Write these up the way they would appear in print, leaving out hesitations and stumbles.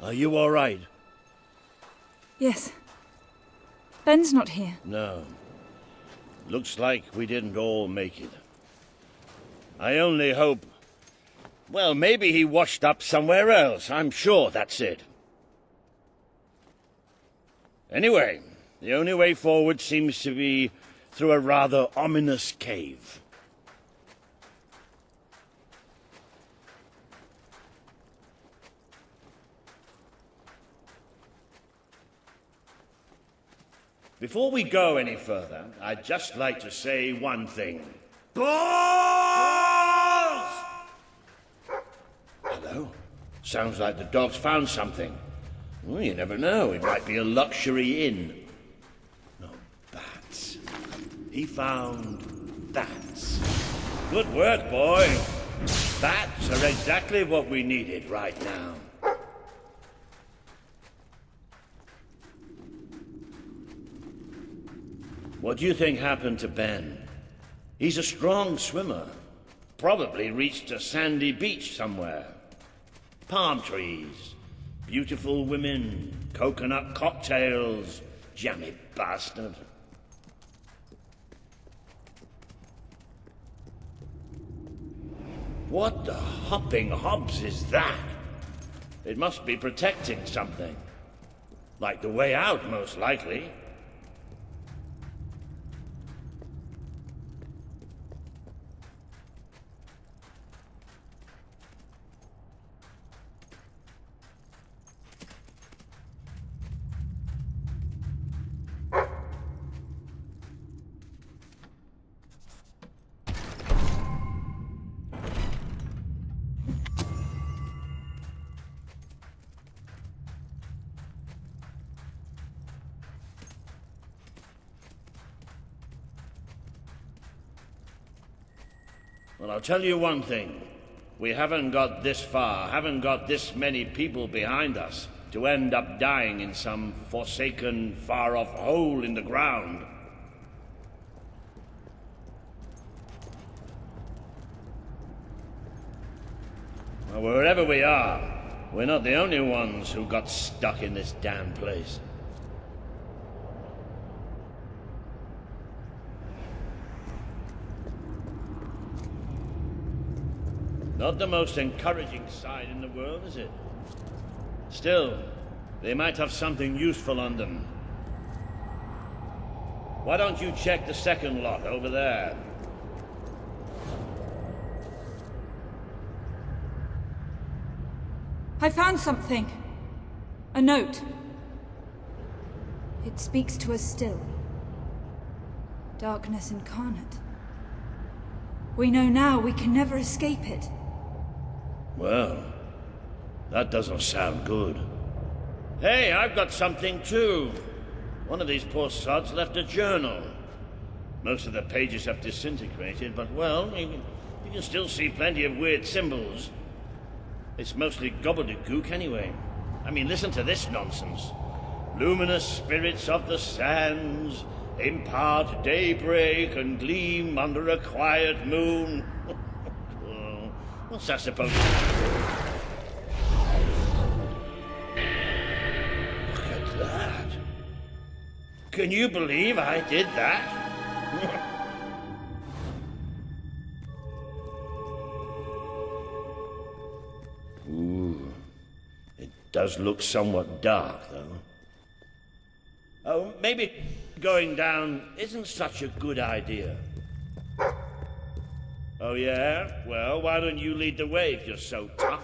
Are you all right? Yes. Ben's not here. No. Looks like we didn't all make it. I only hope... Well, maybe he washed up somewhere else. I'm sure that's it. Anyway, the only way forward seems to be through a rather ominous cave. Before we go any further, I'd just like to say one thing. Balls! Hello? Sounds like the dog's found something. Well, you never know. It might be a luxury inn. No, bats. He found bats. Good work, boy. Bats are exactly what we needed right now. What do you think happened to Ben? He's a strong swimmer. Probably reached a sandy beach somewhere. Palm trees, beautiful women, coconut cocktails, jammy bastard. What the hopping hobs is that? It must be protecting something. Like the way out, most likely. Well, I'll tell you one thing. We haven't got this far, haven't got this many people behind us to end up dying in some forsaken, far-off hole in the ground. Well, wherever we are, we're not the only ones who got stuck in this damn place. Not the most encouraging sight in the world, is it? Still, they might have something useful on them. Why don't you check the second lot over there? I found something. A note. It speaks to us still. Darkness incarnate. We know now we can never escape it. Well, that doesn't sound good. Hey, I've got something too. One of these poor sods left a journal. Most of the pages have disintegrated, but well, you can still see plenty of weird symbols. It's mostly gobbledygook anyway. I mean, listen to this nonsense. Luminous spirits of the sands impart daybreak and gleam under a quiet moon. What's that supposed to be? Look at that. Can you believe I did that? Ooh. It does look somewhat dark, though. Oh, maybe going down isn't such a good idea. Oh, yeah? Well, why don't you lead the way if you're so tough?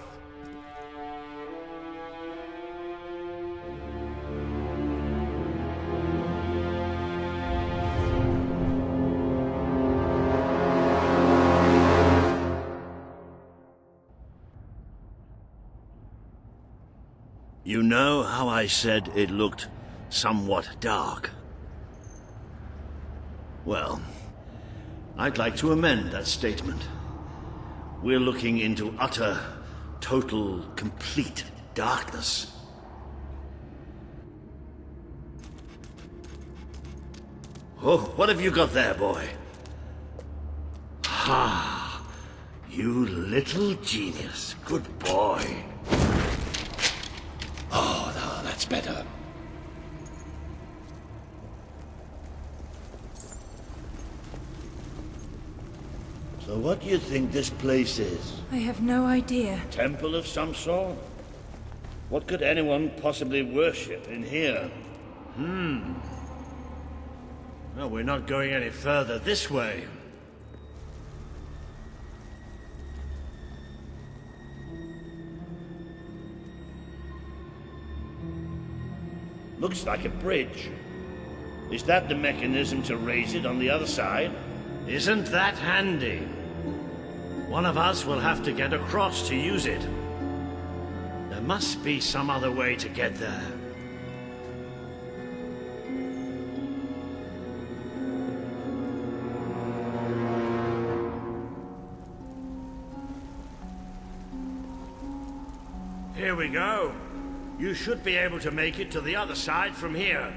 You know how I said it looked somewhat dark? Well, I'd like to amend that statement. We're looking into utter, total, complete darkness. Oh, what have you got there, boy? Ha! You little genius. Good boy. Oh, no, that's better. So what do you think this place is? I have no idea. Temple of some sort? What could anyone possibly worship in here? No, we're not going any further this way. Looks like a bridge. Is that the mechanism to raise it on the other side? Isn't that handy? One of us will have to get across to use it. There must be some other way to get there. Here we go. You should be able to make it to the other side from here.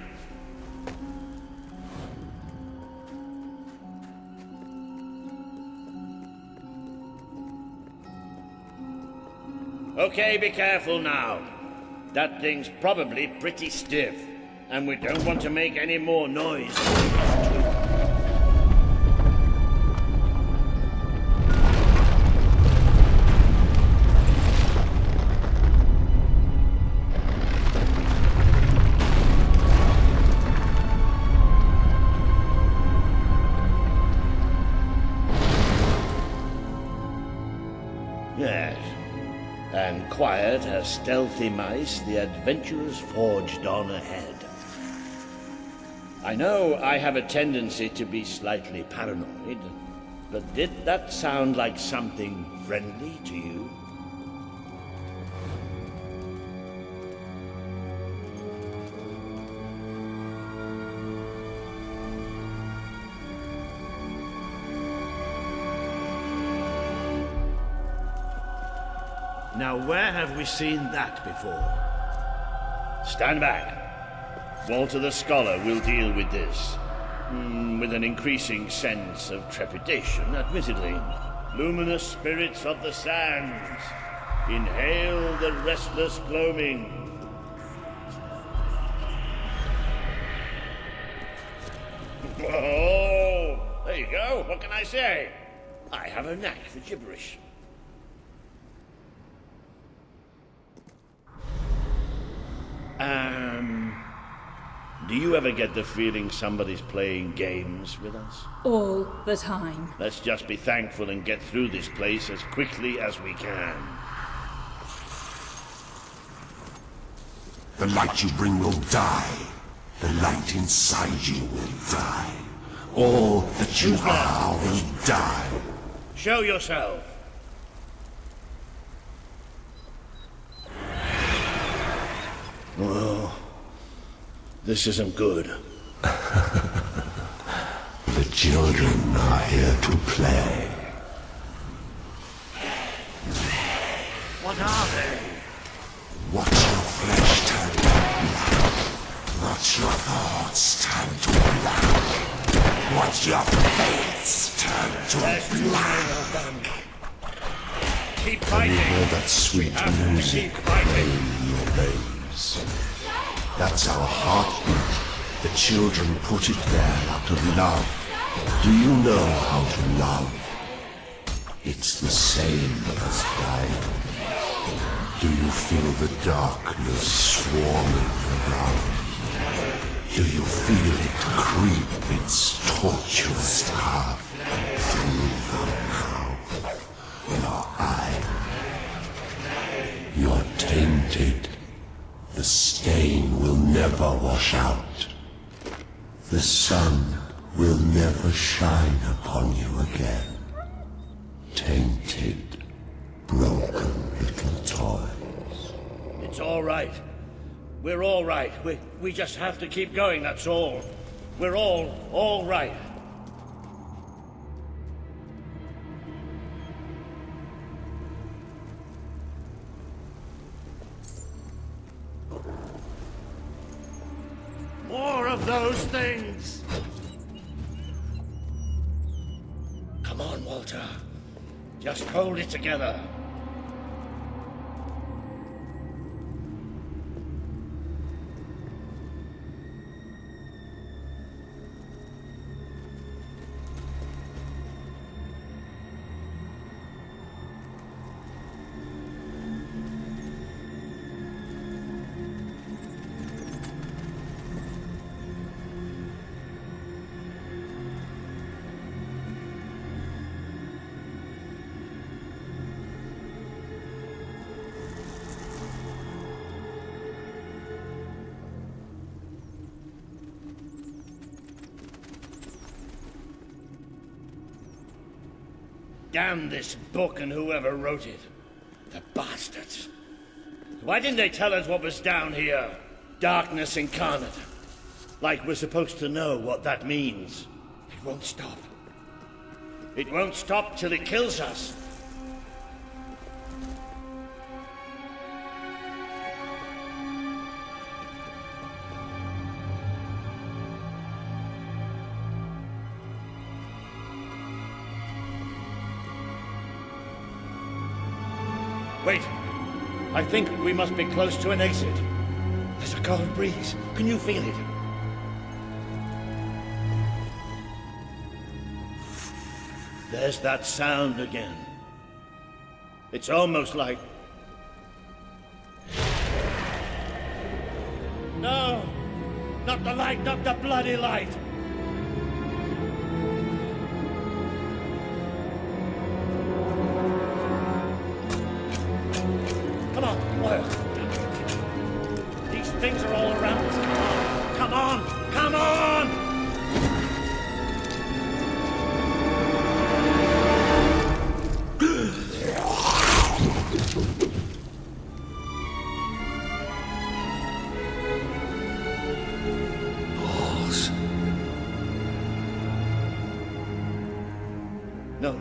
Okay, be careful now. That thing's probably pretty stiff, and we don't want to make any more noise. Yes. And quiet as stealthy mice, the adventurers forged on ahead. I know I have a tendency to be slightly paranoid, but did that sound like something friendly to you? Now, where have we seen that before? Stand back. Walter the Scholar will deal with this. With an increasing sense of trepidation, admittedly. Luminous spirits of the sands, inhale the restless gloaming. Oh, there you go. What can I say? I have a knack for gibberish. Do you ever get the feeling somebody's playing games with us? All the time. Let's just be thankful and get through this place as quickly as we can. The light you bring will die. The light inside you will die. All that you are will die. Show yourself. Well, this isn't good. The children are here to play. What are they? Watch your flesh turn to blood. Watch your thoughts turn to blood. Watch your fates turn to blood. Keep fighting. Hear that sweet music playing in your veins. That's our heartbeat. The children put it there out of love. Do you know how to love? It's the same as dying. Do you feel the darkness swarming around? Do you feel it creep its tortuous path through your mouth, your eye? You're tainted. The stain will never wash out. The sun will never shine upon you again. Tainted, broken little toys. It's all right. We're all right. We just have to keep going, that's all. We're all right. More of those things! Come on, Walter. Just hold it together. Damn this book and whoever wrote it. The bastards. Why didn't they tell us what was down here? Darkness incarnate. Like we're supposed to know what that means. It won't stop. It won't stop till it kills us. Wait. I think we must be close to an exit. There's a cold breeze. Can you feel it? There's that sound again. It's almost like... No! Not the light, not the bloody light! Come on, Wyatt. These things are all around us. Come on! Come on! Pause. No,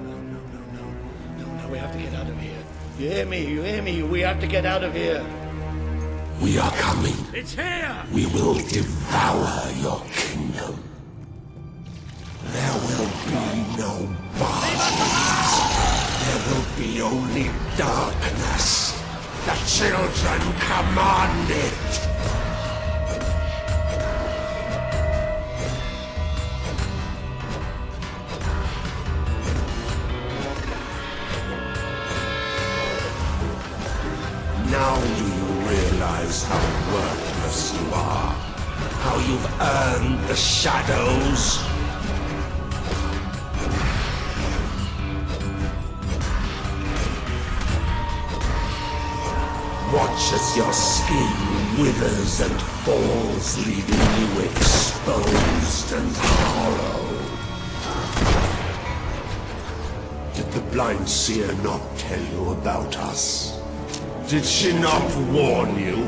we have to get out of here. You hear me? You hear me? We have to get out of here. We are coming. It's here! We will devour your kingdom. There will be no bodies. There will be only darkness. The children command it. Now do you realize how worthless you are? How you've earned the shadows? Watch as your skin withers and falls, leaving you exposed and hollow. Did the blind seer not tell you about us? Did she not warn you?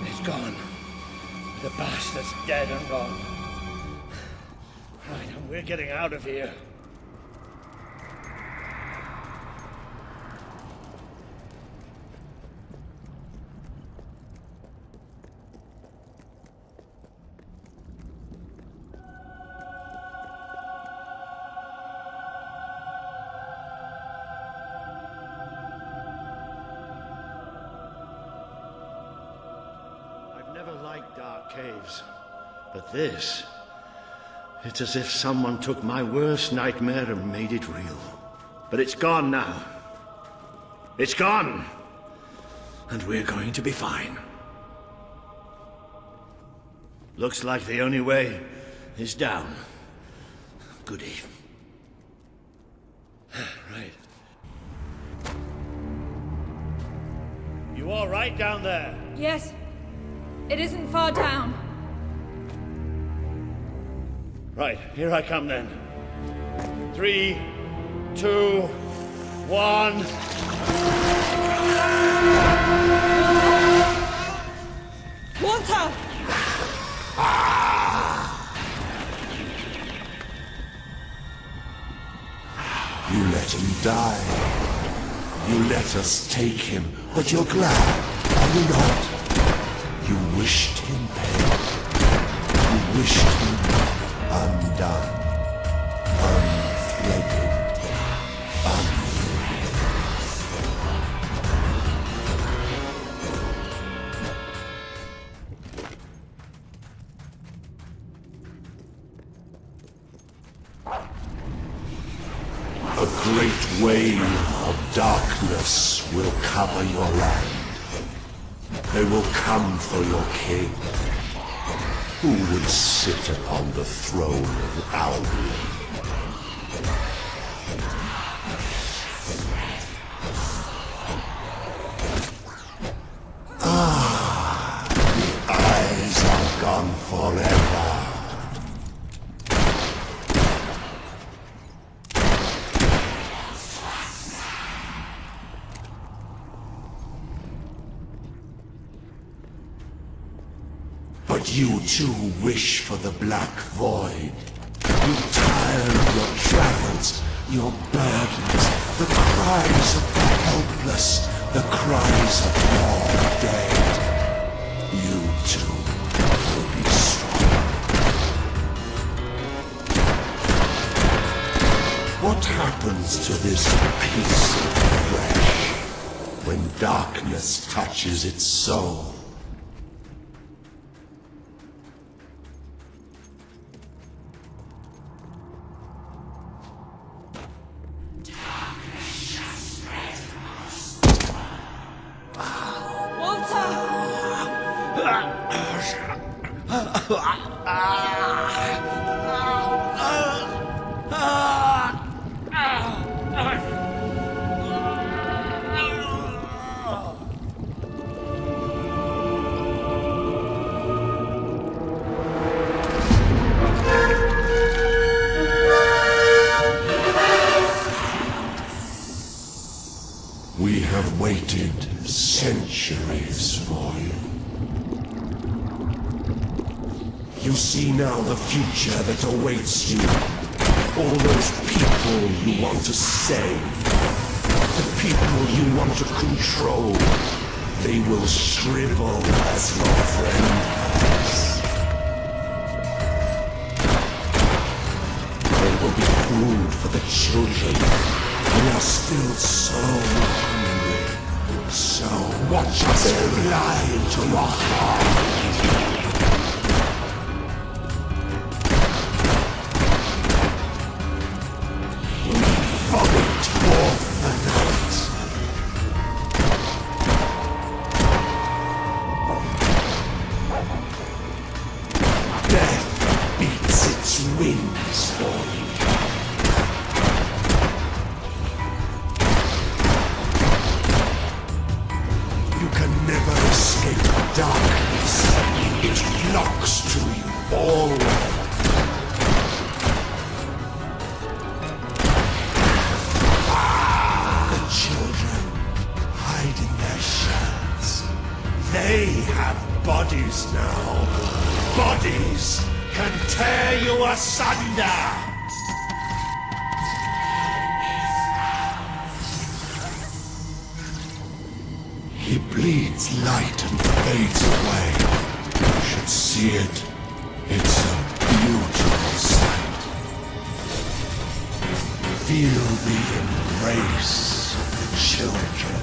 It's gone. The bastard's dead and gone. Right, and we're getting out of here. I've never liked dark caves, but this, it's as if someone took my worst nightmare and made it real. But it's gone now. It's gone. And we're going to be fine. Looks like the only way is down. Goody. Right. You all right down there? Yes. It isn't far down. Right, here I come then. 3, 2, 1. Water! You let him die. You let us take him, but you're glad, are you not? You wished him pain. You wished him undone, unthreaded, unfree. A great wave of darkness will cover your land. They will come for your king. Who would sit upon the throne of Albion? The eyes are gone forever. But you too wish for the Black Void. You tire of your travels, your burdens, the cries of the helpless, the cries of your dead. You too will be strong. What happens to this piece of flesh when darkness touches its soul? We have waited centuries for you. You see now the future that awaits you. All those people you want to save. The people you want to control. They will shrivel as your friend has. They will be food for the children. We are still so hungry. So watch us fly into your heart. We vomit forth the night. Death beats its wings for you. Never escape darkness. It flocks to you always. The children hide in their shells. They have bodies now. Bodies can tear you asunder. He bleeds light and fades away. You should see it. It's a beautiful sight. Feel the embrace of the children.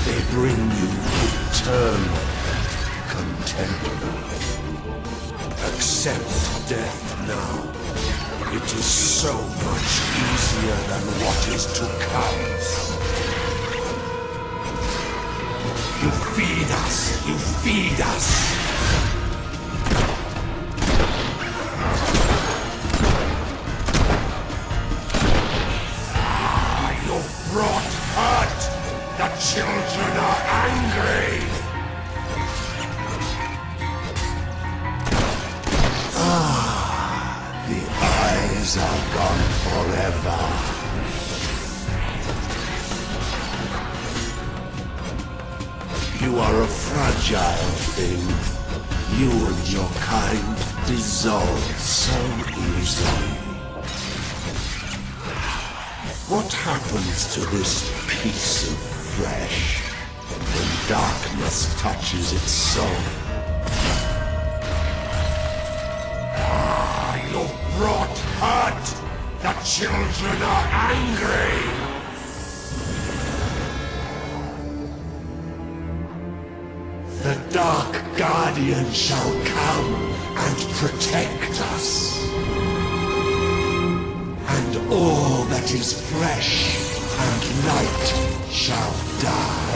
They bring you eternal contentment. Accept death now. It is so much easier than what is to come. You feed us! You feed us! You've brought hurt! The children are angry! The eyes are gone forever. You are a fragile thing. You and your kind dissolve so easily. What happens to this piece of flesh when darkness touches its soul? You've brought hurt! The children are angry! The Dark Guardian shall come and protect us. And all that is fresh and light shall die.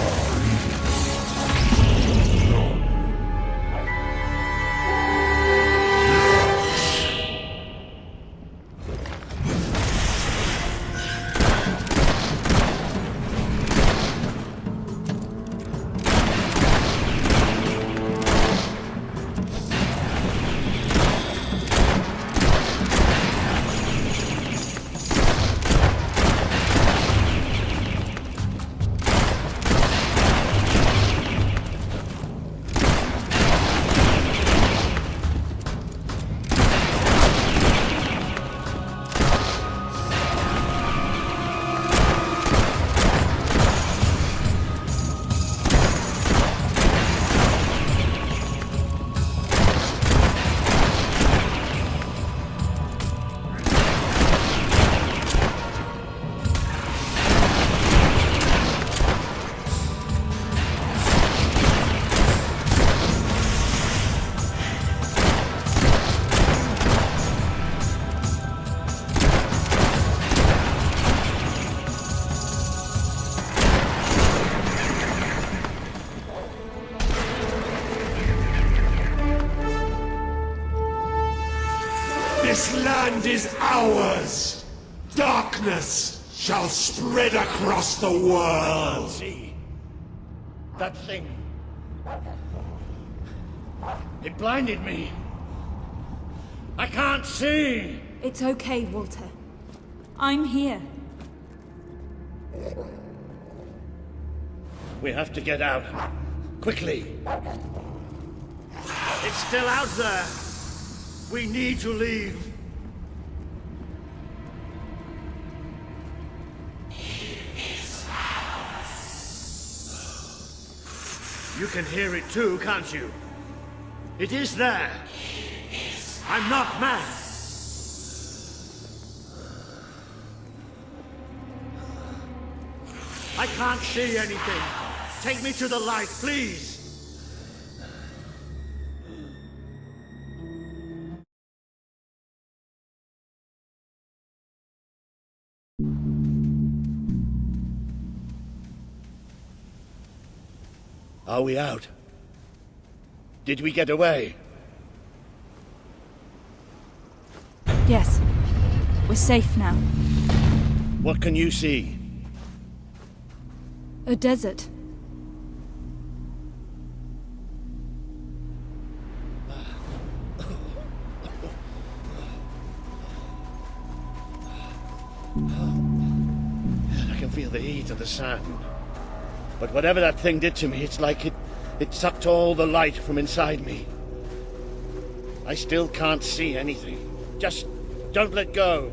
This land is ours! Darkness shall spread across the world! See? That thing. It blinded me. I can't see! It's okay, Walter. I'm here. We have to get out. Quickly. It's still out there. We need to leave. You can hear it too, can't you? It is there. I'm not mad. I can't see anything. Take me to the light, please. Are we out? Did we get away? Yes. We're safe now. What can you see? A desert. I can feel the heat of the sand. But whatever that thing did to me, it's like it sucked all the light from inside me. I still can't see anything. Just don't let go.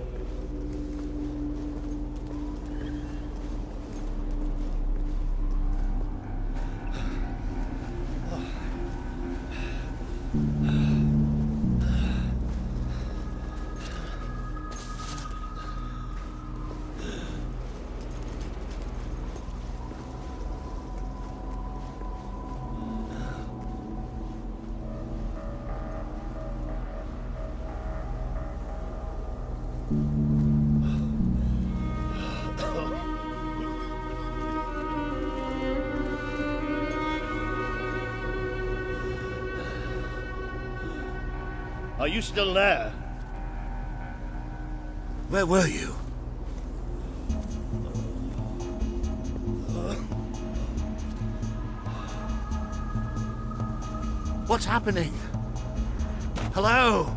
Are you still there? Where were you? What's happening? Hello?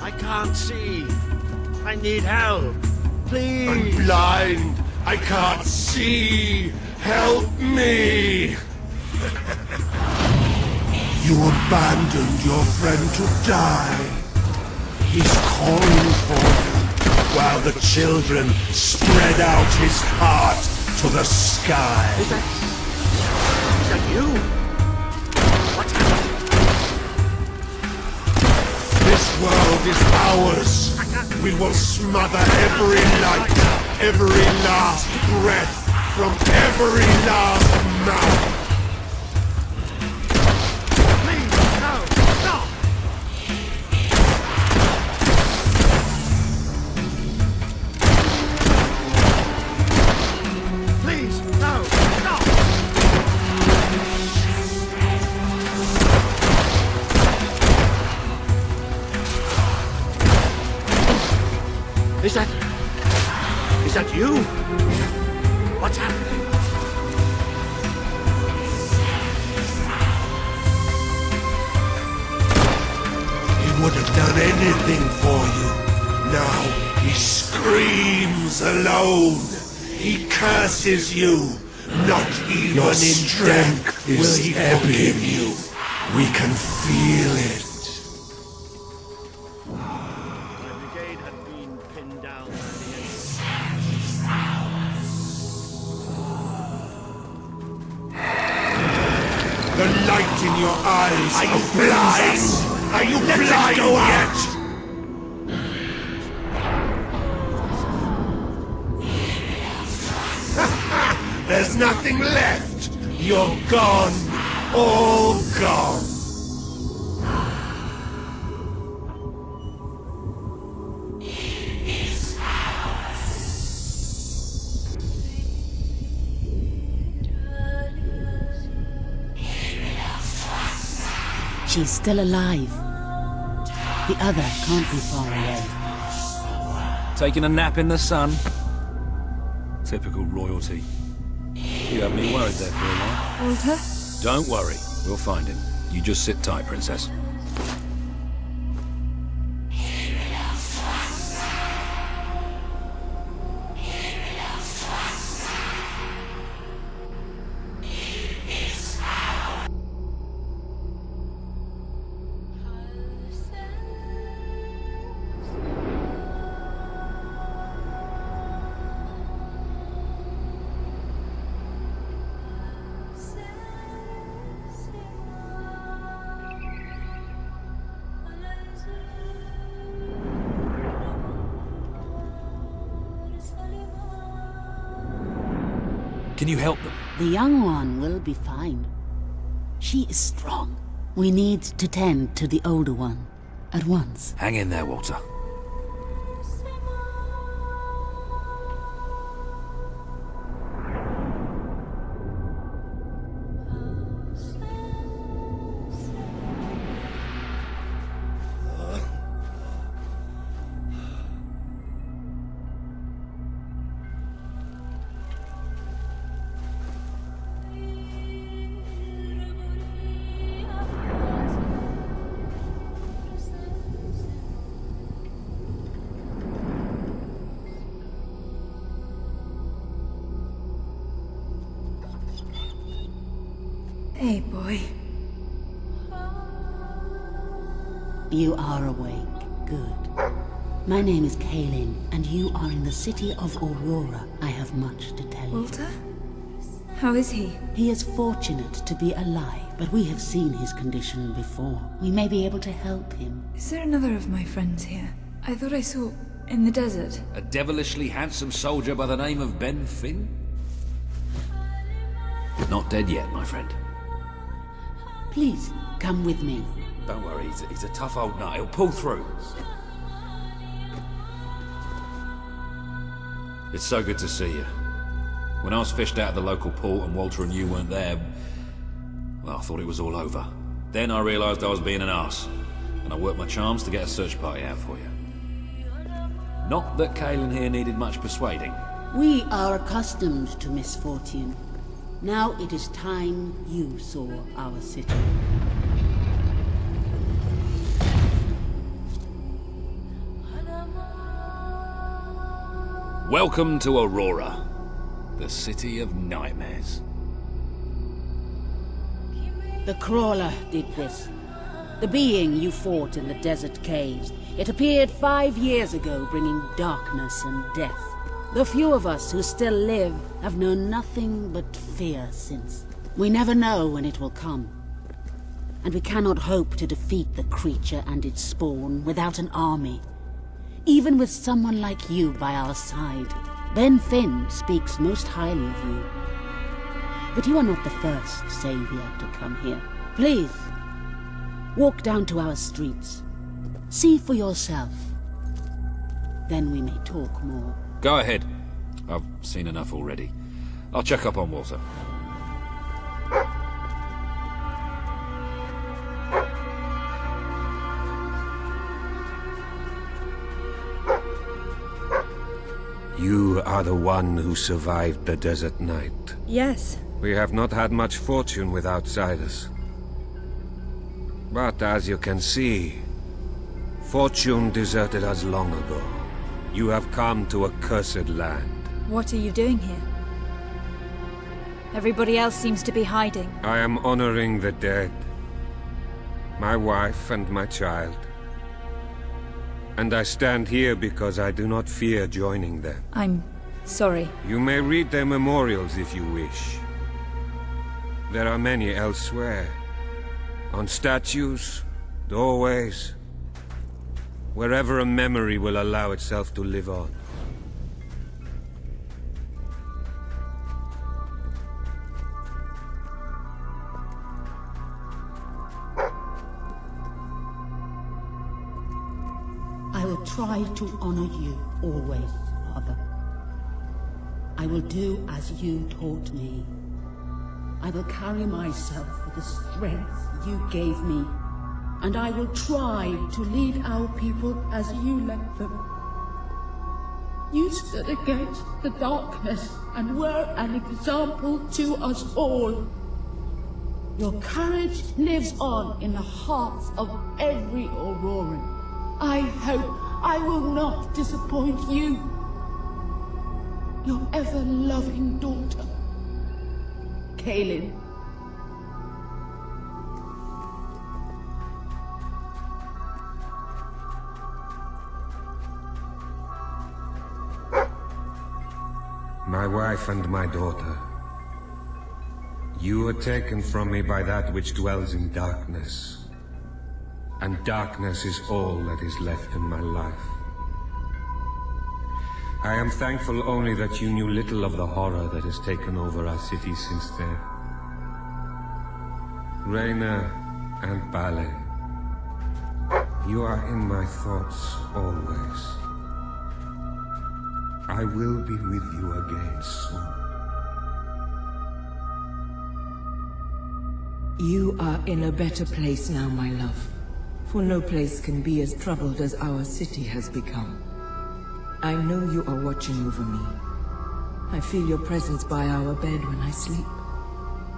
I can't see. I need help. Please. I'm blind. I can't see. Help me. You abandoned your friend to die. He's calling for you, while the children spread out his heart to the sky. Is that you? What's happening? This world is ours. We will smother every light, every last breath from every last mouth. Please, no, stop! Please, no, stop! Is that you? What's happening? He would have done anything for you. Now he screams alone. He curses you. Not even your strength will he forgive you. We can feel it. When the the light in your eyes. Are you blind? Are you blind yet? There's nothing left. You're gone. All gone. She's still alive. The other can't be far away. Taking a nap in the sun? Typical royalty. You have me worried there for a while. Walter? Don't worry, we'll find him. You just sit tight, Princess. Can you help them? The young one will be fine. She is strong. We need to tend to the older one at once. Hang in there, Walter. Hey, boy. You are awake. Good. My name is Kaelin, and you are in the city of Aurora. I have much to tell you. Walter? How is he? He is fortunate to be alive, but we have seen his condition before. We may be able to help him. Is there another of my friends here? I thought I saw in the desert. A devilishly handsome soldier by the name of Ben Finn? Not dead yet, my friend. Please, come with me. Don't worry, he's a tough old nut. He'll pull through. It's so good to see you. When I was fished out of the local port and Walter and you weren't there, well, I thought it was all over. Then I realised I was being an arse, and I worked my charms to get a search party out for you. Not that Kaelin here needed much persuading. We are accustomed to misfortune. Now it is time you saw our city. Welcome to Aurora, the city of nightmares. The Crawler did this. The being you fought in the desert caves. It appeared 5 years ago, bringing darkness and death. The few of us who still live have known nothing but fear since. We never know when it will come. And we cannot hope to defeat the creature and its spawn without an army. Even with someone like you by our side. Ben Finn speaks most highly of you. But you are not the first savior to come here. Please, walk down to our streets. See for yourself. Then we may talk more. Go ahead. I've seen enough already. I'll check up on Walter. You are the one who survived the desert night. Yes. We have not had much fortune with outsiders. But as you can see, fortune deserted us long ago. You have come to a cursed land. What are you doing here? Everybody else seems to be hiding. I am honoring the dead. My wife and my child. And I stand here because I do not fear joining them. I'm sorry. You may read their memorials if you wish. There are many elsewhere. On statues, doorways, wherever a memory will allow itself to live on. I will try to honor you always, Father. I will do as you taught me. I will carry myself with the strength you gave me, and I will try to lead our people as you led them. You stood against the darkness and were an example to us all. Your courage lives on in the hearts of every Auroran. I hope I will not disappoint you. Your ever-loving daughter, Kaelin. My wife and my daughter, you were taken from me by that which dwells in darkness. And darkness is all that is left in my life. I am thankful only that you knew little of the horror that has taken over our city since then. Reyna and Bale, you are in my thoughts always. I will be with you again soon. You are in a better place now, my love. For no place can be as troubled as our city has become. I know you are watching over me. I feel your presence by our bed when I sleep,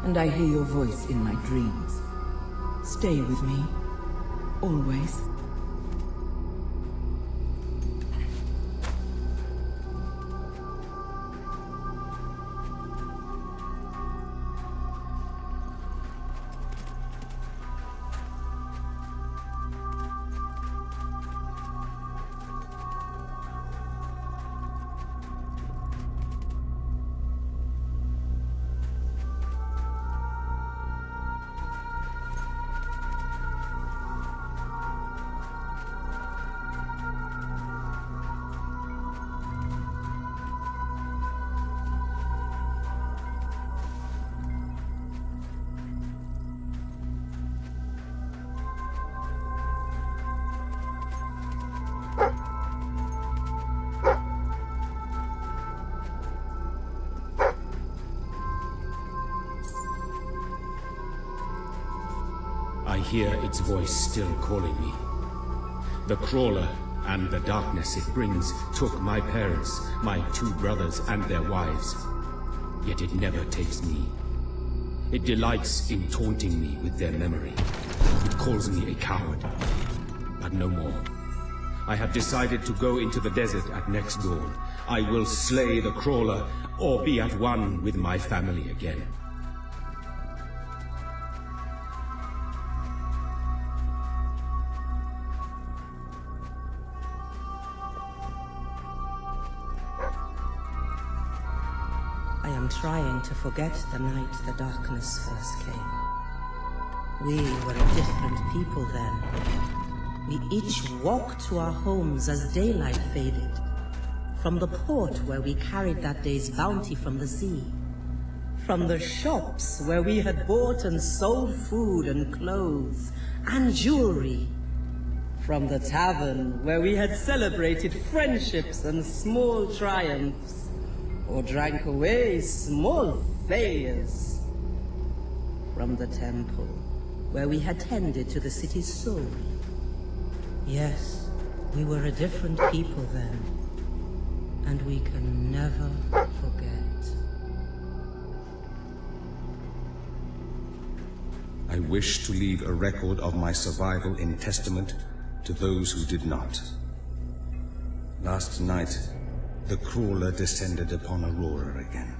and I hear your voice in my dreams. Stay with me, always. I hear its voice still calling me. The crawler and the darkness it brings took my parents, my 2 brothers and their wives. Yet it never takes me. It delights in taunting me with their memory. It calls me a coward. But no more. I have decided to go into the desert at next dawn. I will slay the crawler, or be at one with my family again. I am trying to forget the night the darkness first came. We were a different people then. We each walked to our homes as daylight faded, from the port where we carried that day's bounty from the sea, from the shops where we had bought and sold food and clothes and jewelry, from the tavern where we had celebrated friendships and small triumphs, or drank away small failures, from the temple where we had tended to the city's soul. Yes, we were a different people then, and we can never forget. I wish to leave a record of my survival in testament to those who did not. Last night, the crawler descended upon Aurora again.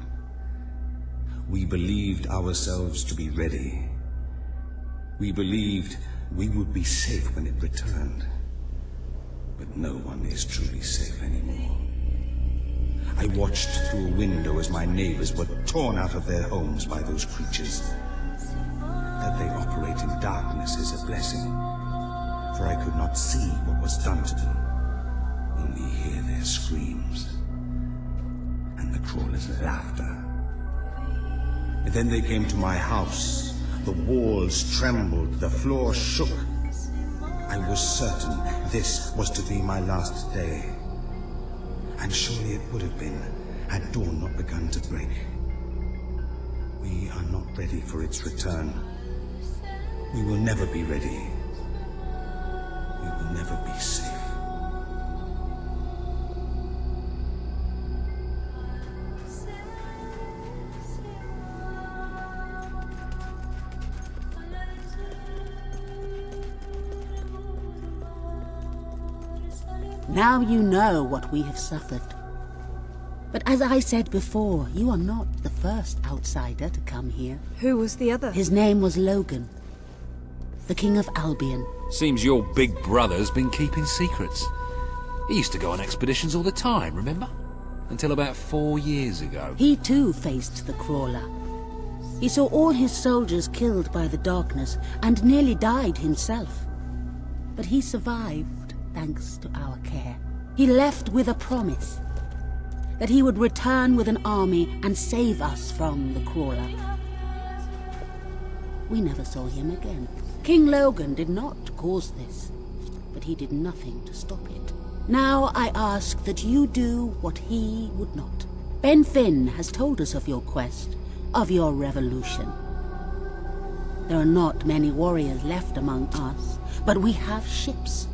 We believed ourselves to be ready. We believed we would be safe when it returned. But no one is truly safe anymore. I watched through a window as my neighbors were torn out of their homes by those creatures. that they operate in darkness is a blessing, for I could not see what was done to them, only hear their screams and the crawler's laughter. And then they came to my house. The walls trembled, the floor shook. I was certain this was to be my last day. And surely it would have been, had dawn not begun to break. We are not ready for its return. We will never be ready. We will never be safe. Now you know what we have suffered. But as I said before, you are not the first outsider to come here. Who was the other? His name was Logan, the King of Albion. Seems your big brother's been keeping secrets. He used to go on expeditions all the time, remember? Until about 4 years ago. He too faced the Crawler. He saw all his soldiers killed by the darkness and nearly died himself. But he survived thanks to our care. He left with a promise that he would return with an army and save us from the Crawler. We never saw him again. King Logan did not cause this, but he did nothing to stop it. Now I ask that you do what he would not. Ben Finn has told us of your quest, of your revolution. There are not many warriors left among us, but we have ships,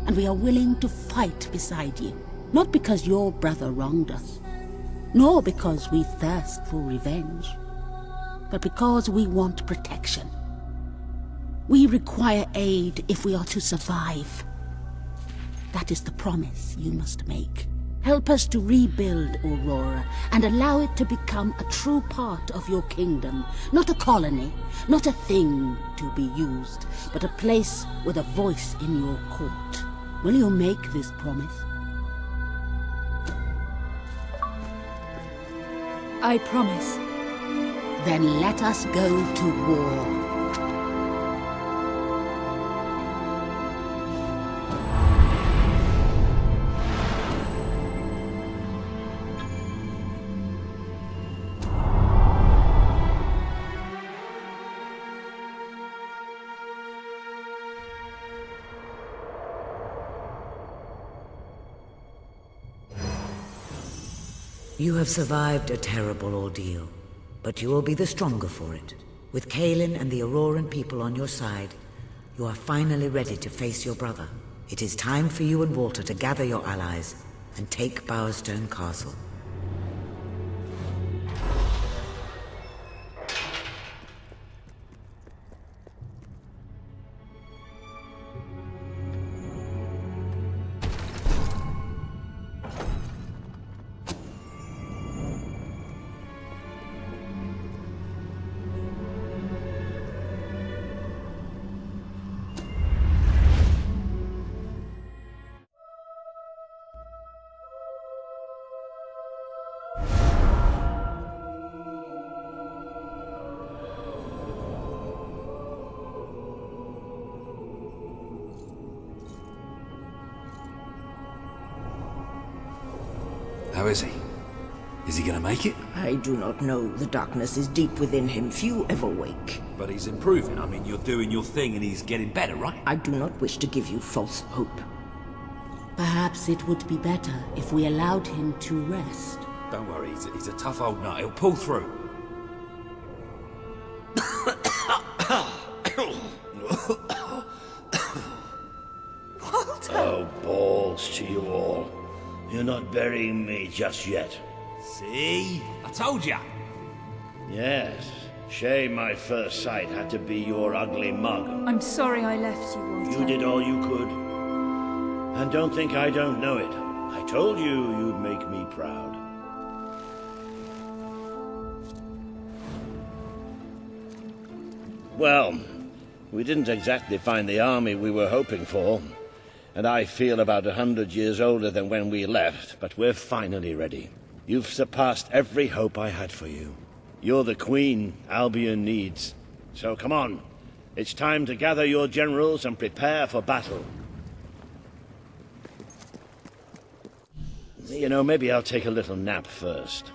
and we are willing to fight beside you. Not because your brother wronged us, nor because we thirst for revenge, but because we want protection. We require aid if we are to survive. That is the promise you must make. Help us to rebuild Aurora and allow it to become a true part of your kingdom. Not a colony, not a thing to be used, but a place with a voice in your court. Will you make this promise? I promise. Then let us go to war. You have survived a terrible ordeal, but you will be the stronger for it. With Kaelin and the Auroran people on your side, you are finally ready to face your brother. It is time for you and Walter to gather your allies and take Bowerstone Castle. How is he? Is he gonna make it? I do not know. The darkness is deep within him. Few ever wake. But he's improving. I mean, you're doing your thing and he's getting better, right? I do not wish to give you false hope. Perhaps it would be better if we allowed him to rest. Don't worry, he's a tough old nut. He'll pull through. Oh, balls to you all. You're not burying me just yet. See? I told ya! Yes. Shame my first sight had to be your ugly mug. I'm sorry I left you, Walter. You did all you could. And don't think I don't know it. I told you you'd make me proud. Well, we didn't exactly find the army we were hoping for. And I feel about 100 years older than when we left, but we're finally ready. You've surpassed every hope I had for you. You're the queen Albion needs. So come on, It's time to gather your generals and prepare for battle. You know, maybe I'll take a little nap first.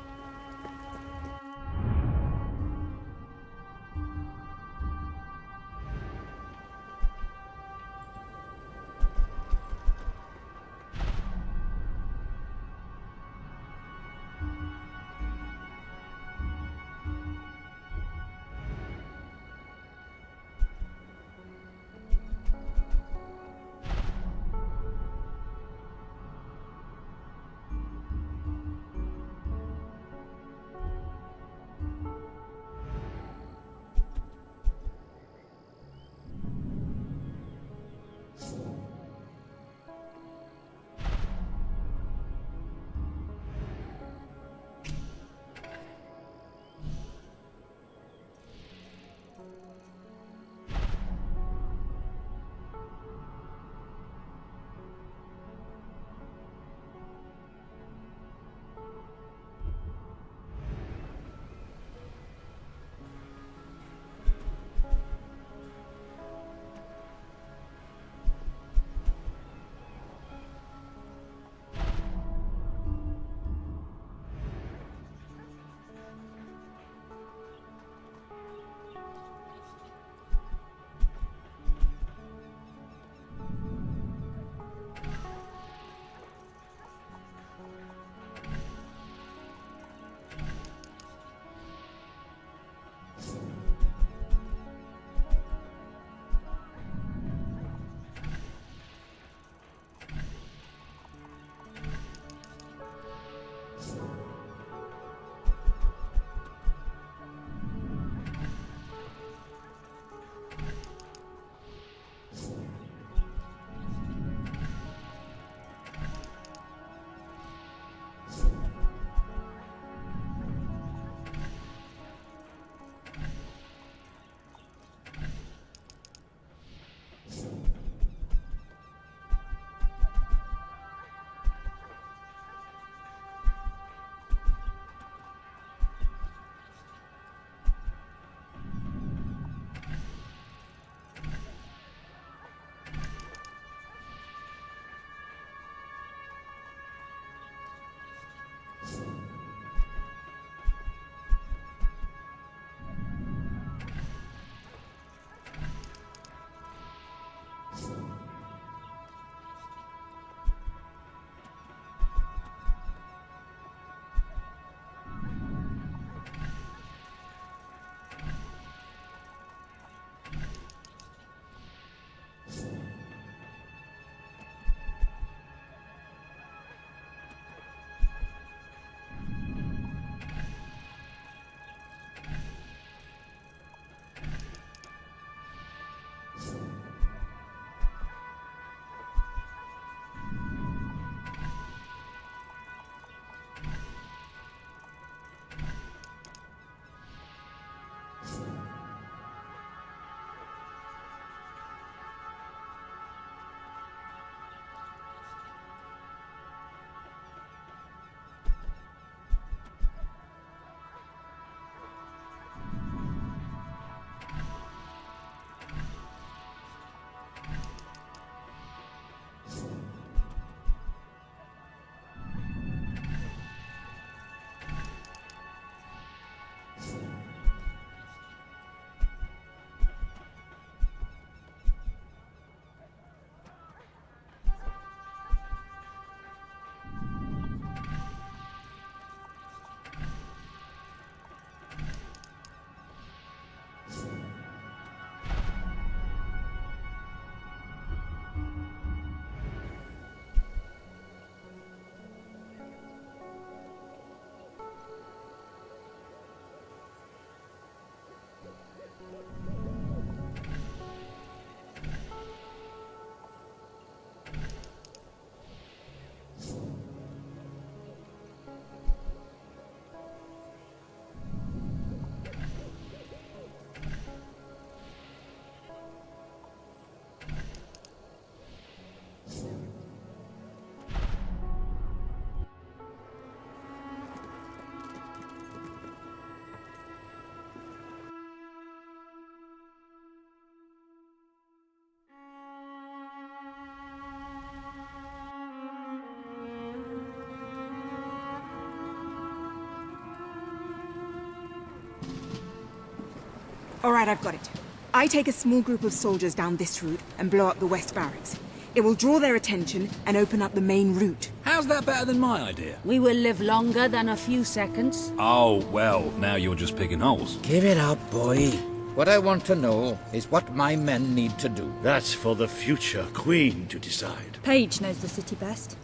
All right, I've got it. I take a small group of soldiers down this route and blow up the west barracks. It will draw their attention and open up the main route. How's that better than my idea? We will live longer than a few seconds. Oh, well, now you're just picking holes. Give it up, boy. What I want to know is what my men need to do. That's for the future Queen to decide. Paige knows the city best.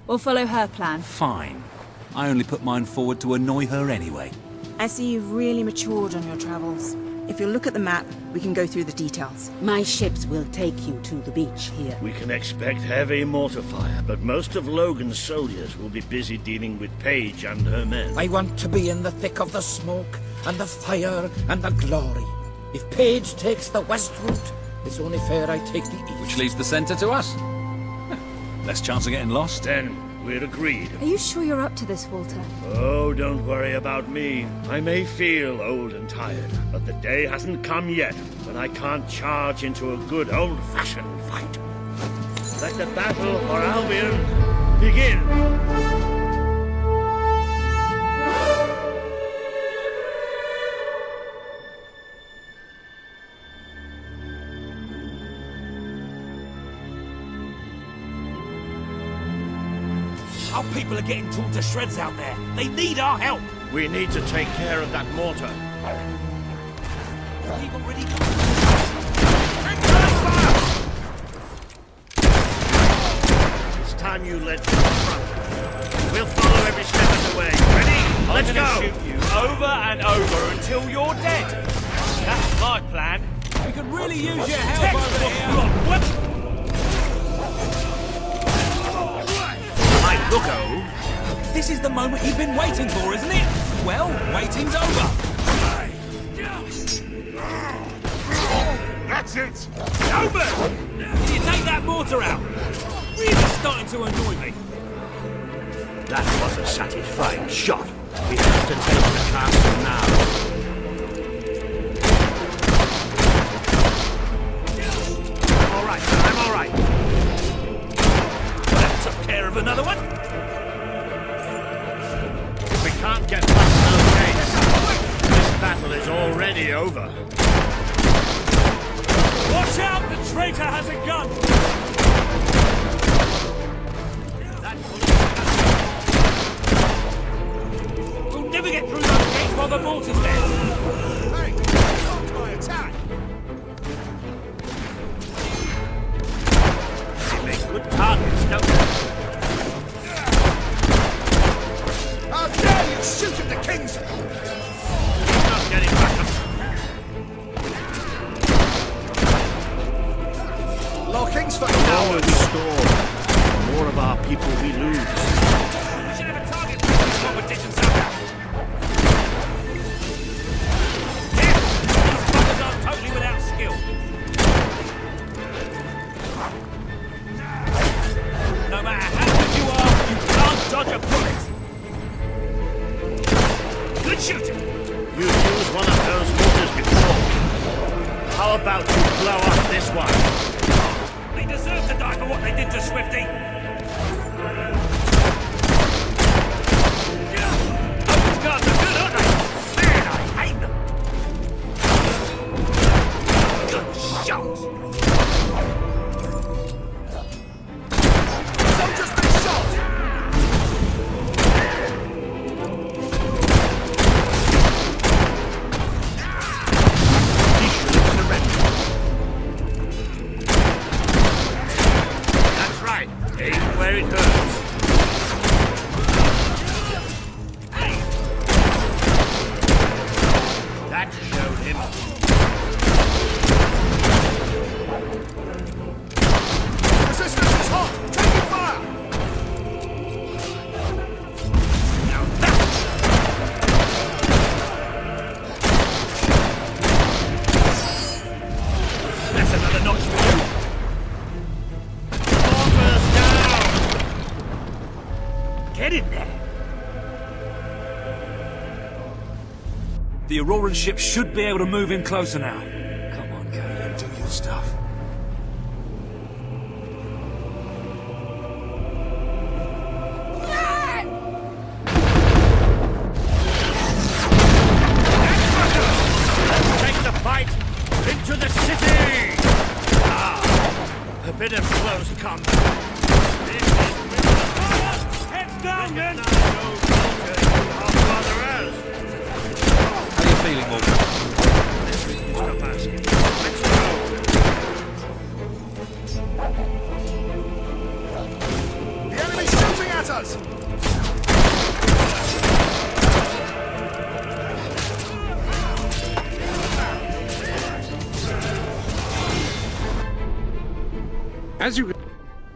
We'll follow her plan. Fine. I only put mine forward to annoy her anyway. I see you've really matured on your travels. If you look at the map, we can go through the details. My ships will take you to the beach here. We can expect heavy mortar fire, but most of Logan's soldiers will be busy dealing with Paige and her men. I want to be in the thick of the smoke, and the fire, and the glory. If Paige takes the west route, it's only fair I take the east. Which leaves the center to us. Less chance of getting lost. Then we're agreed. Are you sure you're up to this, Walter? Oh, don't worry about me. I may feel old and tired, but the day hasn't come yet when I can't charge into a good old-fashioned fight. Let the battle for Albion begin! Our people are getting torn to shreds out there. They need our help. We need to take care of that mortar. We've already It's time you led to the front. We'll follow every step of the way. Ready? Let's go! I'm gonna shoot you over and over until you're dead. That's my plan. We could really use your help over here. What? Looko. This is the moment you've been waiting for, isn't it? Well, waiting's over. That's it. Over! Can you take that mortar out? Really starting to annoy me. That was a satisfying shot. We have to take the castle now. I'm all right. I'm all right. That took care of another one. If we can't get past those gates, this battle is already over. Watch out! The traitor has a gun! We'll never get through those gates while the mortar's there! Hey! Don't try attack! They make good targets, don't they? How dare you shoot at the kings! He's not getting back up. Lockings for The more we cowards! store, the more of our people we lose. We should have a target practice competition somehow! Here! These fuckers are totally without skill! No matter how good you are, you can't dodge a bullet! Good shooting! You've used one of those mortars before. How about you blow up this one? They deserve to die for what they did to Swifty! Those guards are good, aren't they? Man, I hate them! Good shot! Soldiers been shot! He should have surrendered. That's right. Aim where it hurts. That showed him. Resistance is hot! Taking fire! Now That's another notch for you! Mortars down! Get in there! The Auroran ship should be able to move in closer now. Come on, Caleb, do your stuff. Let's take the fight come. Heads down, men! How are you feeling, Morgan? Stop asking. Let's go. The enemy's shooting at us! As you...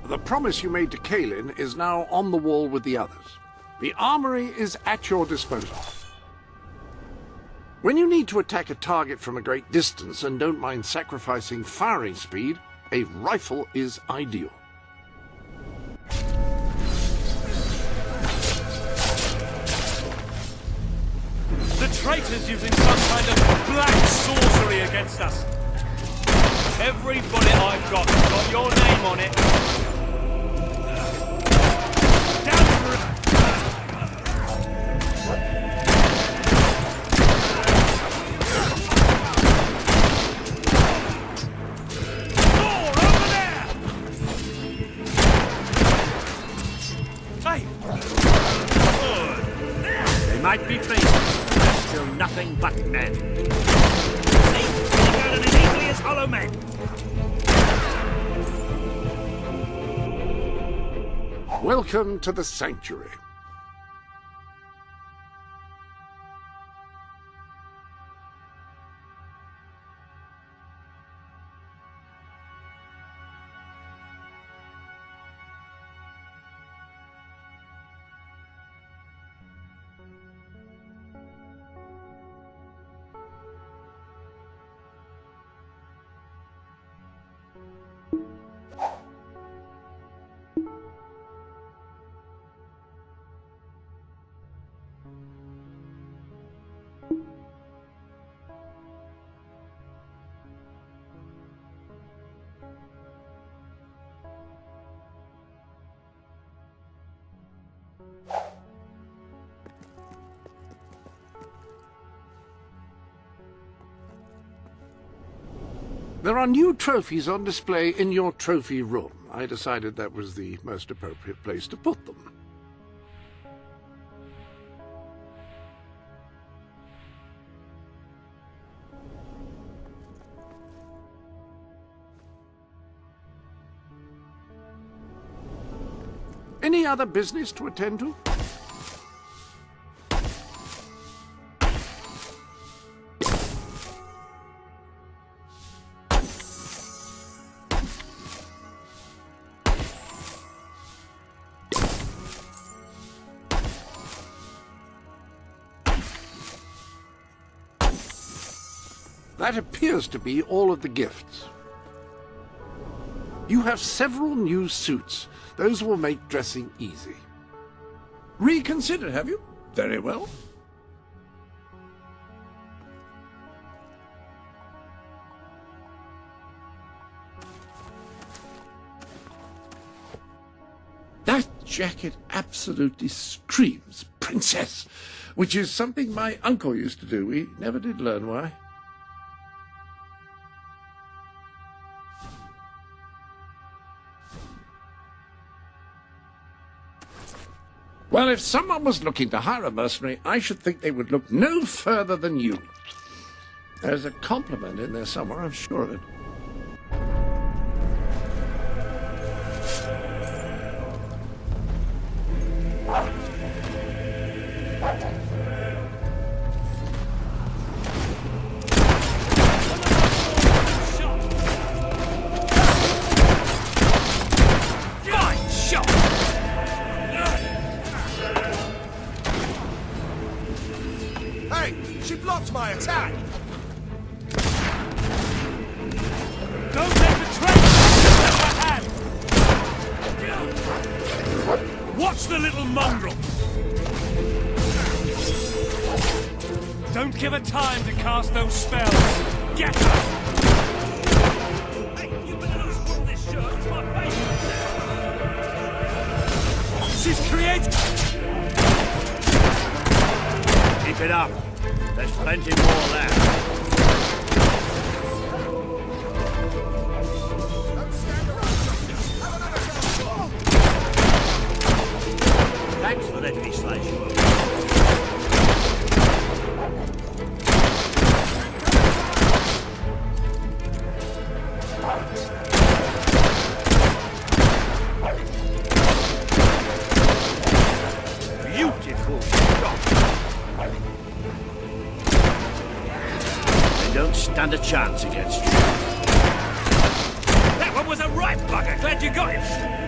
The promise you made to Kaelin is now on the wall with the others. The armory is at your disposal. When you need to attack a target from a great distance and don't mind sacrificing firing speed, a rifle is ideal. The traitor's using some kind of black sorcery against us. Every bullet I've got has got your name on it. Down for it! Door over there! Hey! They might be faceless, but they're still nothing but men. See? They burn as easily as hollow men. Welcome to the Sanctuary. There are new trophies on display in your trophy room. I decided that was the most appropriate place to put them. Any other business to attend to? That appears to be all of the gifts. You have several new suits. Those will make dressing easy. Reconsidered, have you? Very well. That jacket absolutely screams princess, which is something my uncle used to do. We never did learn why. Well, if someone was looking to hire a mercenary, I should think they would look no further than you. There's a compliment in there somewhere, I'm sure of it. She blocked my attack! Don't let the traitor out of her hand! Watch the little mongrel! Don't give her time to cast those spells! Get her! Hey, you better not spoil this shirt, it's my favourite! She's created... Keep it up. There's plenty more left. Don't stand around. Have another go! Thanks for letting me slice you up. Beautiful shot. They don't stand a chance against you. That one was a right bugger. Glad you got him.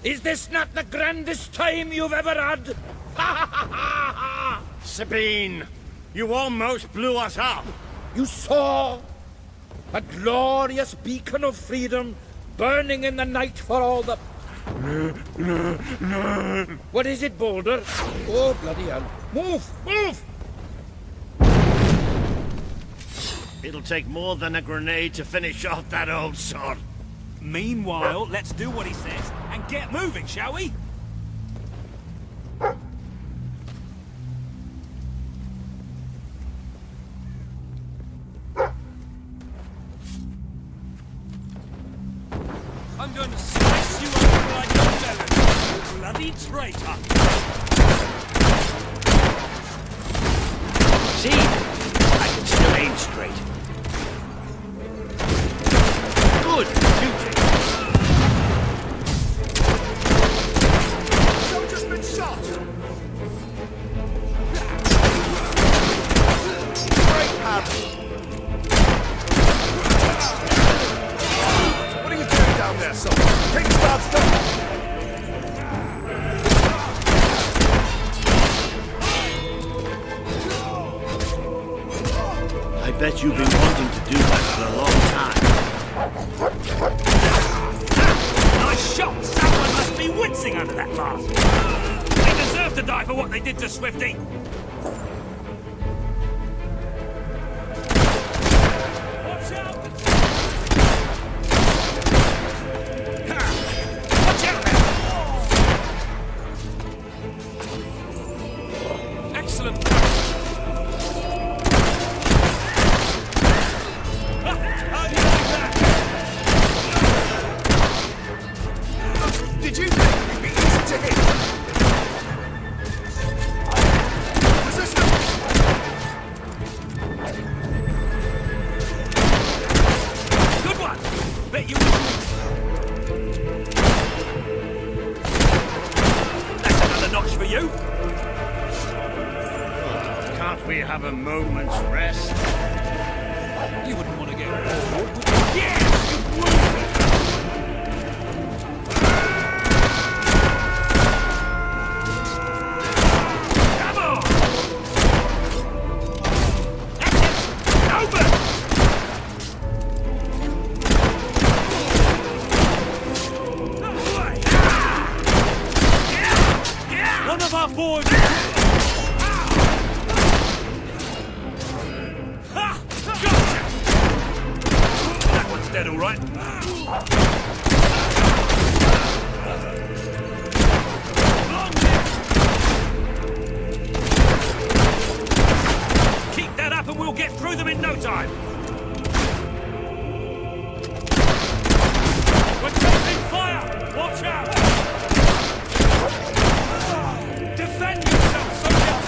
Is this not the grandest time you've ever had? Sabine, you almost blew us up. You saw a glorious beacon of freedom burning in the night for all the... What is it, Boulder? Oh, bloody hell. Move! Move! It'll take more than a grenade to finish off that old sod. Meanwhile, let's do what he says and get moving, shall we? I'm going to slice you open like a melon, you bloody traitor! See? I can still aim straight. Good shooting. Soldier's been shot! Great paddle! What are you doing down there, soldier? Kickstart stuff! I bet you've been wanting to do that for a long time. Nice shot! Someone must be wincing under that mask! They deserve to die for what they did to Swifty! Watch out! Watch out there! Excellent! Did you think you'd be easy to hit? Resistance! Good one! Bet you... That's another notch for you! Can't we have a moment's rest? You wouldn't want to get bored, would you? Yes, you would! One of our boys! Ha! Gotcha! That one's dead, all right. Keep that up and we'll get through them in no time. We're taking fire! Watch out! Defend yourself, soldier!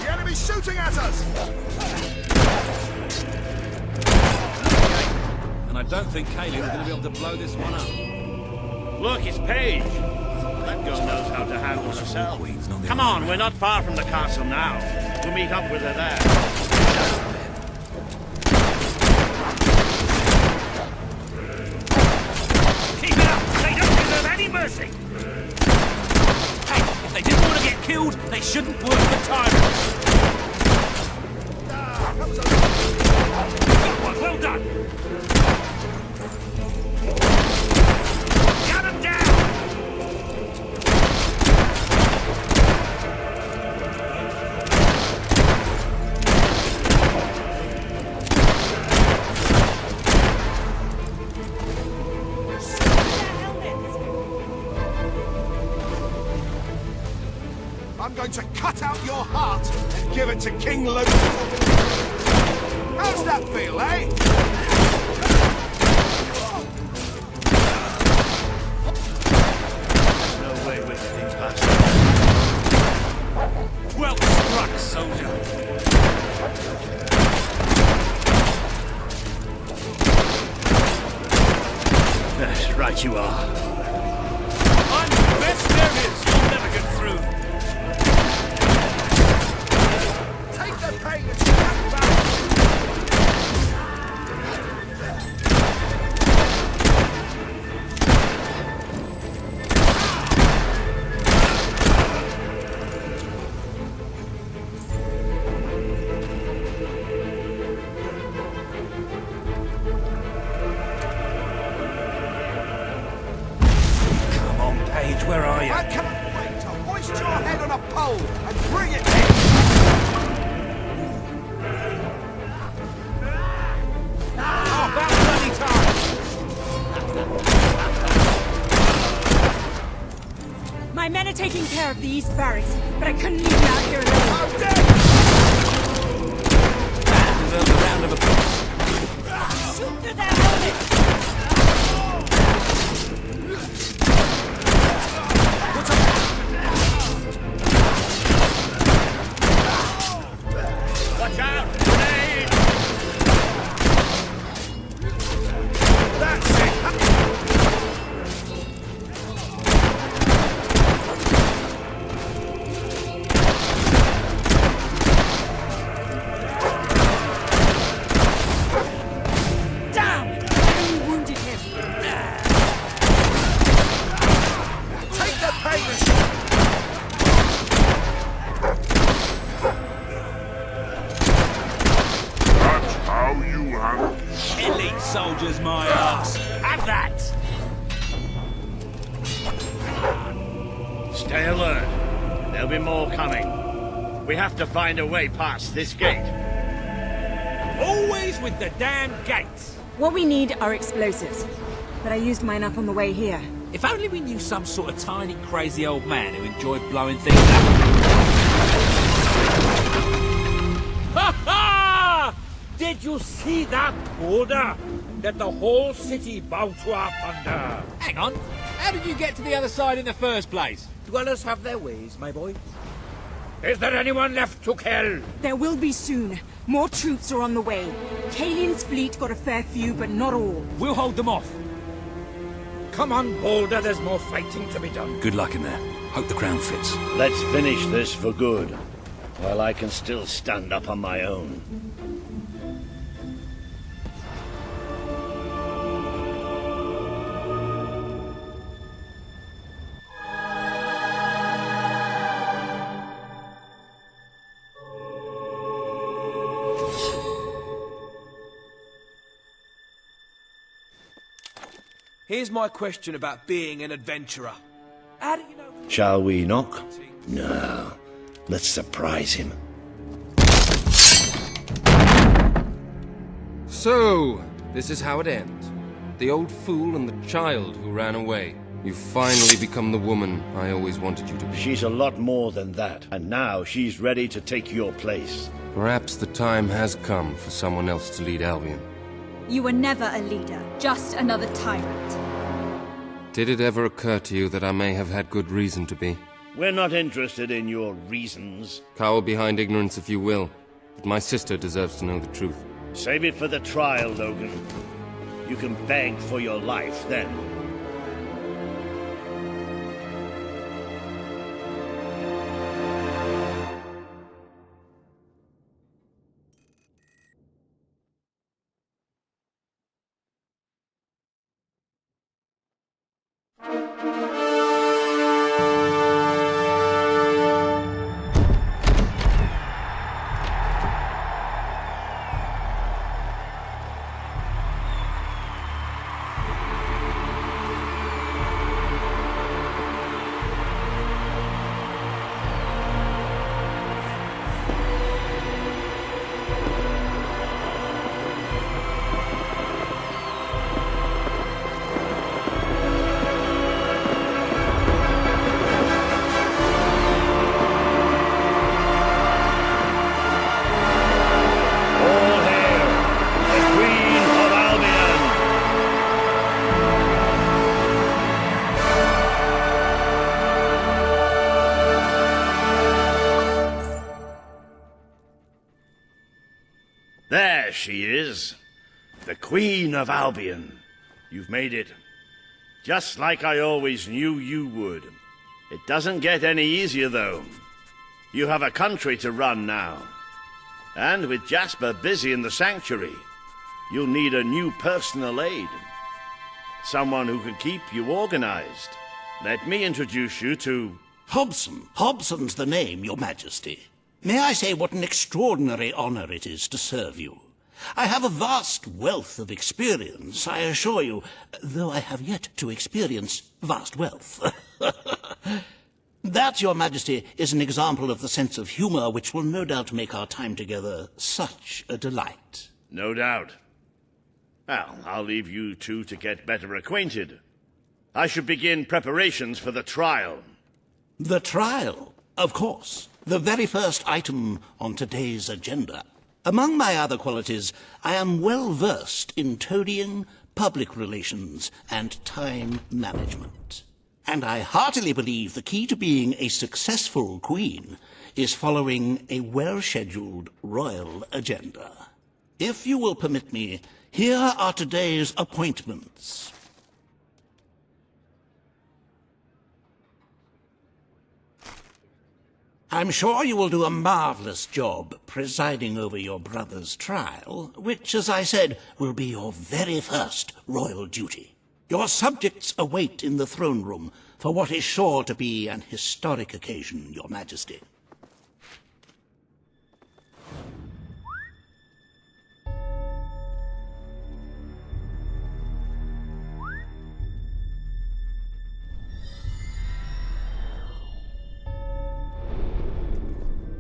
The enemy's shooting at us! And I don't think Kaylin's going to be able to blow this one up. Look, it's Paige. That girl knows how to handle herself. Come on, we're not far from the castle now. We'll meet up with her there. Keep it up! They don't deserve any mercy! Hey, if they didn't want to get killed, they shouldn't work for tyrants! Got one, well done! Got him down! I'm going to cut out your heart and give it to King Logan. How's that feel, eh? There's no way we're getting past that. Well struck, soldier. Yes, right you are. I'm the best there is. You'll never get through. Take the pain and stand back! Where are you? I cannot wait to hoist your head on a pole and bring it in! Oh, about bloody time! My men are taking care of the East Barracks, but I couldn't leave you out here alone. How dare That deserves a round of applause. Shoot through their helmets! Watch out! Grenade! That's it! Damn! I wounded him. Take the pain and That's how you handle. Elite soldiers, my ass. Have that! Stay alert. There'll be more coming. We have to find a way past this gate. Always with the damn gates. What we need are explosives, but I used mine up on the way here. If only we knew some sort of tiny, crazy old man who enjoyed blowing things up. Ha ha! Did you see that border? That the whole city bowed to our thunder. Hang on. How did you get to the other side in the first place? Dwellers have their ways, my boy. Is there anyone left to kill? There will be soon. More troops are on the way. Kalian's fleet got a fair few, but not all. We'll hold them off. Come on, Boulder, there's more fighting to be done. Good luck in there. Hope the crown fits. Let's finish this for good, while I can still stand up on my own. Here's my question about being an adventurer. How do you know... Shall we knock? No. Let's surprise him. So, this is how it ends. The old fool and the child who ran away. You've finally become the woman I always wanted you to be. She's a lot more than that, and now she's ready to take your place. Perhaps the time has come for someone else to lead Albion. You were never a leader, just another tyrant. Did it ever occur to you that I may have had good reason to be? We're not interested in your reasons. Cower behind ignorance if you will, but my sister deserves to know the truth. Save it for the trial, Logan. You can beg for your life then. There she is. The Queen of Albion. You've made it. Just like I always knew you would. It doesn't get any easier, though. You have a country to run now. And with Jasper busy in the sanctuary, you'll need a new personal aide. Someone who can keep you organized. Let me introduce you to... Hobson. Hobson's the name, Your Majesty. May I say what an extraordinary honor it is to serve you? I have a vast wealth of experience, I assure you, though I have yet to experience vast wealth. That, Your Majesty, is an example of the sense of humor which will no doubt make our time together such a delight. No doubt. Well, I'll leave you two to get better acquainted. I should begin preparations for the trial. The trial, of course. The very first item on today's agenda. Among my other qualities, I am well versed in toadying, public relations, and time management. And I heartily believe the key to being a successful queen is following a well-scheduled royal agenda. If you will permit me, here are today's appointments. I'm sure you will do a marvelous job presiding over your brother's trial, which, as I said, will be your very first royal duty. Your subjects await in the throne room for what is sure to be an historic occasion, Your Majesty.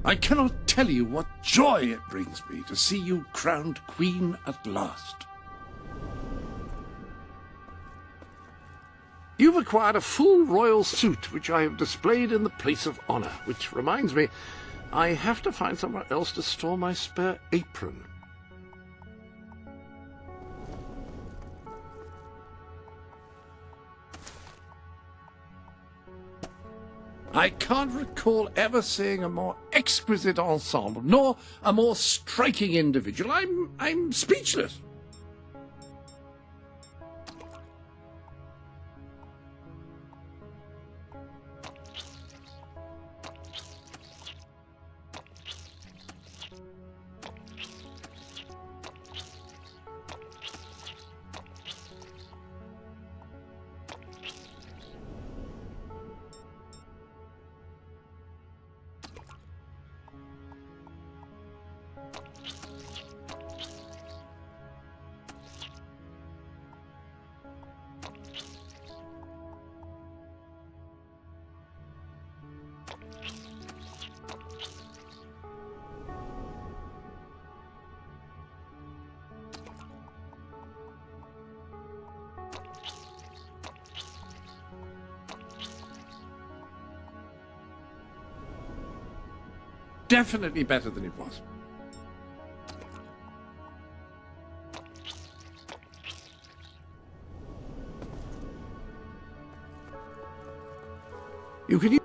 I cannot tell you what joy it brings me to see you crowned queen at last. You've acquired a full royal suit, which I have displayed in the place of honor, which reminds me, I have to find somewhere else to store my spare apron. I can't recall ever seeing a more exquisite ensemble, nor a more striking individual. I'm speechless. Definitely better than it was. You can...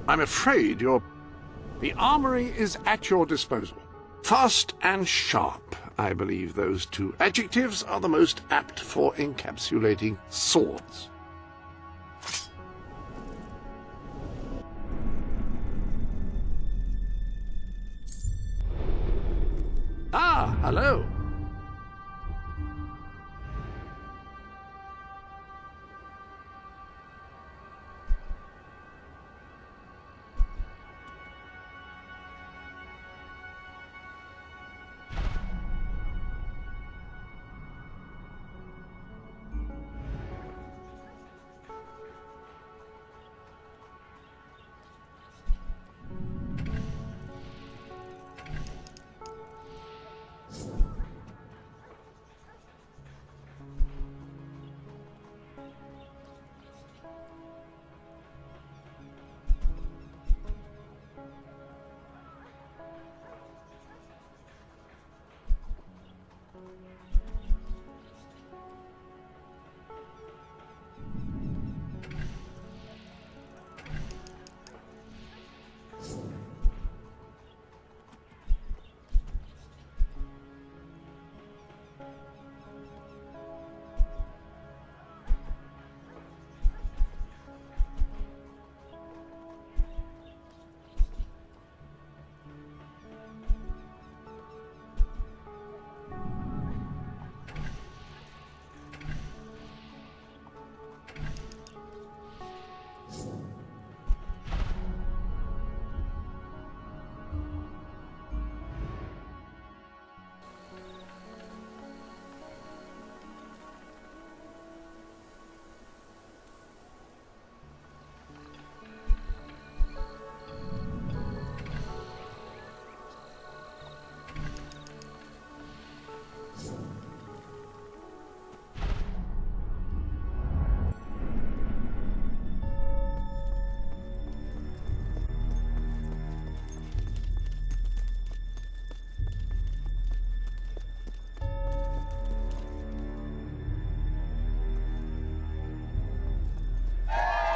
I'm afraid the armory is at your disposal. Fast and sharp, I believe those two adjectives are the most apt for encapsulating swords. Ah, hello.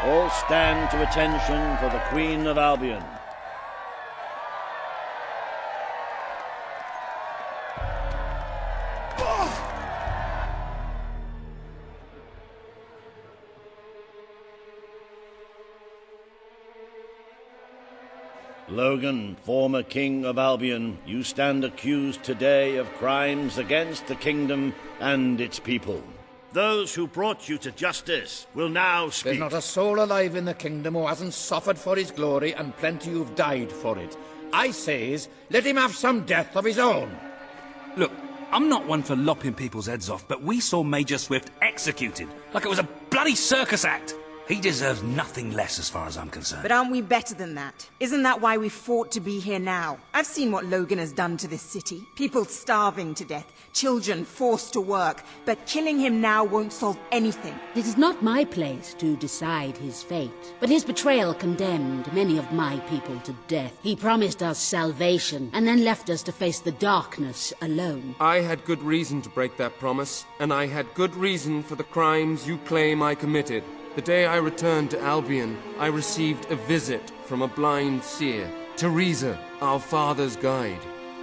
All stand to attention for the Queen of Albion. Logan, former King of Albion, you stand accused today of crimes against the kingdom and its people. Those who brought you to justice will now speak. There's not a soul alive in the kingdom who hasn't suffered for his glory, and plenty who've died for it. I says, let him have some death of his own. Look, I'm not one for lopping people's heads off, but we saw Major Swift executed like it was a bloody circus act. He deserves nothing less as far as I'm concerned. But aren't we better than that? Isn't that why we fought to be here now? I've seen what Logan has done to this city. People starving to death, children forced to work. But killing him now won't solve anything. It is not my place to decide his fate, but his betrayal condemned many of my people to death. He promised us salvation, and then left us to face the darkness alone. I had good reason to break that promise, and I had good reason for the crimes you claim I committed. The day I returned to Albion, I received a visit from a blind seer, Teresa, our father's guide.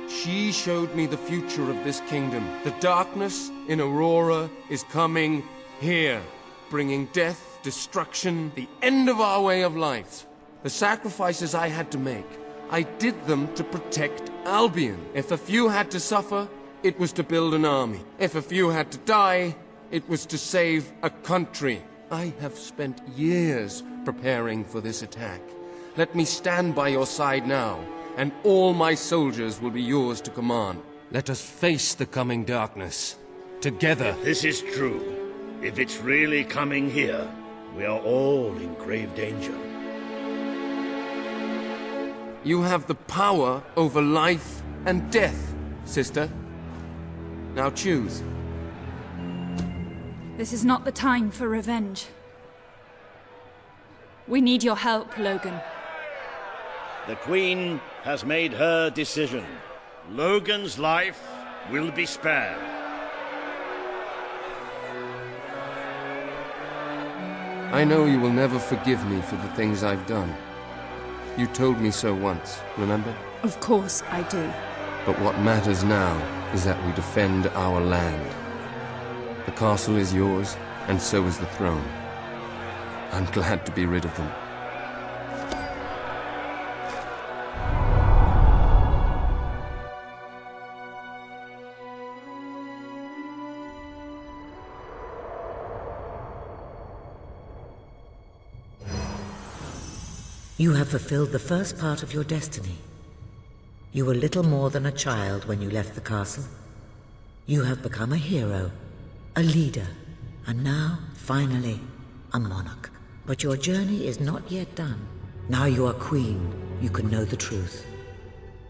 She showed me the future of this kingdom. The darkness in Aurora is coming here, bringing death, destruction, the end of our way of life. The sacrifices I had to make, I did them to protect Albion. If a few had to suffer, it was to build an army. If a few had to die, it was to save a country. I have spent years preparing for this attack. Let me stand by your side now, and all my soldiers will be yours to command. Let us face the coming darkness, together. If this is true, if it's really coming here, we are all in grave danger. You have the power over life and death, sister. Now choose. This is not the time for revenge. We need your help, Logan. The Queen has made her decision. Logan's life will be spared. I know you will never forgive me for the things I've done. You told me so once, remember? Of course I do. But what matters now is that we defend our land. The castle is yours, and so is the throne. I'm glad to be rid of them. You have fulfilled the first part of your destiny. You were little more than a child when you left the castle. You have become a hero, a leader, and now, finally, a monarch. But your journey is not yet done. Now you are queen, you can know the truth.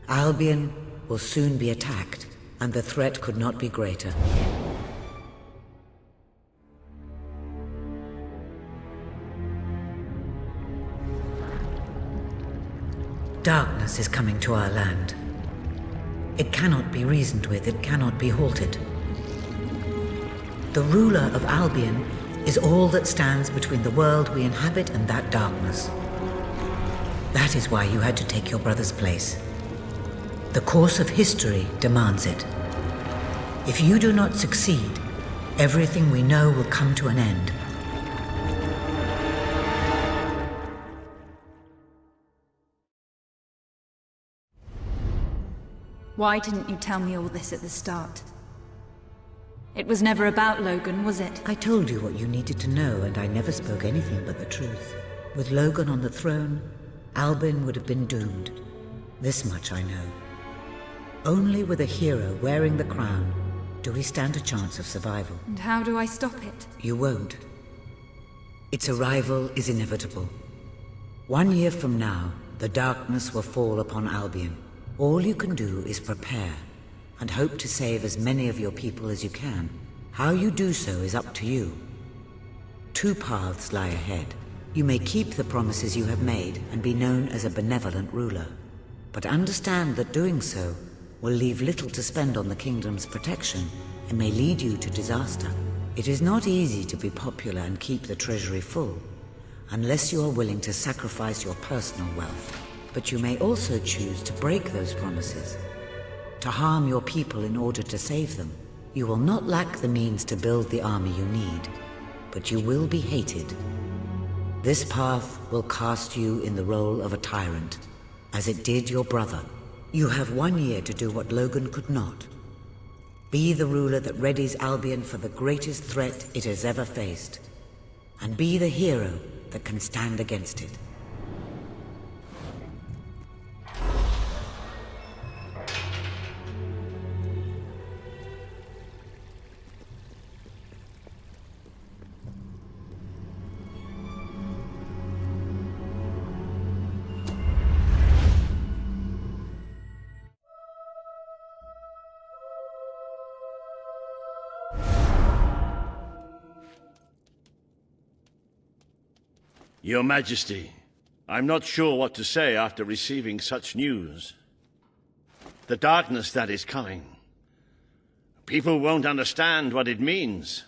Albion will soon be attacked, and the threat could not be greater. Darkness is coming to our land. It cannot be reasoned with, it cannot be halted. The ruler of Albion is all that stands between the world we inhabit and that darkness. That is why you had to take your brother's place. The course of history demands it. If you do not succeed, everything we know will come to an end. Why didn't you tell me all this at the start? It was never about Logan, was it? I told you what you needed to know, and I never spoke anything but the truth. With Logan on the throne, Albion would have been doomed. This much I know. Only with a hero wearing the crown do we stand a chance of survival. And how do I stop it? You won't. Its arrival is inevitable. 1 year from now, the darkness will fall upon Albion. All you can do is prepare, and hope to save as many of your people as you can. How you do so is up to you. 2 paths lie ahead. You may keep the promises you have made and be known as a benevolent ruler. But understand that doing so will leave little to spend on the kingdom's protection and may lead you to disaster. It is not easy to be popular and keep the treasury full, unless you are willing to sacrifice your personal wealth. But you may also choose to break those promises, to harm your people in order to save them. You will not lack the means to build the army you need, but you will be hated. This path will cast you in the role of a tyrant, as it did your brother. You have 1 year to do what Logan could not. Be the ruler that readies Albion for the greatest threat it has ever faced, and be the hero that can stand against it. Your Majesty, I'm not sure what to say after receiving such news. The darkness that is coming. People won't understand what it means.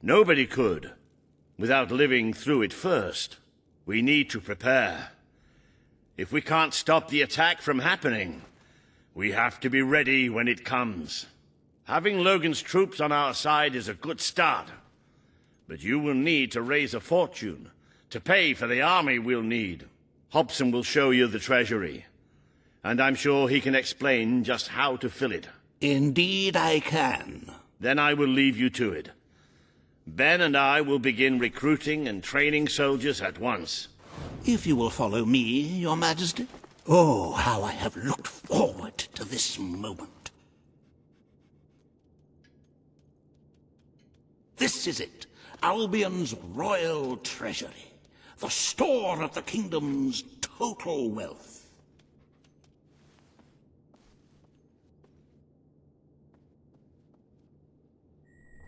Nobody could, without living through it first. We need to prepare. If we can't stop the attack from happening, we have to be ready when it comes. Having Logan's troops on our side is a good start, but you will need to raise a fortune to pay for the army we'll need. Hobson will show you the treasury, and I'm sure he can explain just how to fill it. Indeed I can. Then I will leave you to it. Ben and I will begin recruiting and training soldiers at once. If you will follow me, Your Majesty. Oh, how I have looked forward to this moment. This is it, Albion's royal treasury. The store of the kingdom's total wealth.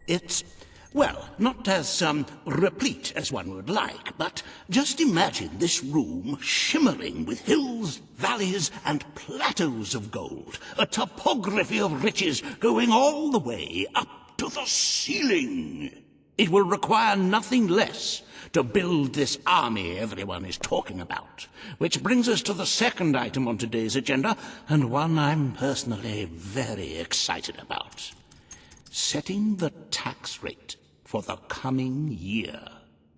It's, well, not as replete as one would like, but just imagine this room shimmering with hills, valleys, and plateaus of gold, a topography of riches going all the way up to the ceiling. It will require nothing less to build this army everyone is talking about. Which brings us to the second item on today's agenda, and one I'm personally very excited about. Setting the tax rate for the coming year.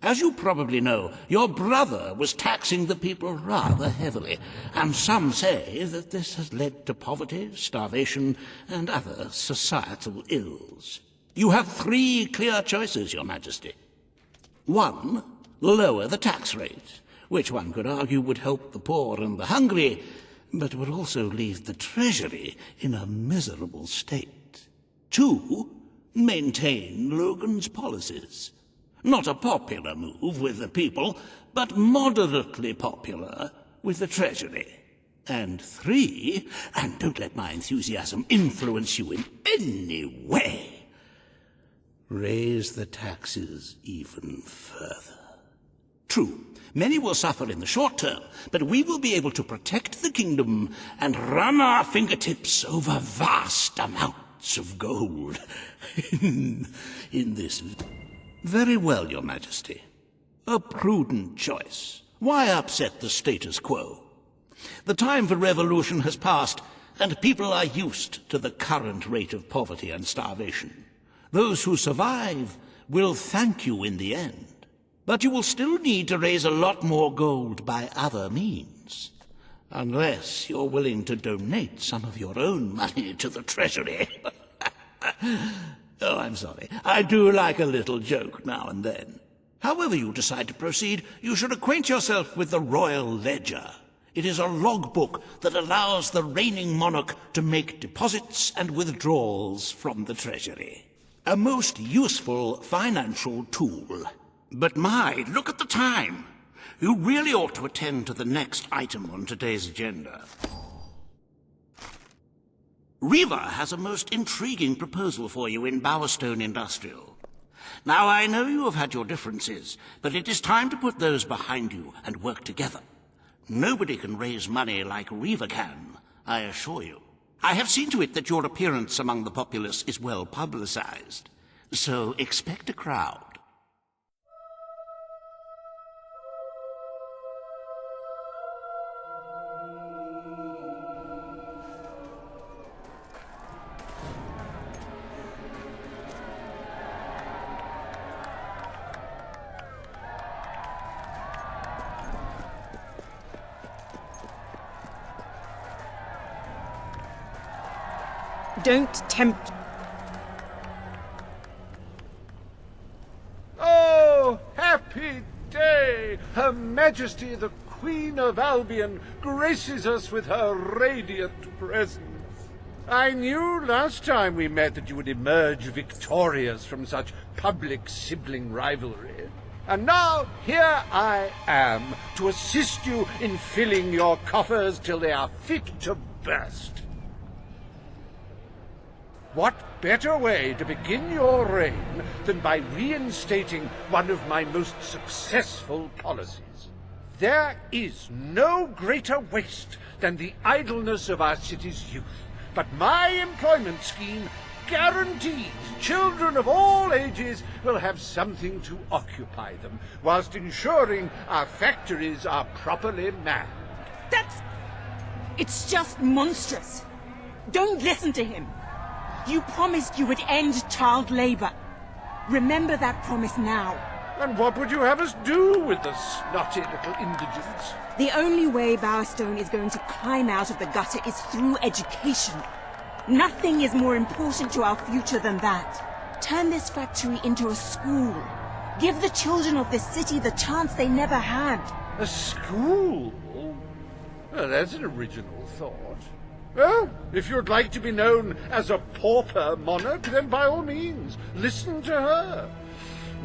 As you probably know, your brother was taxing the people rather heavily, and some say that this has led to poverty, starvation, and other societal ills. You have 3 clear choices, Your Majesty. 1, lower the tax rate, which one could argue would help the poor and the hungry, but would also leave the treasury in a miserable state. 2, maintain Logan's policies. Not a popular move with the people, but moderately popular with the treasury. And 3, and don't let my enthusiasm influence you in any way, raise the taxes even further. True, many will suffer in the short term, but we will be able to protect the kingdom and run our fingertips over vast amounts of gold in this. Very well, Your Majesty. A prudent choice. Why upset the status quo? The time for revolution has passed, and people are used to the current rate of poverty and starvation. Those who survive will thank you in the end. But you will still need to raise a lot more gold by other means. Unless you're willing to donate some of your own money to the treasury. Oh, I'm sorry. I do like a little joke now and then. However you decide to proceed, you should acquaint yourself with the Royal Ledger. It is a logbook that allows the reigning monarch to make deposits and withdrawals from the treasury. A most useful financial tool. But my, look at the time. You really ought to attend to the next item on today's agenda. Riva has a most intriguing proposal for you in Bowerstone Industrial. Now, I know you have had your differences, but it is time to put those behind you and work together. Nobody can raise money like Riva can, I assure you. I have seen to it that your appearance among the populace is well publicized, so expect a crowd. Don't tempt... Oh, happy day! Her Majesty the Queen of Albion graces us with her radiant presence. I knew last time we met that you would emerge victorious from such public sibling rivalry. And now here I am to assist you in filling your coffers till they are fit to burst. What better way to begin your reign than by reinstating one of my most successful policies? There is no greater waste than the idleness of our city's youth, but my employment scheme guarantees children of all ages will have something to occupy them, whilst ensuring our factories are properly manned. It's just monstrous. Don't listen to him. You promised you would end child labor. Remember that promise now. And what would you have us do with the snotty little indigents? The only way Bowerstone is going to climb out of the gutter is through education. Nothing is more important to our future than that. Turn this factory into a school. Give the children of this city the chance they never had. A school? Well, that's an original thought. Well, if you'd like to be known as a pauper monarch, then by all means, listen to her.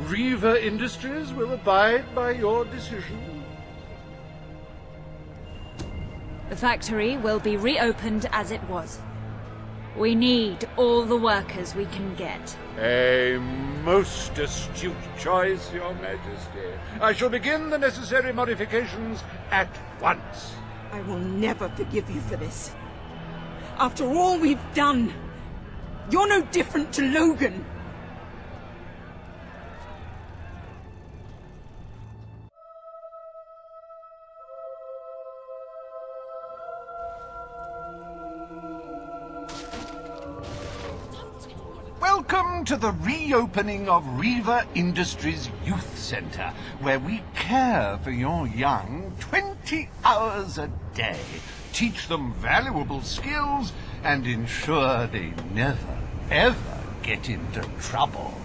Reaver Industries will abide by your decision. The factory will be reopened as it was. We need all the workers we can get. A most astute choice, Your Majesty. I shall begin the necessary modifications at once. I will never forgive you for this. After all we've done, you're no different to Logan. Welcome to the reopening of Reaver Industries Youth Center, where we care for your young 20 hours a day, teach them valuable skills, and ensure they never, ever get into trouble.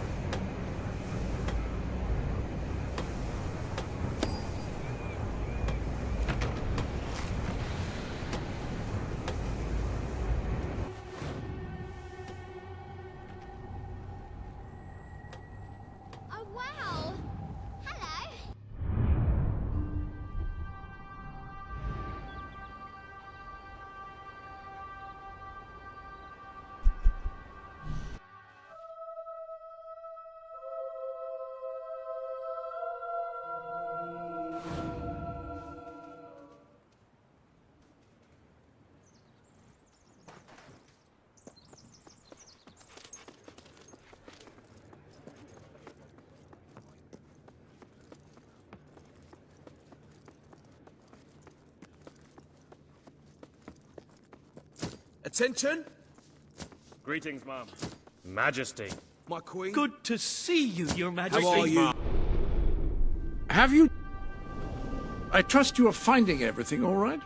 Attention! Greetings, Mom. Majesty. My queen. Good to see you, Your Majesty. How are you? Have you... I trust you are finding everything all right?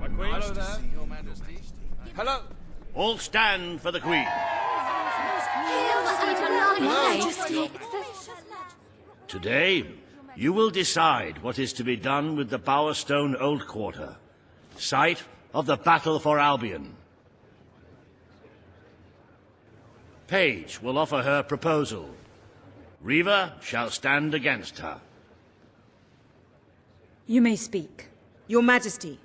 My queen. Hello there, Your Majesty. Hello. All stand for the Queen. Today, you will decide what is to be done with the Bowerstone Old Quarter, site of the battle for Albion. Paige will offer her proposal. Reaver shall stand against her. You may speak. Your Majesty,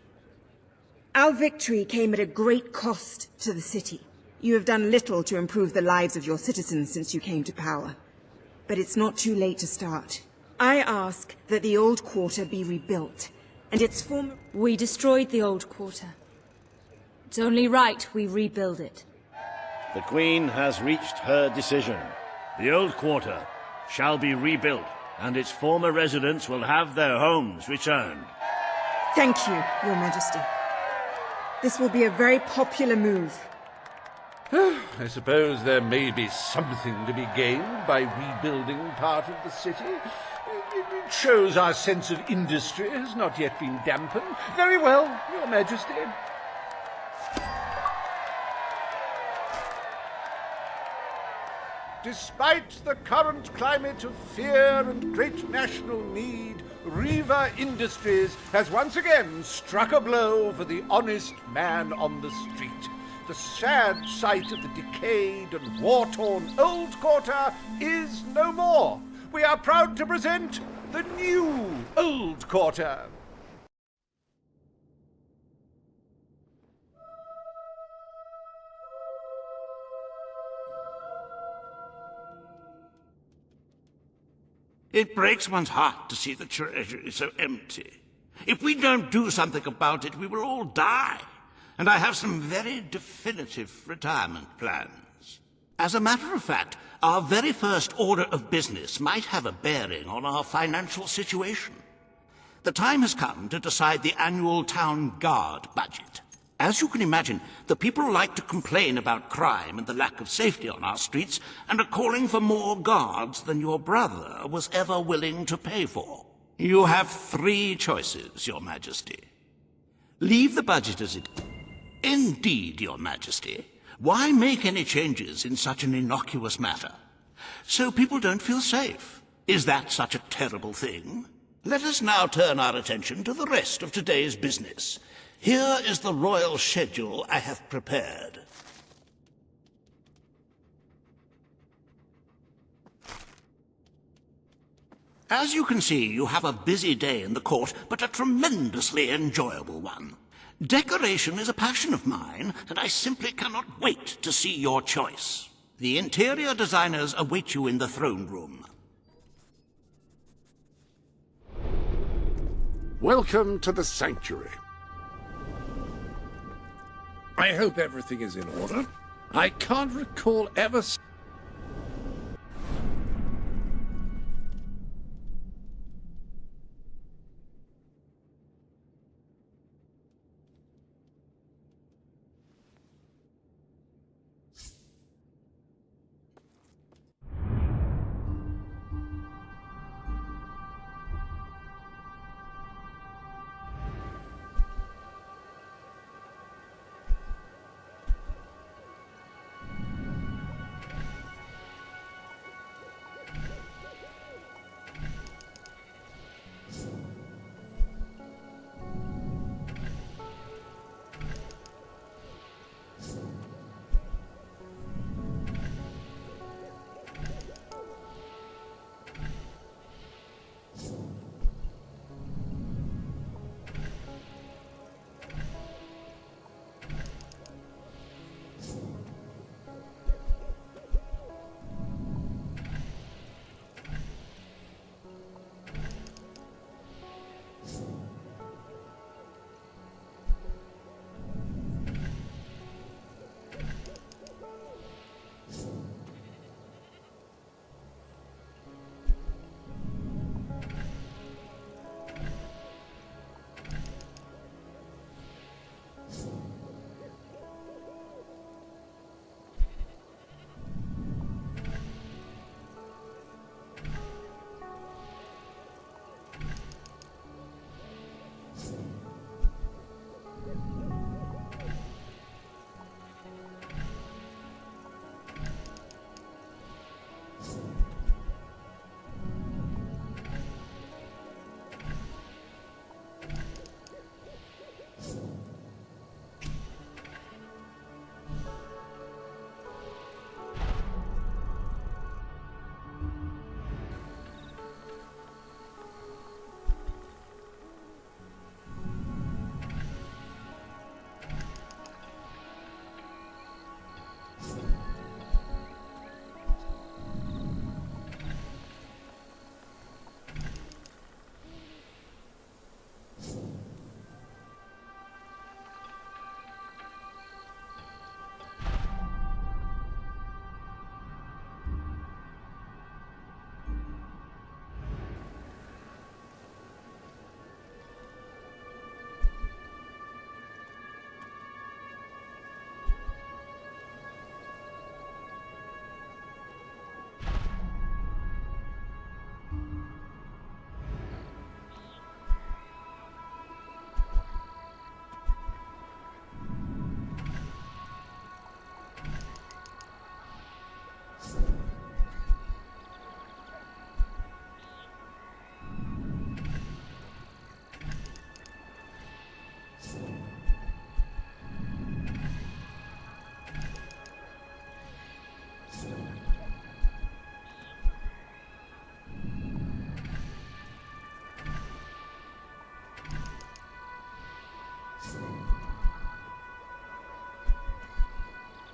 our victory came at a great cost to the city. You have done little to improve the lives of your citizens since you came to power. But it's not too late to start. I ask that the Old Quarter be rebuilt, and its former... We destroyed the Old Quarter. It's only right we rebuild it. The Queen has reached her decision. The Old Quarter shall be rebuilt, and its former residents will have their homes returned. Thank you, Your Majesty. This will be a very popular move. I suppose there may be something to be gained by rebuilding part of the city. It shows our sense of industry has not yet been dampened. Very well, Your Majesty. Despite the current climate of fear and great national need, Riva Industries has once again struck a blow for the honest man on the street. The sad sight of the decayed and war-torn old quarter is no more. We are proud to present the new old quarter. It breaks one's heart to see the treasury so empty. If we don't do something about it, we will all die. And I have some very definitive retirement plans. As a matter of fact, our very first order of business might have a bearing on our financial situation. The time has come to decide the annual town guard budget. As you can imagine, the people like to complain about crime and the lack of safety on our streets, and are calling for more guards than your brother was ever willing to pay for. You have 3 choices, Your Majesty. Leave the budget as it is. Indeed, Your Majesty. Why make any changes in such an innocuous matter? So people don't feel safe. Is that such a terrible thing? Let us now turn our attention to the rest of today's business. Here is the royal schedule I have prepared. As you can see, you have a busy day in the court, but a tremendously enjoyable one. Decoration is a passion of mine, and I simply cannot wait to see your choice. The interior designers await you in the throne room. Welcome to the sanctuary. I hope everything is in order. I can't recall ever...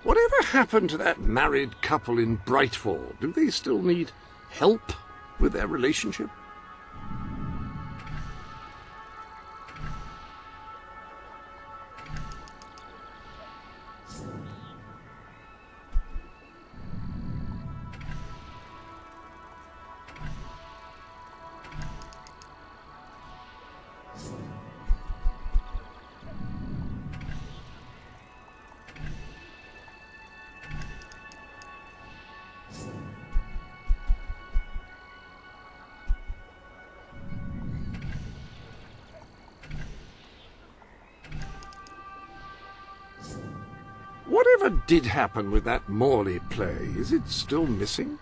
Whatever happened to that married couple in Brightfall? Do they still need help with their relationship? Whatever did happen with that Morley play? Is it still missing?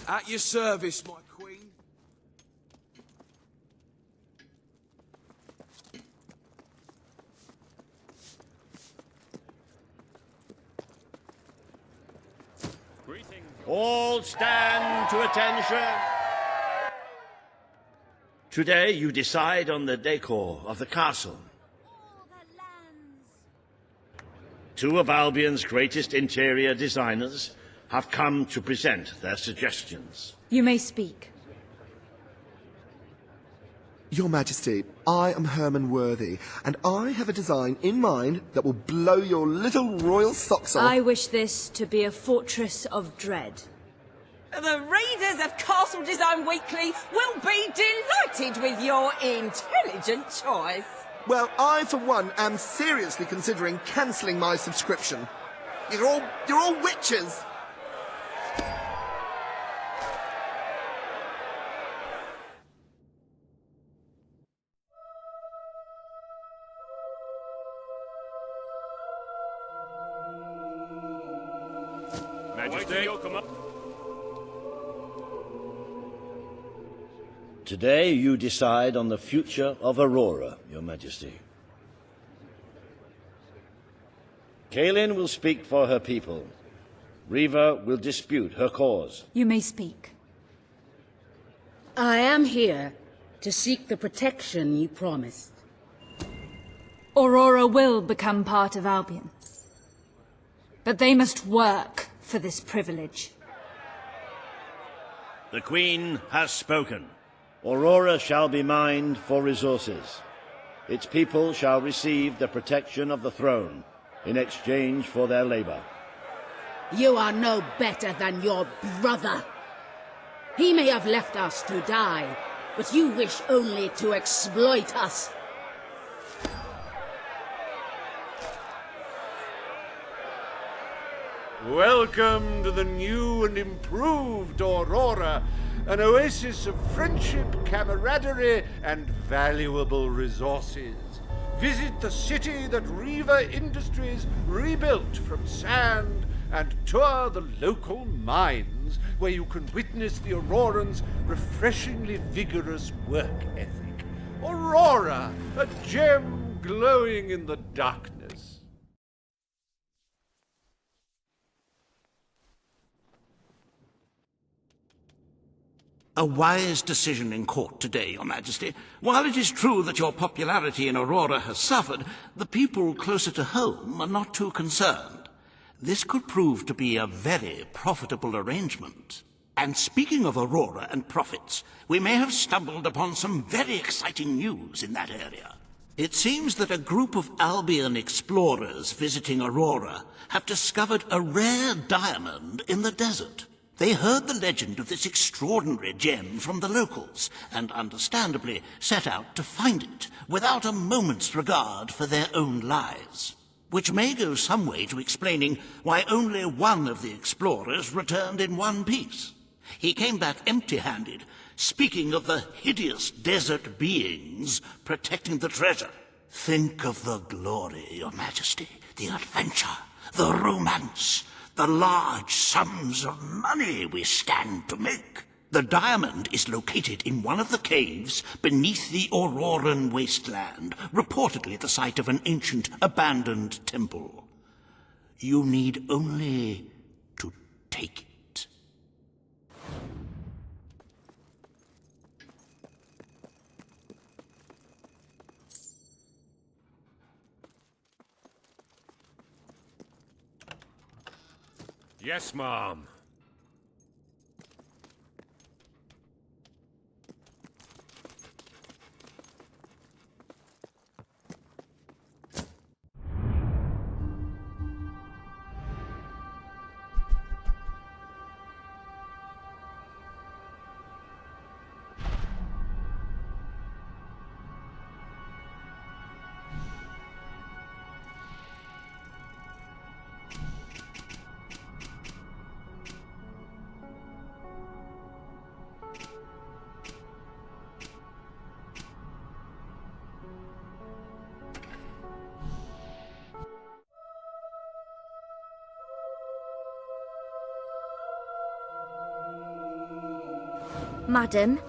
At your service, my queen. All stand to attention. Today you decide on the decor of the castle. Two of Albion's greatest interior designers have come to present their suggestions. You may speak. Your Majesty, I am Herman Worthy, and I have a design in mind that will blow your little royal socks off. I wish this to be a fortress of dread. The readers of Castle Design Weekly will be delighted with your intelligent choice. Well, I, for one, am seriously considering cancelling my subscription. You're all witches! Majesty, come up. Today you decide on the future of Aurora, Your Majesty. Kaelin will speak for her people. Riva will dispute her cause. You may speak. I am here to seek the protection you promised. Aurora will become part of Albion. But they must work for this privilege. The Queen has spoken. Aurora shall be mined for resources. Its people shall receive the protection of the throne in exchange for their labor. You are no better than your brother. He may have left us to die, but you wish only to exploit us. Welcome to the new and improved Aurora, an oasis of friendship, camaraderie, and valuable resources. Visit the city that Riva Industries rebuilt from sand and tour the local mines, where you can witness the Aurorans' refreshingly vigorous work ethic. Aurora, a gem glowing in the darkness. A wise decision in court today, Your Majesty. While it is true that your popularity in Aurora has suffered, the people closer to home are not too concerned. This could prove to be a very profitable arrangement. And speaking of Aurora and profits, we may have stumbled upon some very exciting news in that area. It seems that a group of Albion explorers visiting Aurora have discovered a rare diamond in the desert. They heard the legend of this extraordinary gem from the locals, and understandably set out to find it, without a moment's regard for their own lives. Which may go some way to explaining why only one of the explorers returned in one piece. He came back empty-handed, speaking of the hideous desert beings protecting the treasure. Think of the glory, Your Majesty, the adventure, the romance, the large sums of money we stand to make. The diamond is located in one of the caves beneath the Auroran wasteland, reportedly the site of an ancient, abandoned temple. You need only to take it. Yes, Mom. Madam?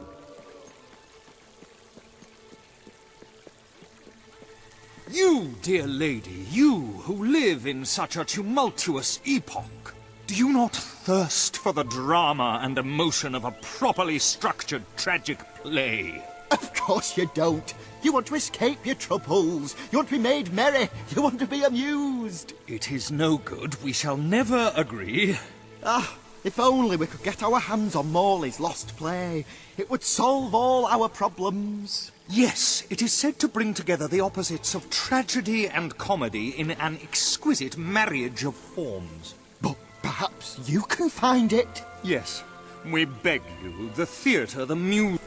You, dear lady, you who live in such a tumultuous epoch, do you not thirst for the drama and emotion of a properly structured tragic play? Of course you don't. You want to escape your troubles. You want to be made merry. You want to be amused. It is no good. We shall never agree. Ah, if only we could get our hands on Morley's lost play. It would solve all our problems. Yes, it is said to bring together the opposites of tragedy and comedy in an exquisite marriage of forms. But perhaps you can find it? Yes, we beg you, the theatre, the muse...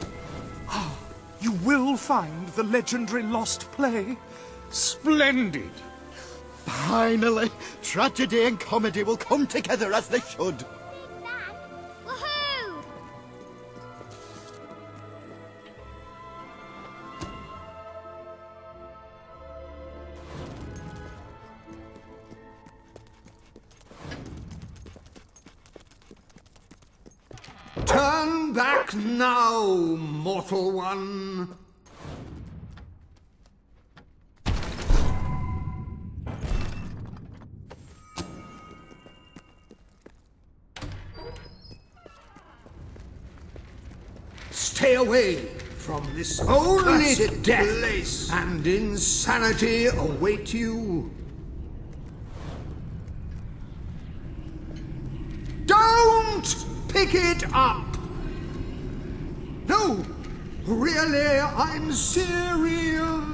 You will find the legendary lost play? Splendid! Finally, tragedy and comedy will come together as they should. Woohoo! Turn back now, mortal one. Stay away from this. Only death and insanity await you. Don't pick it up! No, really, I'm serious.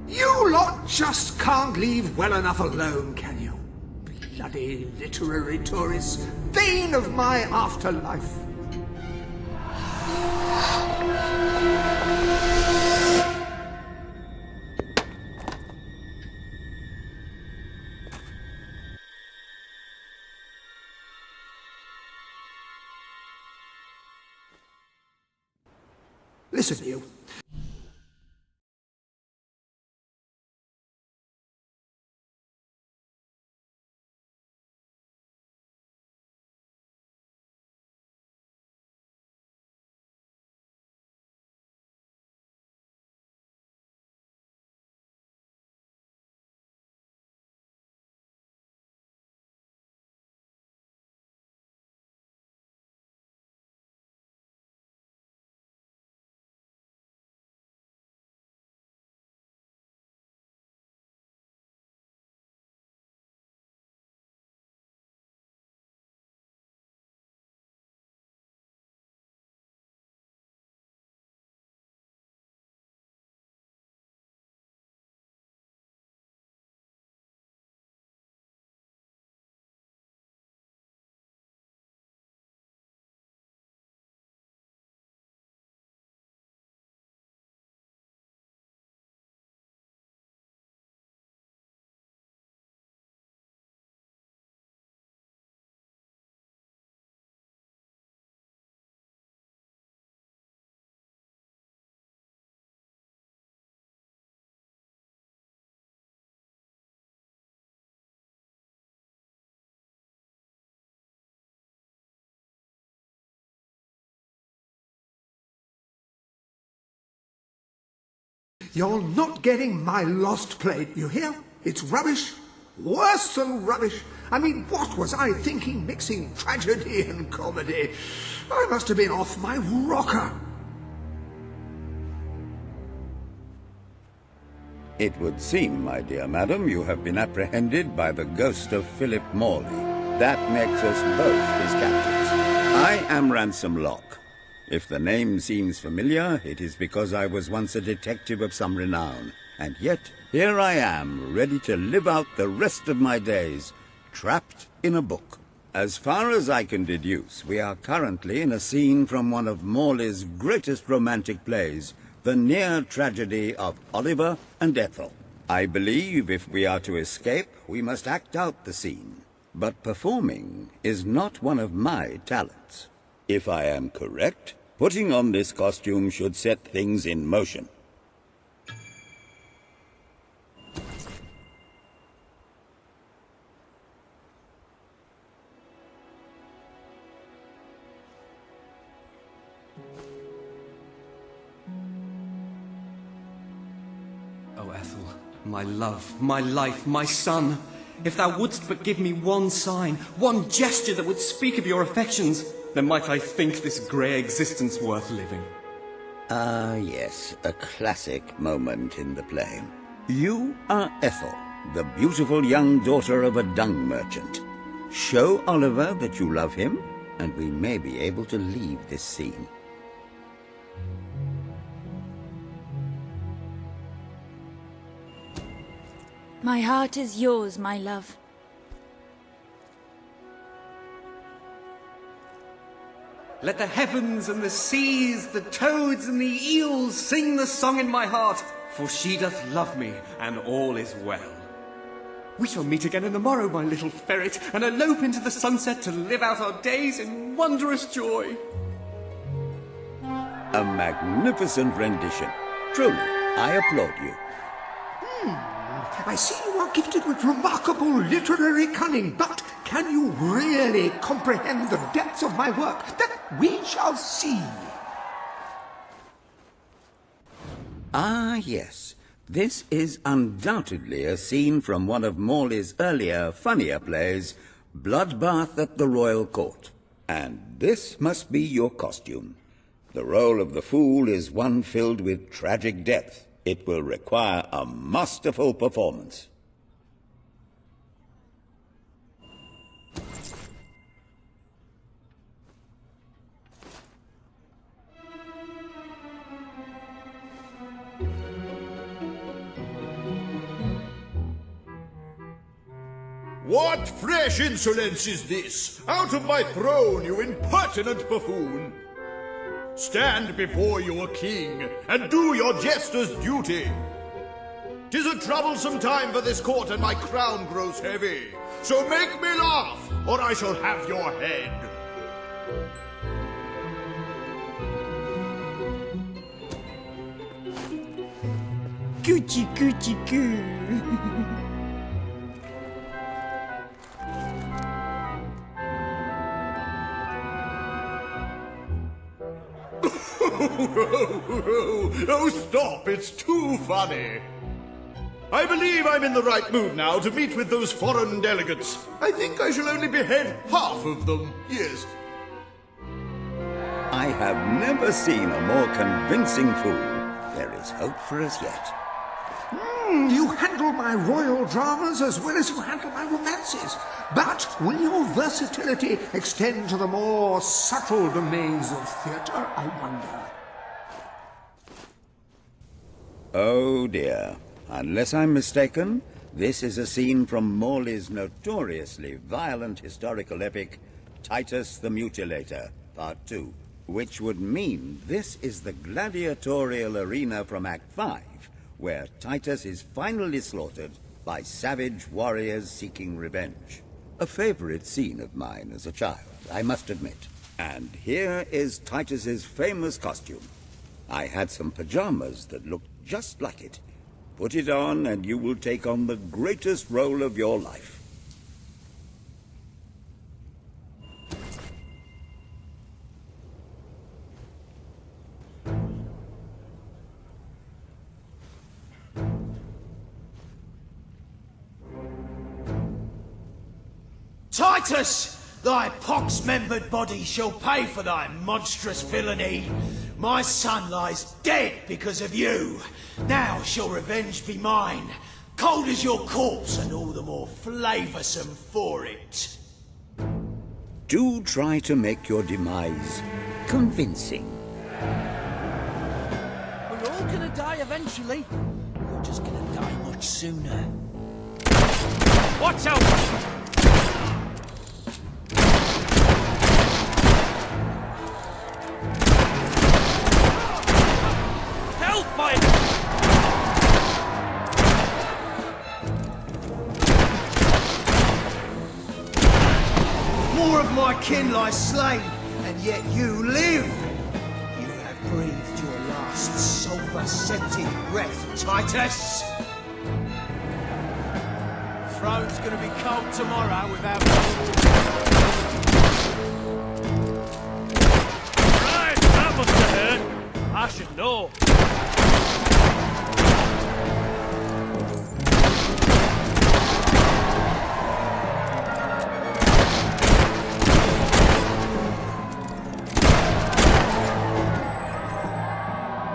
You lot just can't leave well enough alone, can you? Bloody literary tourists, bane of my afterlife. Listen, you. You're not getting my lost play, you hear? It's rubbish. Worse than rubbish. I mean, what was I thinking mixing tragedy and comedy? I must have been off my rocker. It would seem, my dear madam, you have been apprehended by the ghost of Philip Morley. That makes us both his captives. I am Ransom Locke. If the name seems familiar, it is because I was once a detective of some renown. And yet, here I am, ready to live out the rest of my days, trapped in a book. As far as I can deduce, we are currently in a scene from one of Morley's greatest romantic plays, the near tragedy of Oliver and Ethel. I believe if we are to escape, we must act out the scene. But performing is not one of my talents. If I am correct, putting on this costume should set things in motion. Oh, Ethel, my love, my life, my son, if thou wouldst but give me one sign, one gesture that would speak of your affections, then might I think this grey existence worth living. Ah, yes, a classic moment in the play. You are Ethel, the beautiful young daughter of a dung merchant. Show Oliver that you love him, and we may be able to leave this scene. My heart is yours, my love. Let the heavens and the seas, the toads and the eels sing the song in my heart, for she doth love me, and all is well. We shall meet again in the morrow, my little ferret, and elope into the sunset to live out our days in wondrous joy. A magnificent rendition. Truly, I applaud you. I see you are gifted with remarkable literary cunning, but can you really comprehend the depths of my work? That we shall see. Ah, yes. This is undoubtedly a scene from one of Morley's earlier, funnier plays, Bloodbath at the Royal Court. And this must be your costume. The role of the fool is one filled with tragic depth. It will require a masterful performance. What fresh insolence is this? Out of my throne, you impertinent buffoon! Stand before your king, and do your jester's duty. 'Tis a troublesome time for this court, and my crown grows heavy. So make me laugh, or I shall have your head. Coochie coochie coo. Oh, stop, it's too funny. I believe I'm in the right mood now to meet with those foreign delegates. I think I shall only behead half of them, yes. I have never seen a more convincing fool. There is hope for us yet. You handle my royal dramas as well as you handle my romances. But will your versatility extend to the more subtle domains of theatre, I wonder? Oh dear. Unless I'm mistaken, this is a scene from Morley's notoriously violent historical epic, Titus the Mutilator, Part 2, which would mean this is the gladiatorial arena from Act 5, where Titus is finally slaughtered by savage warriors seeking revenge. A favorite scene of mine as a child, I must admit. And here is Titus's famous costume. I had some pajamas that looked just like it. Put it on and you will take on the greatest role of your life. Titus! Thy pox-membered body shall pay for thy monstrous villainy. My son lies dead because of you. Now shall revenge be mine. Cold as your corpse and all the more flavoursome for it. Do try to make your demise convincing. We're all gonna die eventually. You're just gonna die much sooner. Watch out! More of my kin lie slain, and yet you live. You have breathed your last sulphur-scented breath, Titus. Throne's gonna be cold tomorrow without... Right, that must have hurt. I should know.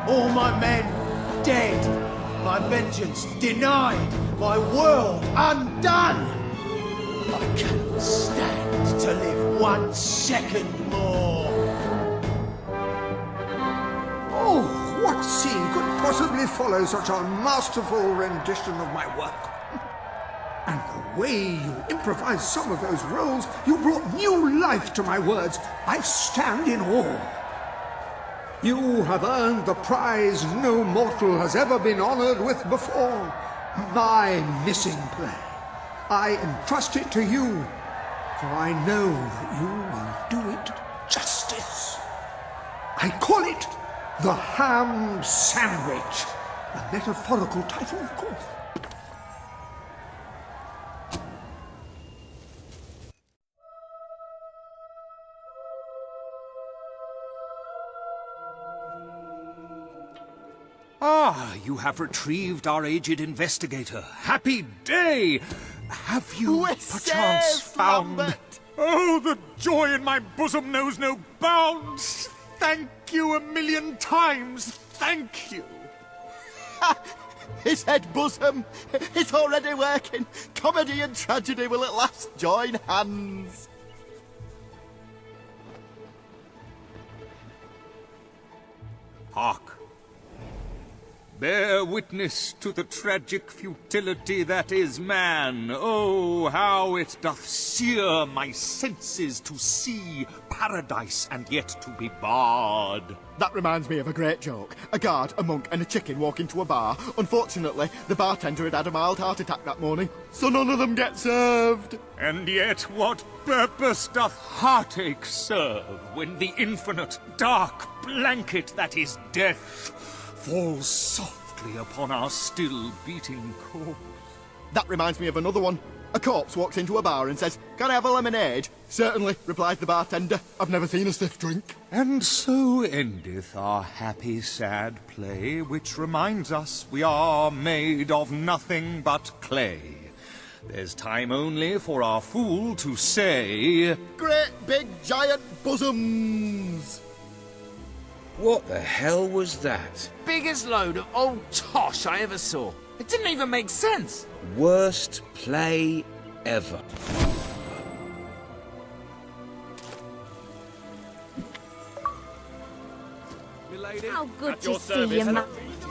All my men dead, my vengeance denied, my world undone. I cannot stand to live 1 second more. Oh, what scene could possibly follow such a masterful rendition of my work? And the way you improvised some of those roles, you brought new life to my words. I stand in awe. You have earned the prize no mortal has ever been honored with before. My missing play. I entrust it to you, for I know that you will do it justice. I call it the Ham Sandwich. A metaphorical title, of course. Ah, you have retrieved our aged investigator. Happy day! Have you perchance found... Lambert. Oh, the joy in my bosom knows no bounds! Thank you 1,000,000 times! Thank you! His head bosom! It's already working! Comedy and tragedy will at last join hands! Hark! Bear witness to the tragic futility that is man. Oh, how it doth sear my senses to see paradise and yet to be barred. That reminds me of a great joke. A guard, a monk and a chicken walk into a bar. Unfortunately, the bartender had had a mild heart attack that morning, so none of them get served. And yet what purpose doth heartache serve when the infinite dark blanket that is death falls softly upon our still beating corpse? That reminds me of another one. A corpse walks into a bar and says, "Can I have a lemonade?" "Certainly," replies the bartender. "I've never seen a stiff drink." And so endeth our happy sad play, which reminds us we are made of nothing but clay. There's time only for our fool to say, "Great big giant bosoms!" What the hell was that? Biggest load of old tosh I ever saw. It didn't even make sense. Worst play ever. How good to see you, man.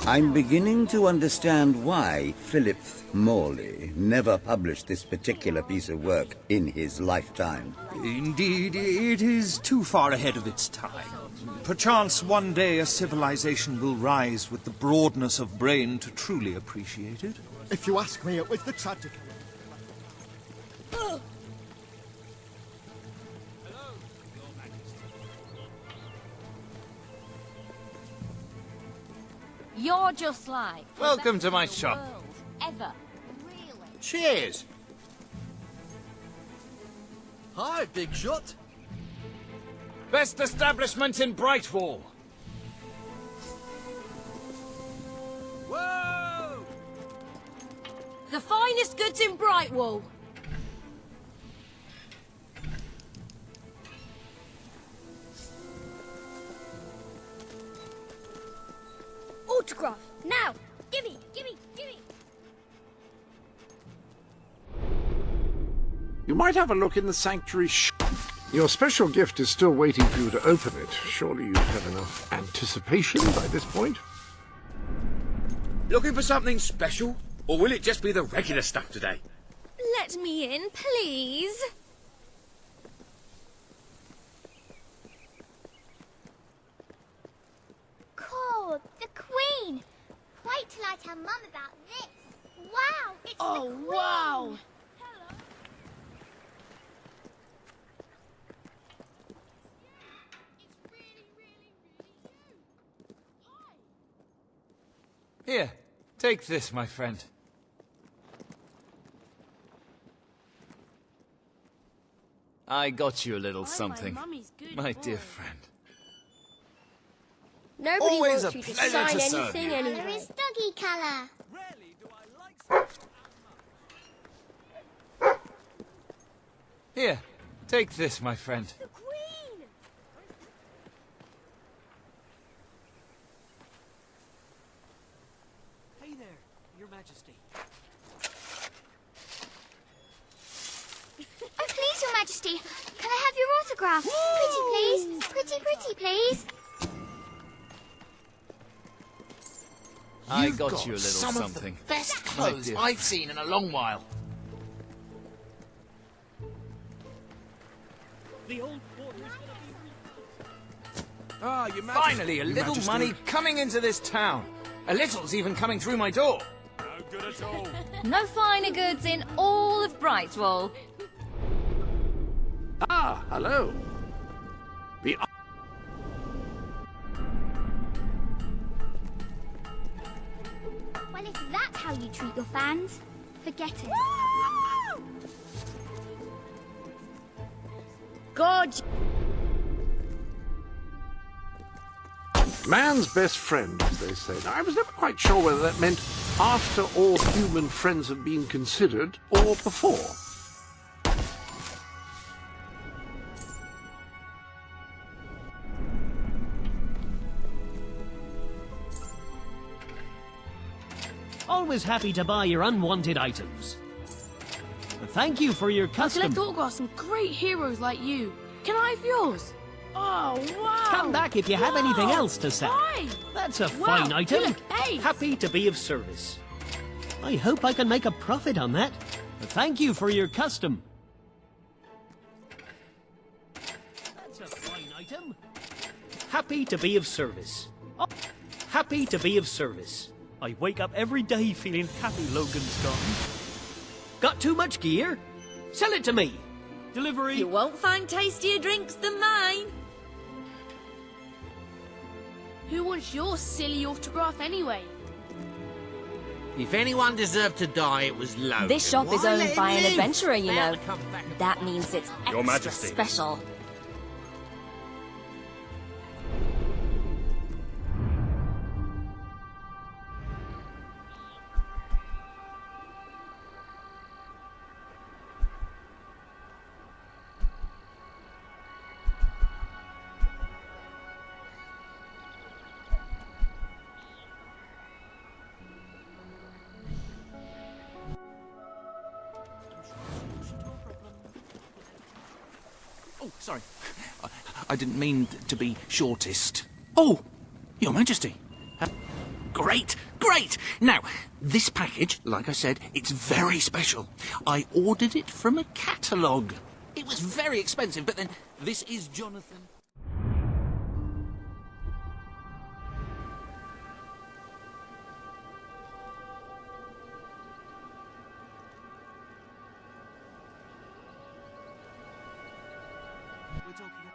I'm beginning to understand why Philip Morley never published this particular piece of work in his lifetime. Indeed, it is too far ahead of its time. Perchance one day a civilization will rise with the broadness of brain to truly appreciate it. If you ask me, it was the tragic... You're just like... the Welcome best to my in the shop. world, ever. Really. Cheers. Hi, big shot. Best establishment in Brightwall. Whoa! The finest goods in Brightwall. autograph. Now! Gimme! Gimme! Gimme! You might have a look in the sanctuary Your special gift is still waiting for you to open it. Surely you'd have enough anticipation by this point. Looking for something special? Or will it just be the regular stuff today? Let me in, please. Cool, the Queen. Wait till I tell Mum about this. Wow, it's the Queen. Wow! Here, take this, my friend. I got you a little something, my dear friend. Nobody Always wants a you to pleasure sign to serve anything you. anyway. There is doggy colour. Here, take this, my friend. The Queen! Hey there, Your Majesty. Oh, please, Your Majesty. Can I have your autograph? Pretty, please. Pretty, please. I got you a little some something. Of the best my clothes dear. I've seen in a long while. The old quarter's gonna be... Ah, Your Majesty. Finally, a Your little Majesty. money coming into this town. A little's even coming through my door. No good at all. No finer goods in all of Brightwall. Ah, hello. The Well, if that's how you treat your fans, forget it. God! man's best friend, as they say. Now, I was never quite sure whether that meant after all human friends have been considered or before. Always happy to buy your unwanted items. Thank you for your I custom. collect autographs from great heroes like you. Can I have yours? Oh, wow! Come back if you have anything else to sell. Why? That's a Wow, fine item. you look ace. Happy to be of service. I hope I can make a profit on that. Thank you for your custom. That's a fine item. Happy to be of service. Oh, happy to be of service. I wake up every day feeling happy Logan's gone. Got too much gear? Sell it to me. Delivery. You won't find tastier drinks than mine. Who wants your silly autograph anyway? If anyone deserved to die, it was Logan. This shop is Why owned let by him an live? adventurer, you Now know. to come back and- That means it's Your extra Majesty. special. Oh, sorry. I didn't mean to be shortest. Oh, Your Majesty. Great, great! Now, this package, like I said, it's very special. I ordered it from a catalogue. It was very expensive, but then this is Jonathan. We're talking.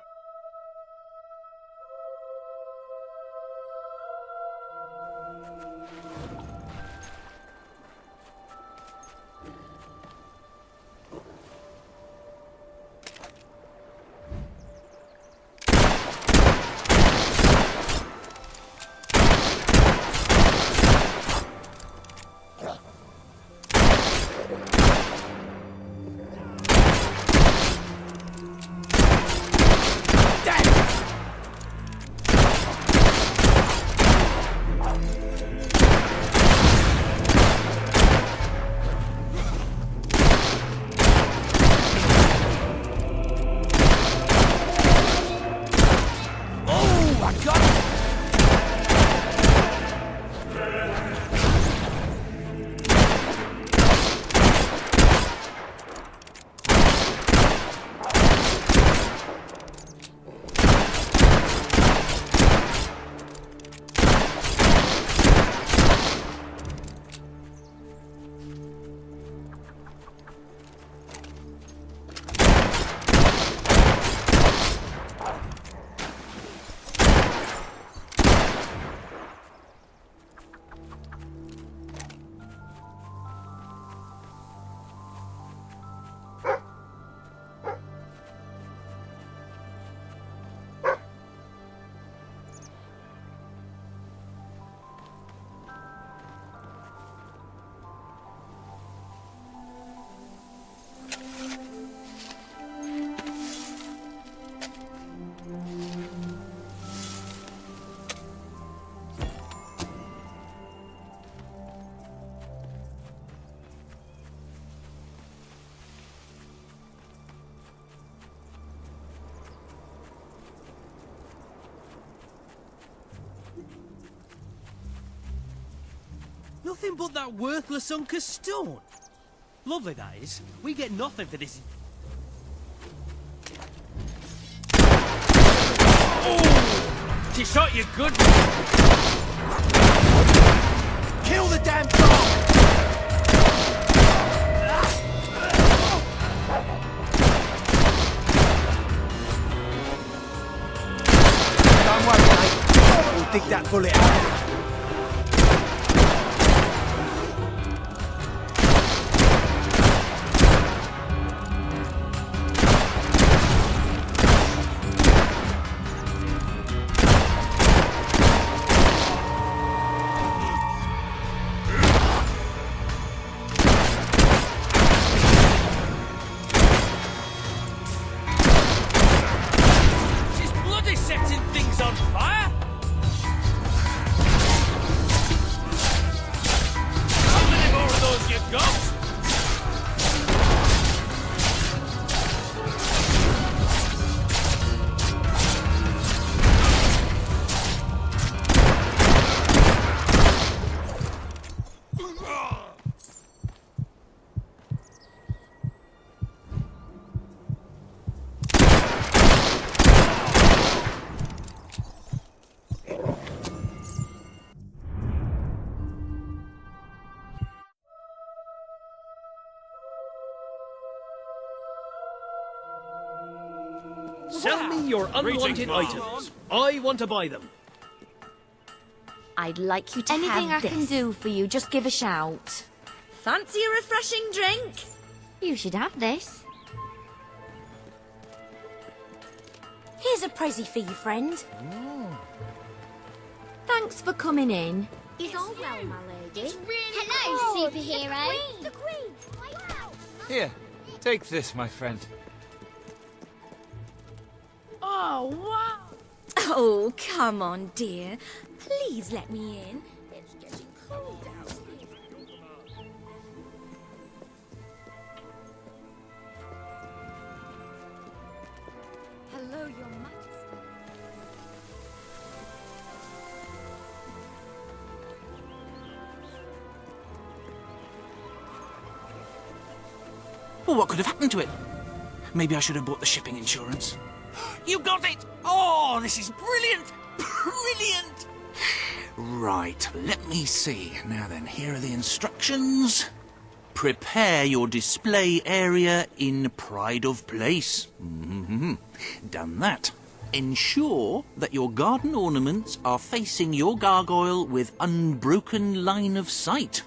Nothing but that worthless hunk of stone. Lovely, that is. We get nothing for this. Oh! She shot you good. Kill the damn dog! Don't worry, mate. We'll dig that bullet out. Sell me your unwanted items. I want to buy them. I'd like you to Anything have I can this. do for you, just give a shout. Fancy a refreshing drink? You should have this. Here's a present for you, friend. Thanks for coming in. It's all well, my lady. It's really Hello, superhero. The Queen. Wow. Here, take this, my friend. Oh, wow! Oh, come on, dear. Please let me in. It's getting cold out here. Hello, Your Majesty. Well, what could have happened to it? Maybe I should have bought the shipping insurance. You got it! Oh, this is brilliant! Brilliant! Right, let me see. Now then, here are the instructions. Prepare your display area in pride of place. Done that. Ensure that your garden ornaments are facing your gargoyle with unbroken line of sight.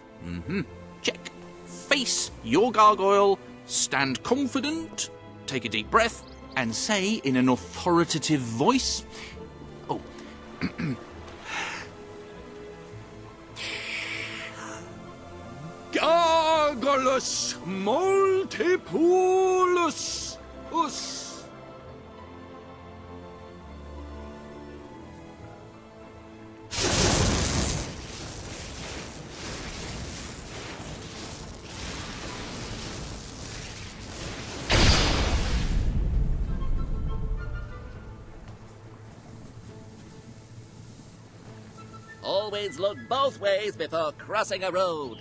Check. Face your gargoyle, stand confident, take a deep breath, and say in an authoritative voice, oh, Gargulus multipolus us. Always look both ways before crossing a road.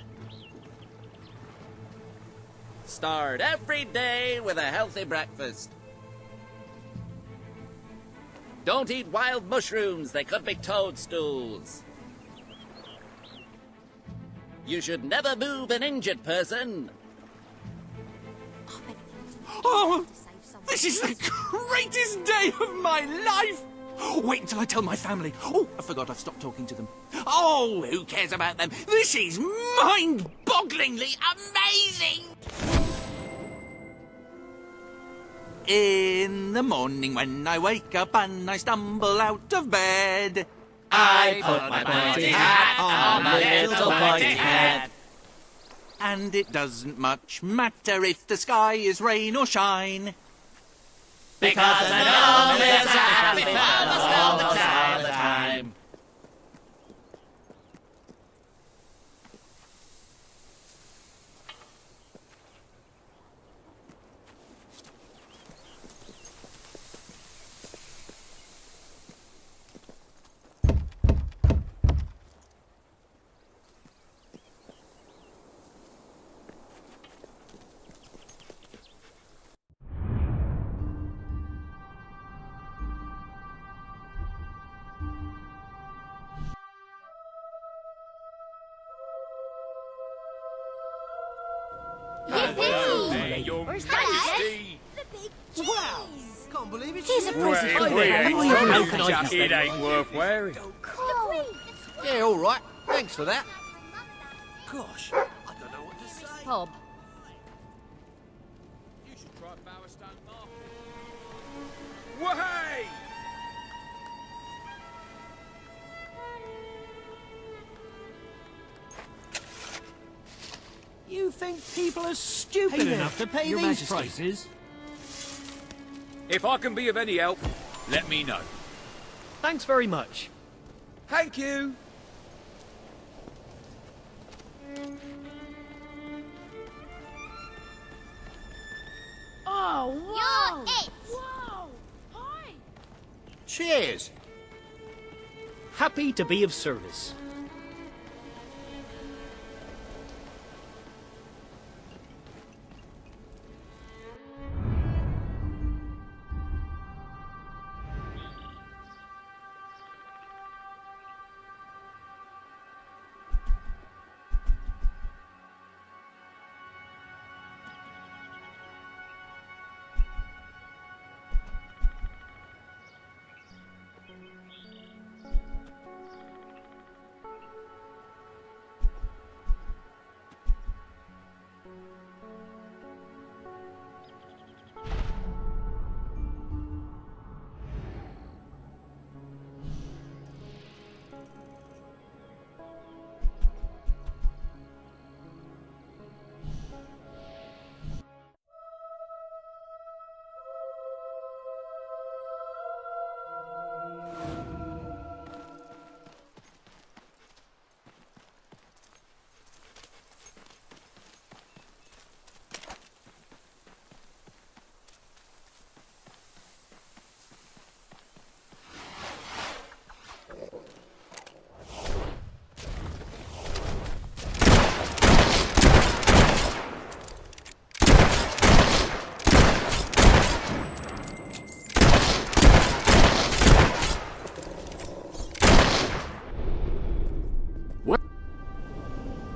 Start every day with a healthy breakfast. Don't eat wild mushrooms, they could be toadstools. You should never move an injured person. Oh, this is the greatest day of my life! Wait until I tell my family. Oh, I forgot I've stopped talking to them. Oh, who cares about them? This is mind-bogglingly amazing! In the morning when I wake up and I stumble out of bed, I put my pointy hat on my little pointy head. And it doesn't much matter if the sky is rain or shine, Because I know there's a happy almost all the time. Where's Daddy? The big cheese. Wow! Can't believe it's Here's a present for you. It ain't worth wearing. Cool. Yeah, all right. Thanks for that. Gosh, I don't know what to say. Bob. You should try Bowerstone Market. Wahey! You think people are stupid Hey there, enough to pay Your these Majesty. prices? If I can be of any help, let me know. Thanks very much. Thank you. Oh, wow! You're it. Wow! Hi! Cheers. Happy to be of service.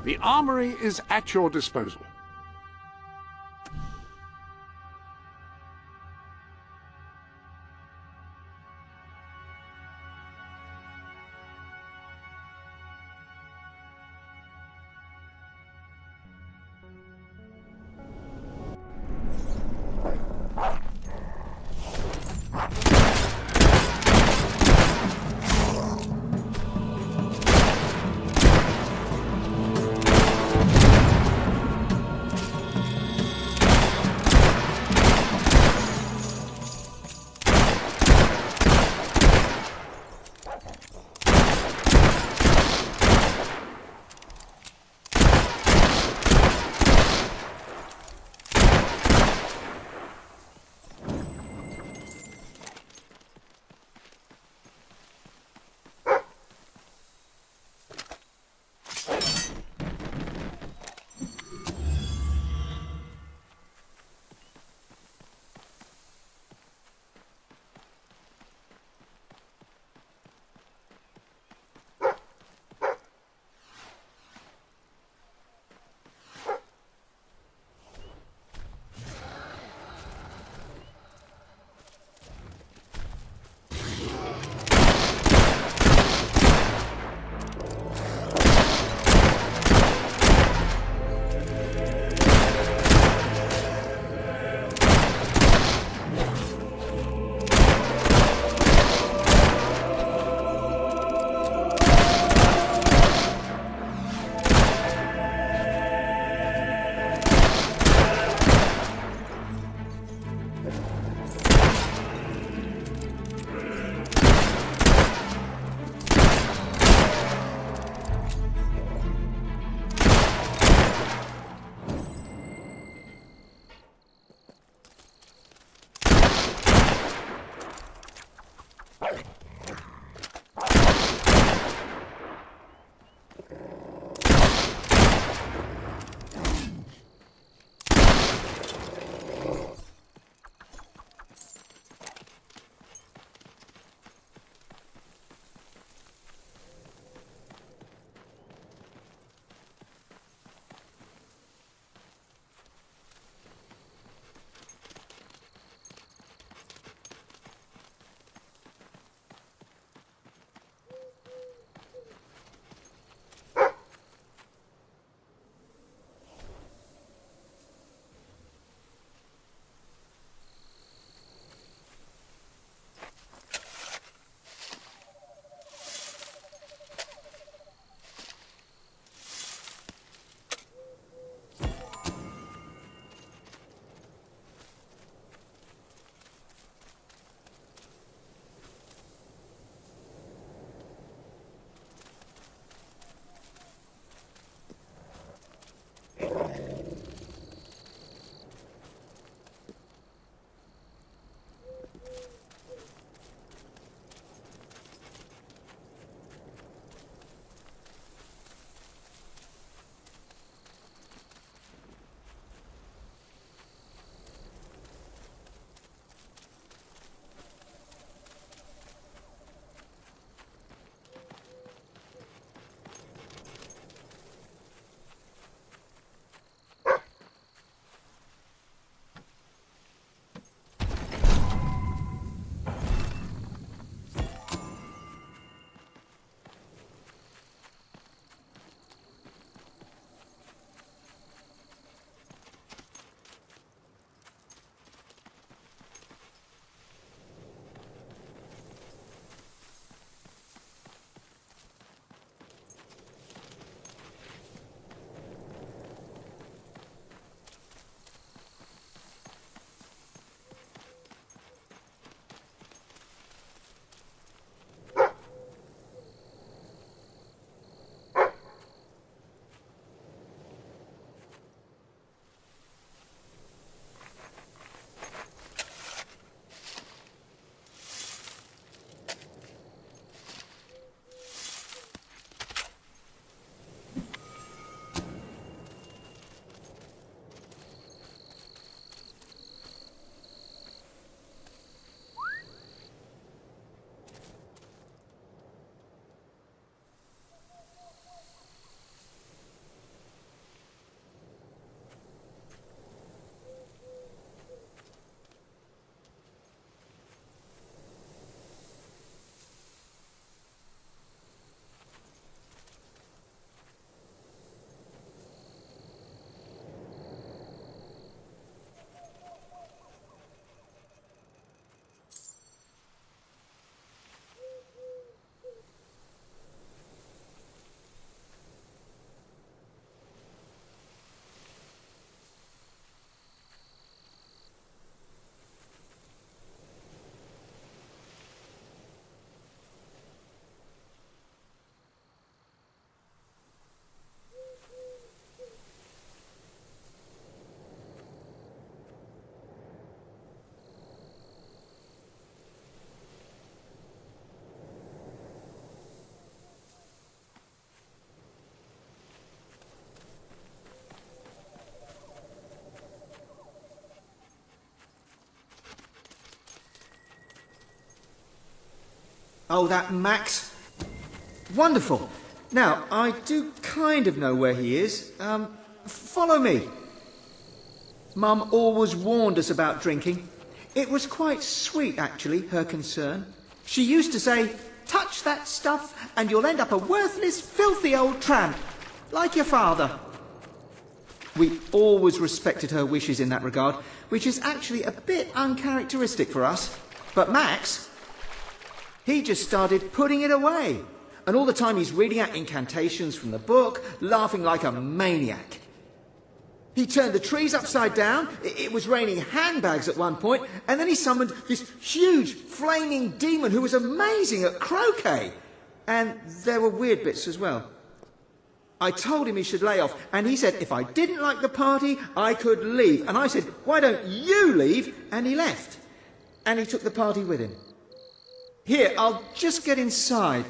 The armory is at your disposal. Oh, that Max? Wonderful. Now, I do kind of know where he is. Follow me. Mum always warned us about drinking. It was quite sweet, actually, her concern. She used to say, touch that stuff and you'll end up a worthless, filthy old tramp, like your father. We always respected her wishes in that regard, which is actually a bit uncharacteristic for us. But Max, he just started putting it away. And all the time he's reading out incantations from the book, laughing like a maniac. He turned the trees upside down, it was raining handbags at one point, and then he summoned this huge, flaming demon who was amazing at croquet. And there were weird bits as well. I told him he should lay off, and he said if I didn't like the party, I could leave. And I said, why don't you leave? And he left. And he took the party with him. Here, I'll just get inside.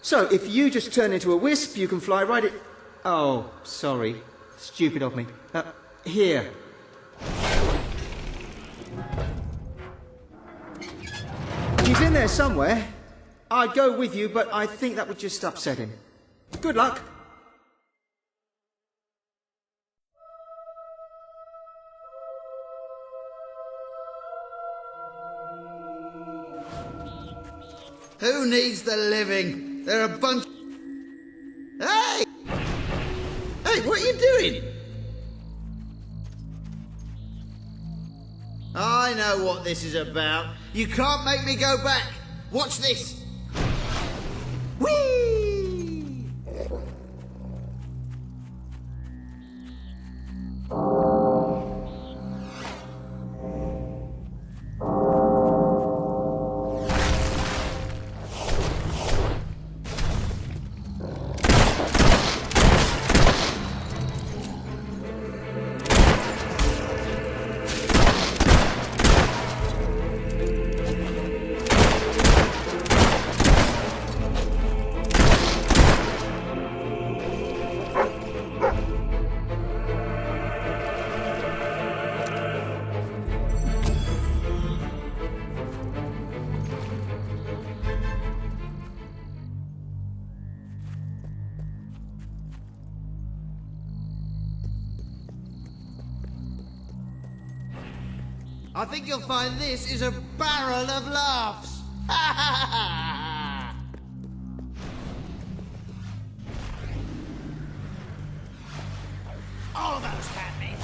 So, if you just turn into a wisp, you can fly right Oh, sorry. Stupid of me. Here. He's in there somewhere. I'd go with you, but I think that would just upset him. Good luck. Who needs the living? They're a bunch... Hey! Hey, what are you doing? I know what this is about. You can't make me go back. Watch this. Whee! I think you'll find this is a barrel of laughs. Almost had me.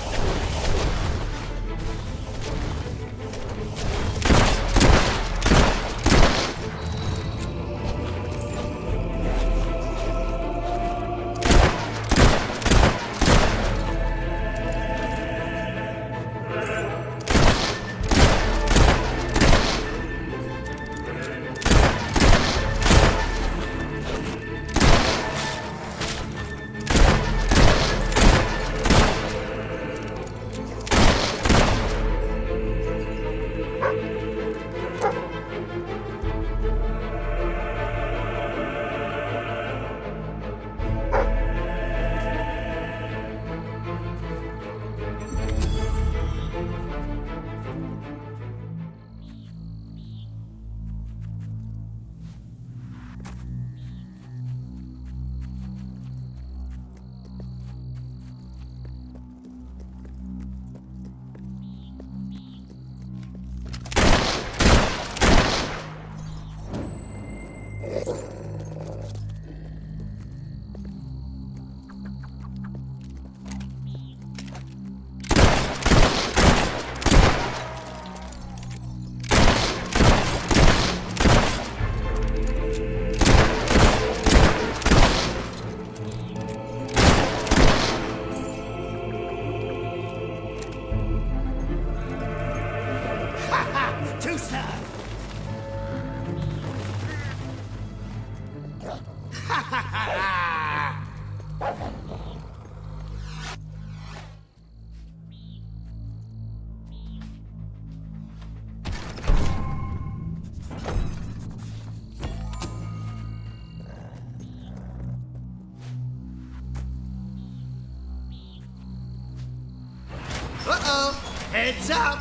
Heads up!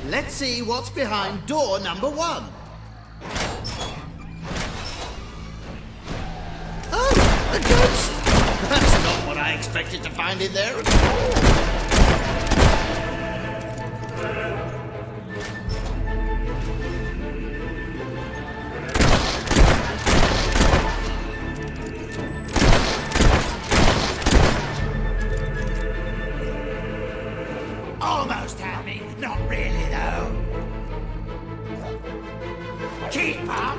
Let's see what's behind door number 1. Oh, a ghost! That's not what I expected to find in there at all. Almost had me, not really though. Keep up!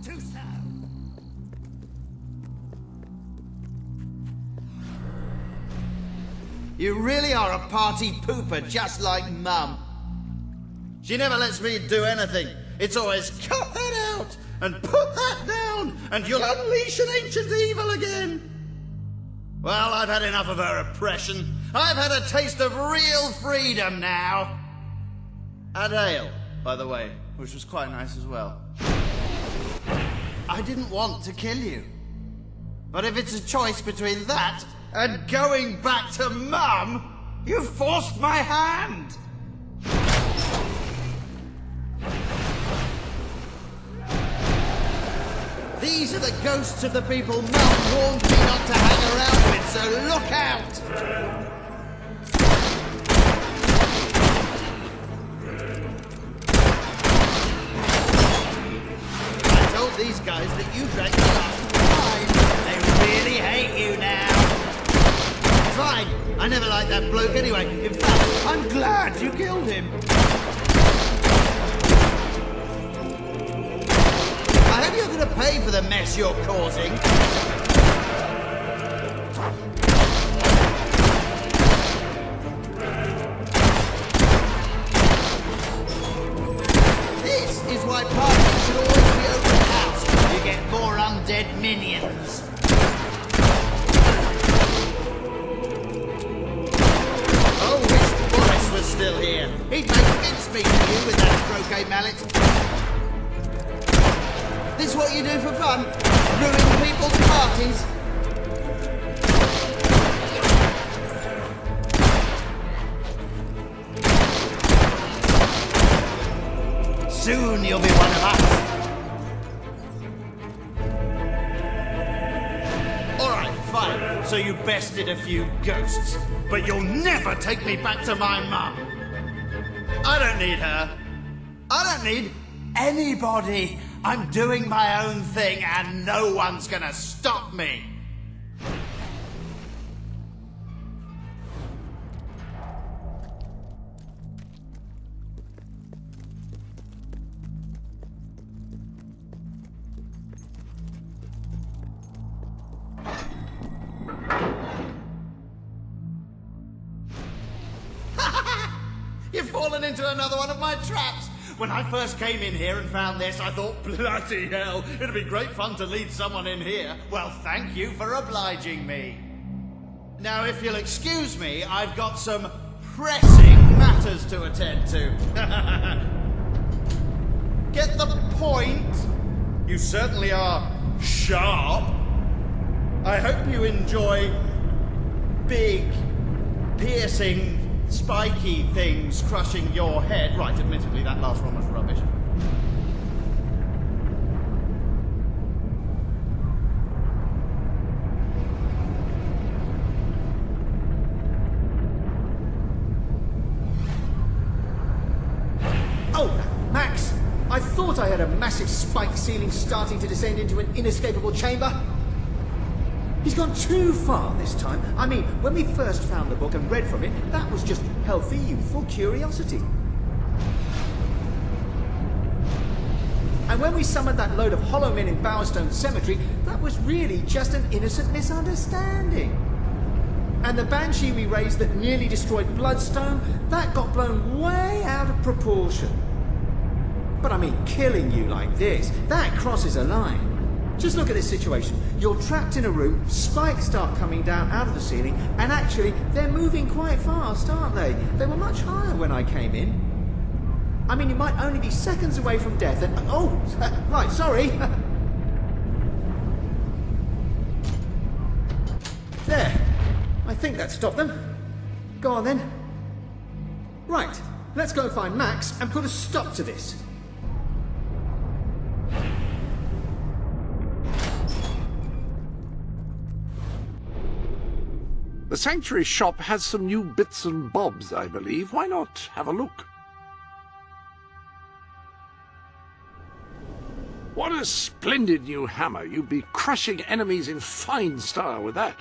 Too slow. You really are a party pooper, just like Mum. She never lets me do anything. It's always, cut that out, and put that down, and you'll unleash an ancient evil again. Well, I've had enough of her oppression. I've had a taste of real freedom now. And ale, by the way, which was quite nice as well. I didn't want to kill you. But if it's a choice between that and going back to Mum, you forced my hand. These are the ghosts of the people Mum warned me not to hang around with, so look out! These guys that you drank the last wine. They really hate you now. Fine. I never liked that bloke anyway. In fact, I'm glad you killed him. I hope you're going to pay for the mess you're causing. This is why parties should always be open. You get more undead minions. Oh, wish Boris was still here. He'd make mincemeat of you with that croquet mallet. This what you do for fun? Ruin people's parties? Soon you'll be one of us. Fine, so you bested a few ghosts, but you'll never take me back to my mum. I don't need her. I don't need anybody. I'm doing my own thing and no one's gonna stop me. You've fallen into another one of my traps. When I first came in here and found this, I thought, bloody hell, it'd be great fun to lead someone in here. Well, thank you for obliging me. Now, if you'll excuse me, I've got some pressing matters to attend to. Get the point? You certainly are sharp. I hope you enjoy big, piercing, spiky things crushing your head. Right, admittedly, that last one was rubbish. Oh, Max! I thought I had a massive spike ceiling starting to descend into an inescapable chamber. He's gone too far this time. I mean, when we first found the book and read from it, that was just healthy, youthful curiosity. And when we summoned that load of hollow men in Bowerstone Cemetery, that was really just an innocent misunderstanding. And the banshee we raised that nearly destroyed Bloodstone, that got blown way out of proportion. But I mean, killing you like this, that crosses a line. Just look at this situation. You're trapped in a room, spikes start coming down out of the ceiling, and actually, they're moving quite fast, aren't they? They were much higher when I came in. I mean, you might only be seconds away from death and... Oh, right, sorry. There. I think that stopped them. Go on then. Right, let's go find Max and put a stop to this. The Sanctuary shop has some new bits and bobs, I believe. Why not have a look? What a splendid new hammer. You'd be crushing enemies in fine style with that.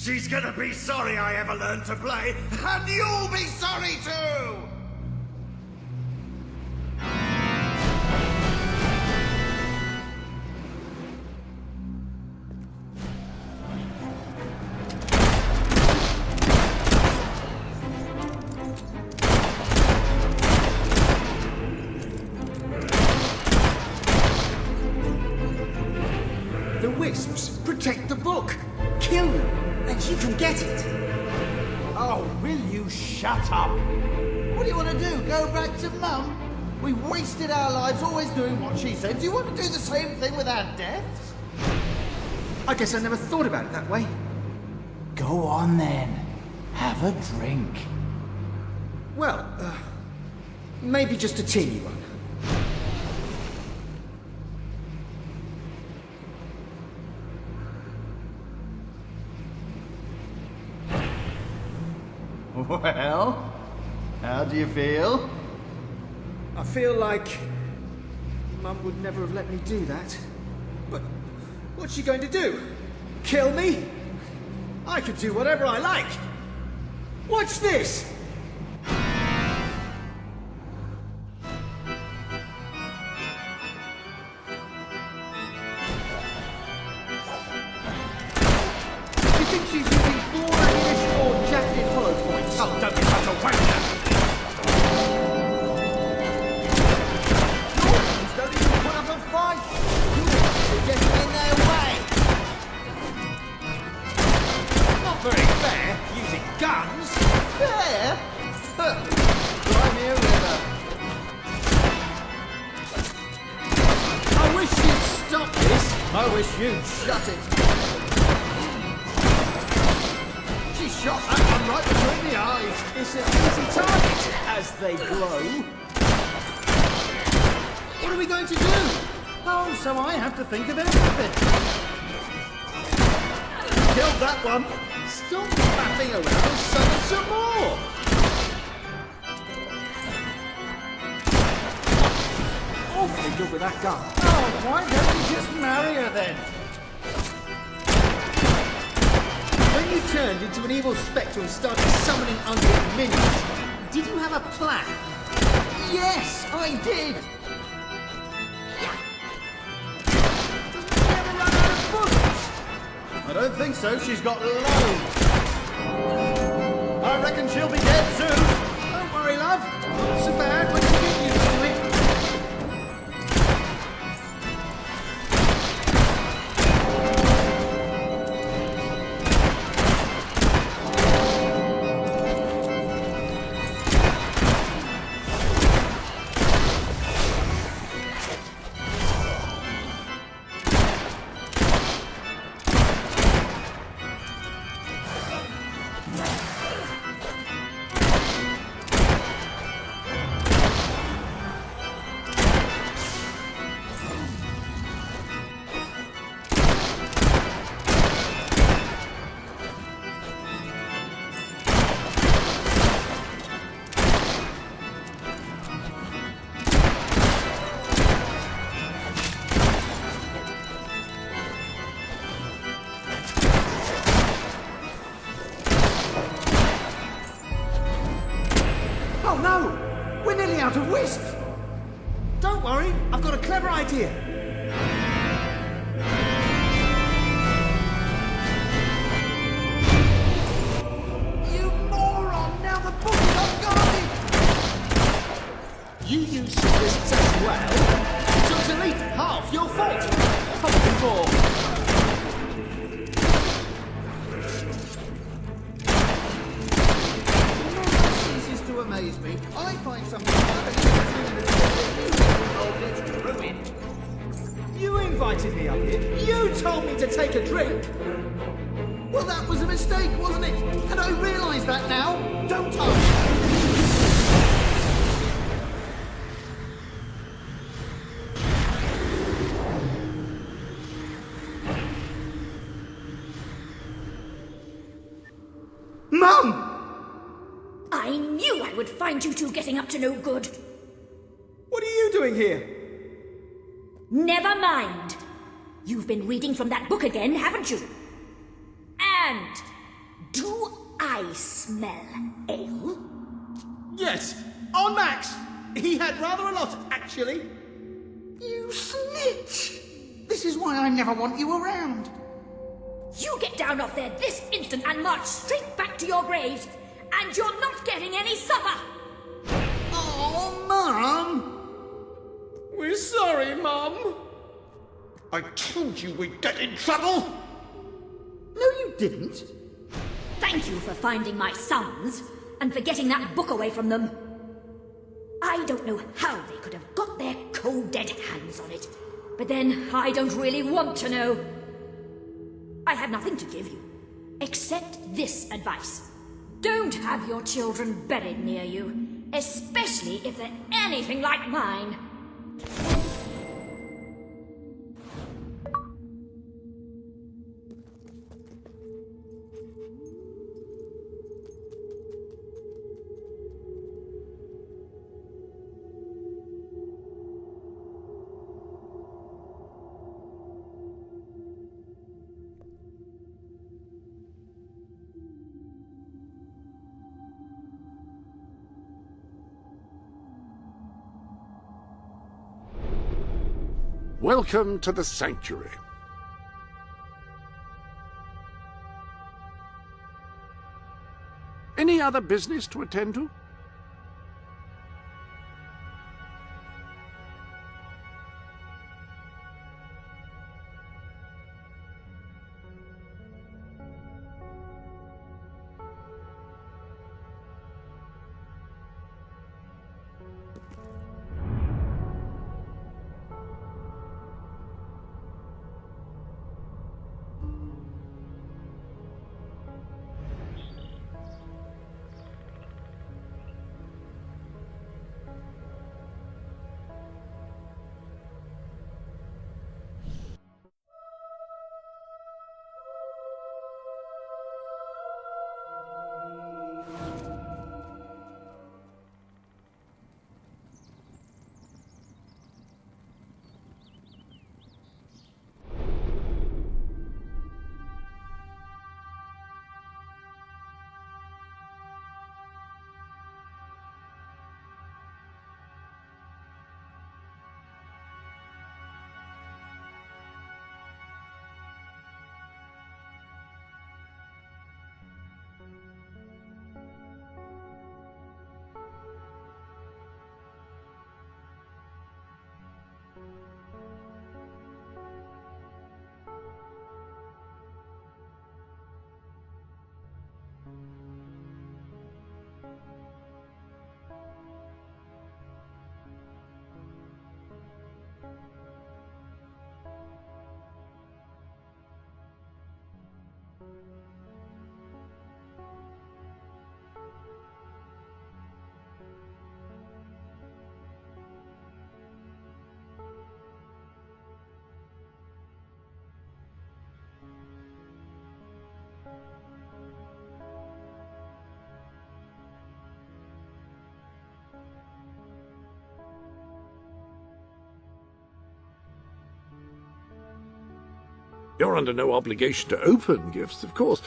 She's gonna be sorry I ever learned to play, and you'll be sorry too! The wisps protect the book. Kill them, and you can get it. Oh, will you shut up? What do you want to do? Go back to Mum? We wasted our lives always doing what she said. Do you want to do the same thing with our deaths? I guess I never thought about it that way. Go on then. Have a drink. Well, maybe just a teeny one. Well, how do you feel? I feel like Mum would never have let me do that. But what's she going to do? Kill me? I could do whatever I like. Watch this! You think she's using 4 ammunition or jacketed hollow points? Oh, don't be such a wanker! Yorkins don't even put up a fight! You're getting in their way! Not very fair, using guns. Fair? Cry me a river. I wish you'd stop this. I wish you'd shut it. She shot that one right between the eyes. It's an easy target as they grow. What are we going to do? Oh, so I have to think of everything. Killed that one. Stop faffing around, summon some more. Awfully good with that gun. Oh, why don't you just marry her then? When you turned into an evil spectre and started summoning undead minions, did you have a plan? Yes, I did. I don't think so. She's got loads. I reckon she'll be dead soon. Don't worry, love. Not so bad when you get used to it. Oh no! We're nearly out of wisps! Don't worry, I've got a clever idea. You moron! Now the book is unguarded! You use wisps as well, so it's at least half your fault. Probably more. To amaze me, I find something other than ruin. You invited me up here. You told me to take a drink. Well, that was a mistake, wasn't it? And I realise that now. Don't I? Mum! I knew I would find you two getting up to no good. What are you doing here? Never mind. You've been reading from that book again, haven't you? And Do I smell ale? Yes, on Max. He had rather a lot, actually. You snitch! This is why I never want you around. You get down off there this instant and march straight back to your graves, and you're not getting any supper! Oh, Mum! We're sorry, Mum. I told you we'd get in trouble. No, you didn't. Thank you for finding my sons, and for getting that book away from them. I don't know how they could have got their cold dead hands on it, but then I don't really want to know. I have nothing to give you, except this advice. Don't have your children buried near you, especially if they're anything like mine. Welcome to the sanctuary. Any other business to attend to? You're under no obligation to open gifts, of course.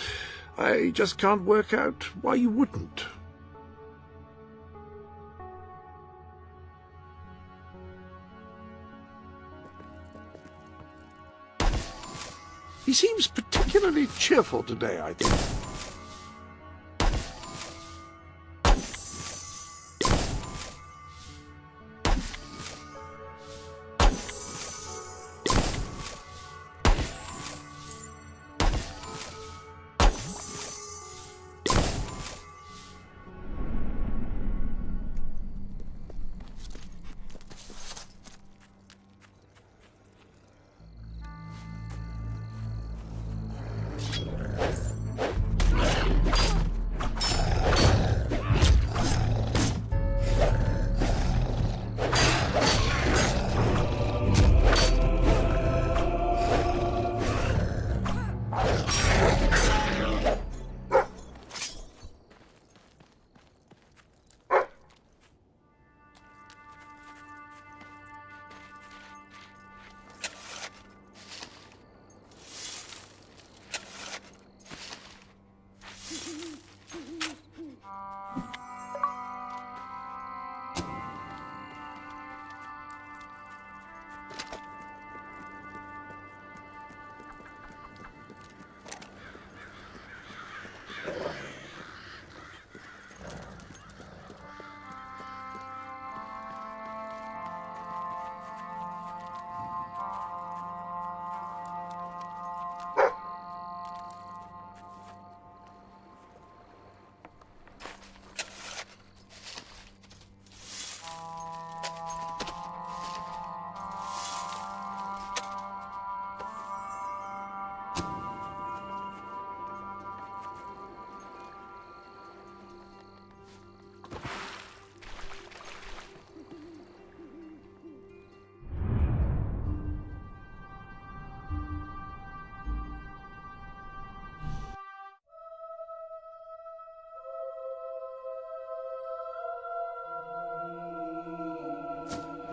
I just can't work out why you wouldn't. He seems particularly cheerful today, I think.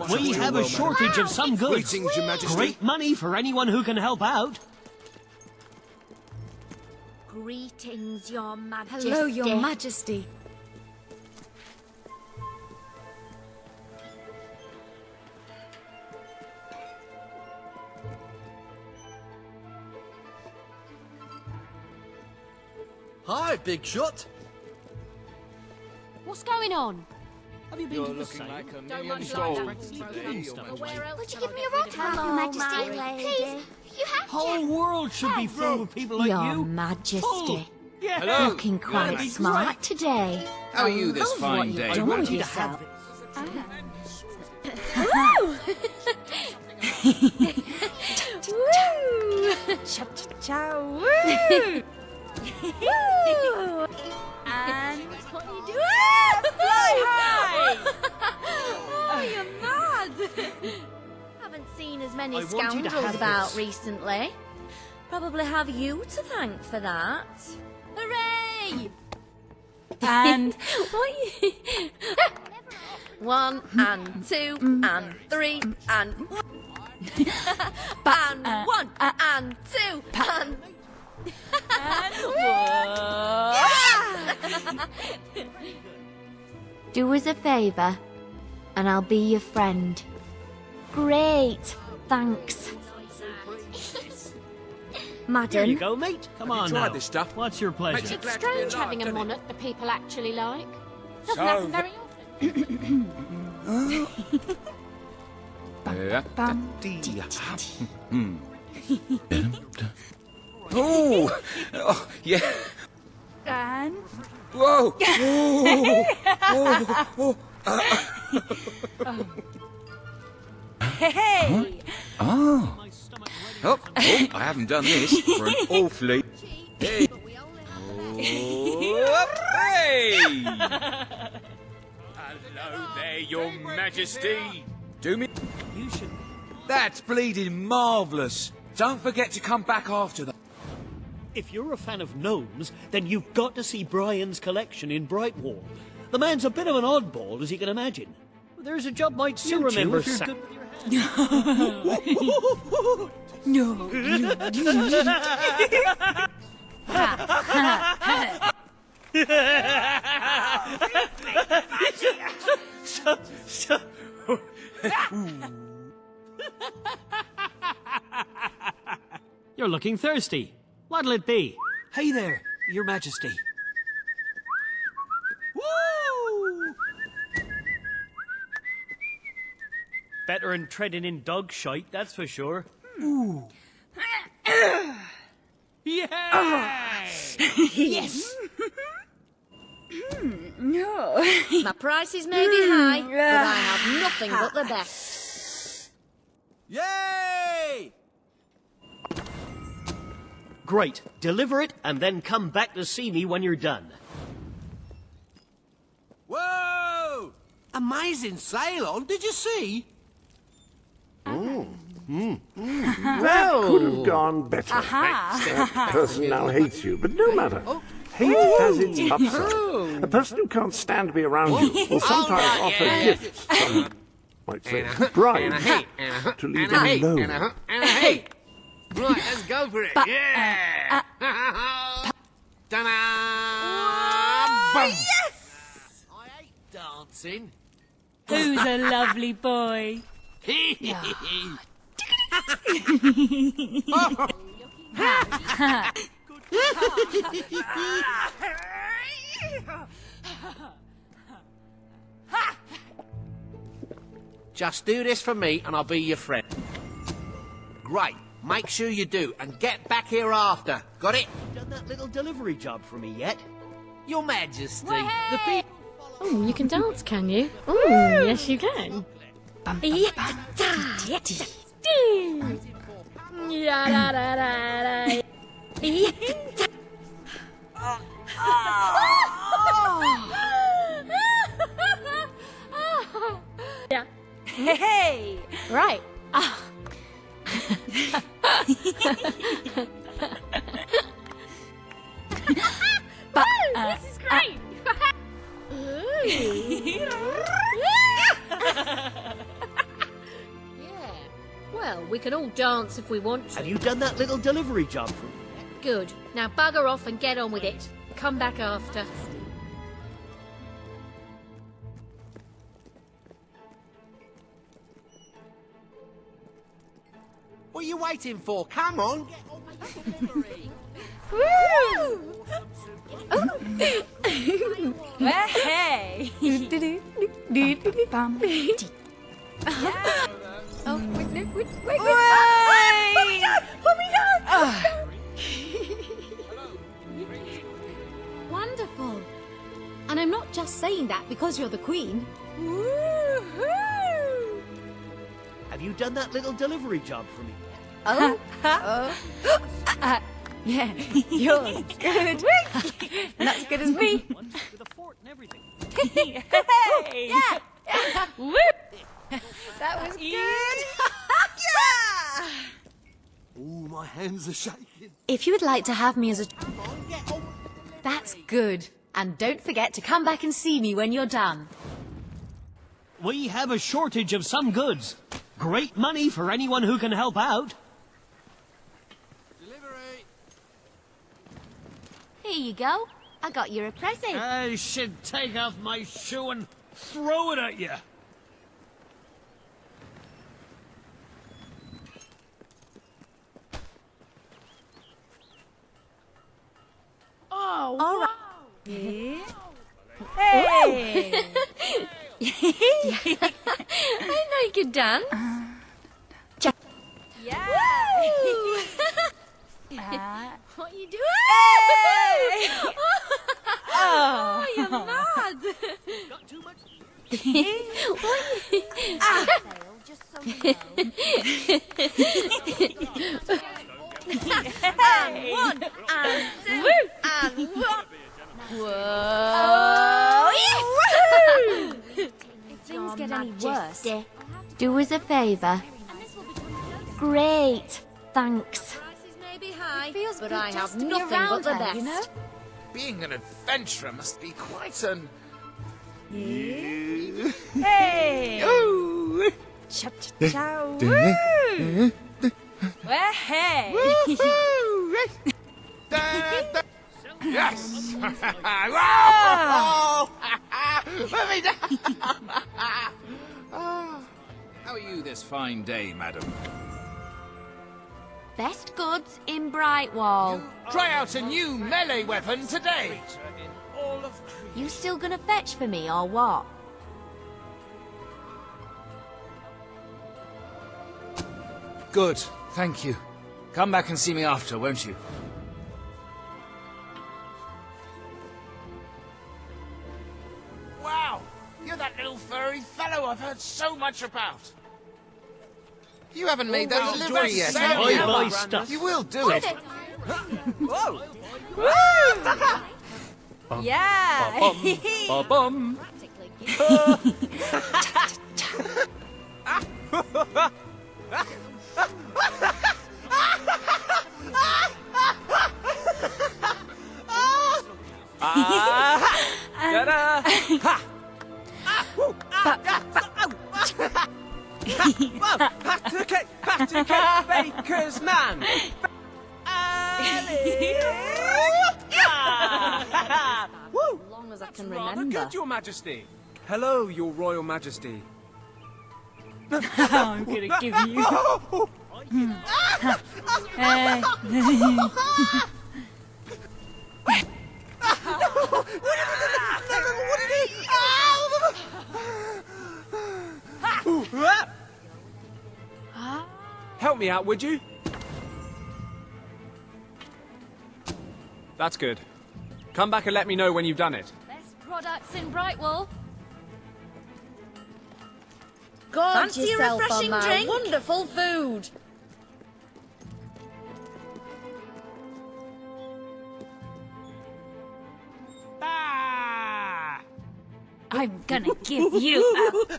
We have a shortage of some goods. Greetings, Your Majesty. Great money for anyone who can help out. Greetings, Your Majesty. Hello, Your Majesty. Hi, big shot. What's going on? Have you been You're to the looking sale? like a Don't million much gold like that. today, Your Majesty. Would you give me a autograph, Your Majesty? Please, you have to. Whole world should be filled with people like Your you. Majesty. Full. Yeah. Hello. Looking quite be smart great. today. How are you this Love fine what day? you've done with yourself. Ciao, woo! And what are you doing? Fly high! Oh, you're mad! Haven't seen as many I want you to scoundrels have about this. recently. Probably have you to thank for that. Hooray! And What you... 1 and 2 and 3 and... and 1 and 2 and... Do us a favour, and I'll be your friend. Great, thanks. Here you Madam, go, mate. Come on tried now. this stuff? What's your pleasure? Makes you It's glad to be strange alive, having a doesn't it? monarch that people actually like. Doesn't So- happen very often. Oh, oh, yeah. and Whoa. Whoa. hey! Oh. Oh, I haven't done this for an awfully... Hey. Oh, hey! Hello there, Your Majesty. Do me... You should. That's bleeding marvellous. Don't forget to come back after that. If you're a fan of gnomes, then you've got to see Brian's collection in Brightwall. The man's a bit of an oddball, as you can imagine. There's a job might still remember. if you're good with your No. You're looking thirsty. What'll it be? Hey there, Your Majesty. Woo! Better than treading in dog shite, that's for sure. Ooh. Yes! Yes. No. my prices may be high, but I have nothing but the best. Yay! Great. Deliver it and then come back to see me when you're done. Whoa! Amazing sail on, did you see? That could have gone better. That person now hates you, but no matter. Hate has its upside. A person who can't stand to be around you will sometimes offer gifts, some might say bribes, to leave them alone. Right, let's go for it. Yeah! Ta-da! Boom! Yes! I hate dancing. Who's a lovely boy? Just do this for me and I'll be your friend. Great. Make sure you do and get back here after. Got it? Done that little delivery job for me yet? Your Majesty. The people... Oh, you can dance, can you? Oh, yes you can. Yeah. Hey! Right. But, This is great. Well, we can all dance if we want to. Have you done that little delivery job for me? Good. Now bugger off and get on with it. Come back after. What are you waiting for? Come on, get on with the delivery. Hey! Oh, wait. Put me down! Wonderful. And I'm not just saying that because you're the queen. Have you done that little delivery job for me? Oh? Yeah, yours. Good. Not as good as me. With a fort and everything. Hey! Yeah. Woo! That was good. Yeah! Ooh, my hands are shaking. If you would like to have me as a... That's good. And don't forget to come back and see me when you're done. We have a shortage of some goods. Great money for anyone who can help out. Here you go. I got you a present. I should take off my shoe and throw it at you. Oh, All wow. right. Hey! I know you could dance. Yeah! What are you doing? Hey! Oh, you're mad. Got too much? Just so you know. And one, and two, and one. Whoa! If things get any worse, do us a favour. Great. Thanks. Prices may be high, Feels but good I just have to be nothing around but the her, best. you know? Being an adventurer must be quite an... Hey! Chow chow woo! Well, hey! Yes! Let me down! How are you this fine day, madam? Best goods in Brightwall. Try out a new melee weapon today! You still gonna fetch for me or what? Good, thank you. Come back and see me after, won't you? Wow! You're that little furry fellow I've heard so much about. You haven't made that delivery yet, have you? Buy stuff. You will do it. Whoa! Yeah! Ba-bum. Ta-da! Ha! Have to get Baker's man. As long as I can Rather remember. good, Your Majesty. Hello, Your Royal Majesty. I'm gonna give you. Help me out, would you? That's good. Come back and let me know when you've done it. Best products in Brightwall. Gorge Fancy a yourself on refreshing my drink? wonderful food. I'm gonna give you a...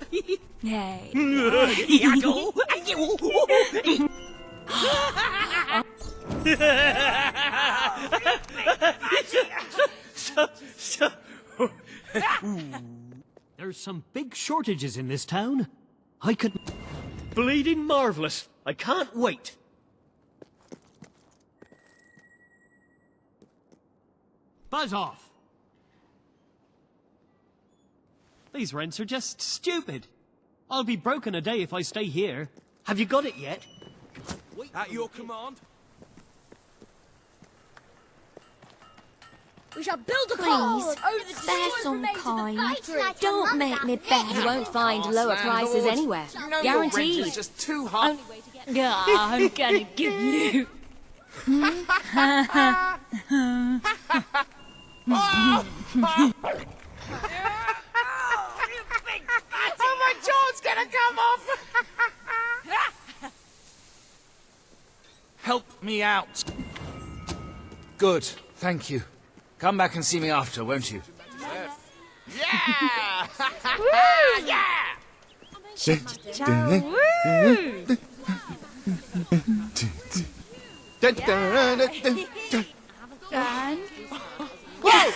Yay. There's some big shortages in this town. I could... Bleeding marvellous. I can't wait. Buzz off. These rents are just stupid. I'll be broke in a day if I stay here. Have you got it yet? At your command. We shall build a Please, cause over the spare destroyed some remains of the coin. factory. Don't make me beg. You won't find lower prices anywhere. You know Guaranteed. your rent is just too high. Yeah, I'm gonna give you. Oh, my jaw's gonna come off! Help me out. Good, thank you. Come back and see me after, won't you? Yeah! Yeah! And... Whoa!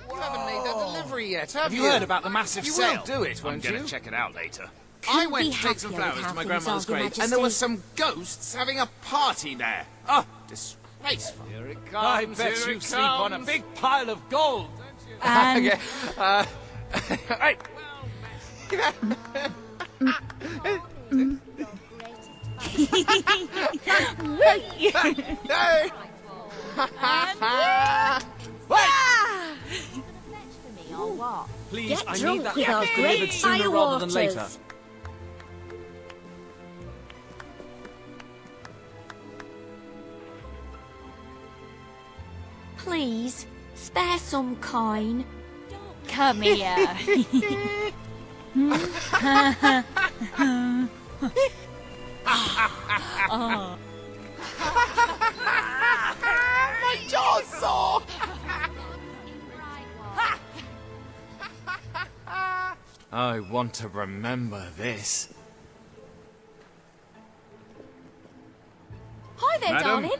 You haven't made that delivery yet, have you heard about the massive You sale? will do it, won't I'm you? gonna check it out later. I Couldn't went be to take some happier with flowers how to my things grandmother's are, Your grave, and there were Majesty. some ghosts having a party there. Oh, disgraceful. Here it I bet here you it sleep on a comes. big pile of gold, And... Okay, hey. No. Please, Get I drunk need that with our package great delivered sooner rather than later. firewaters. Please, spare some coin. Come here. My jaw's sore. I want to remember this. Hi there, Madam? darling.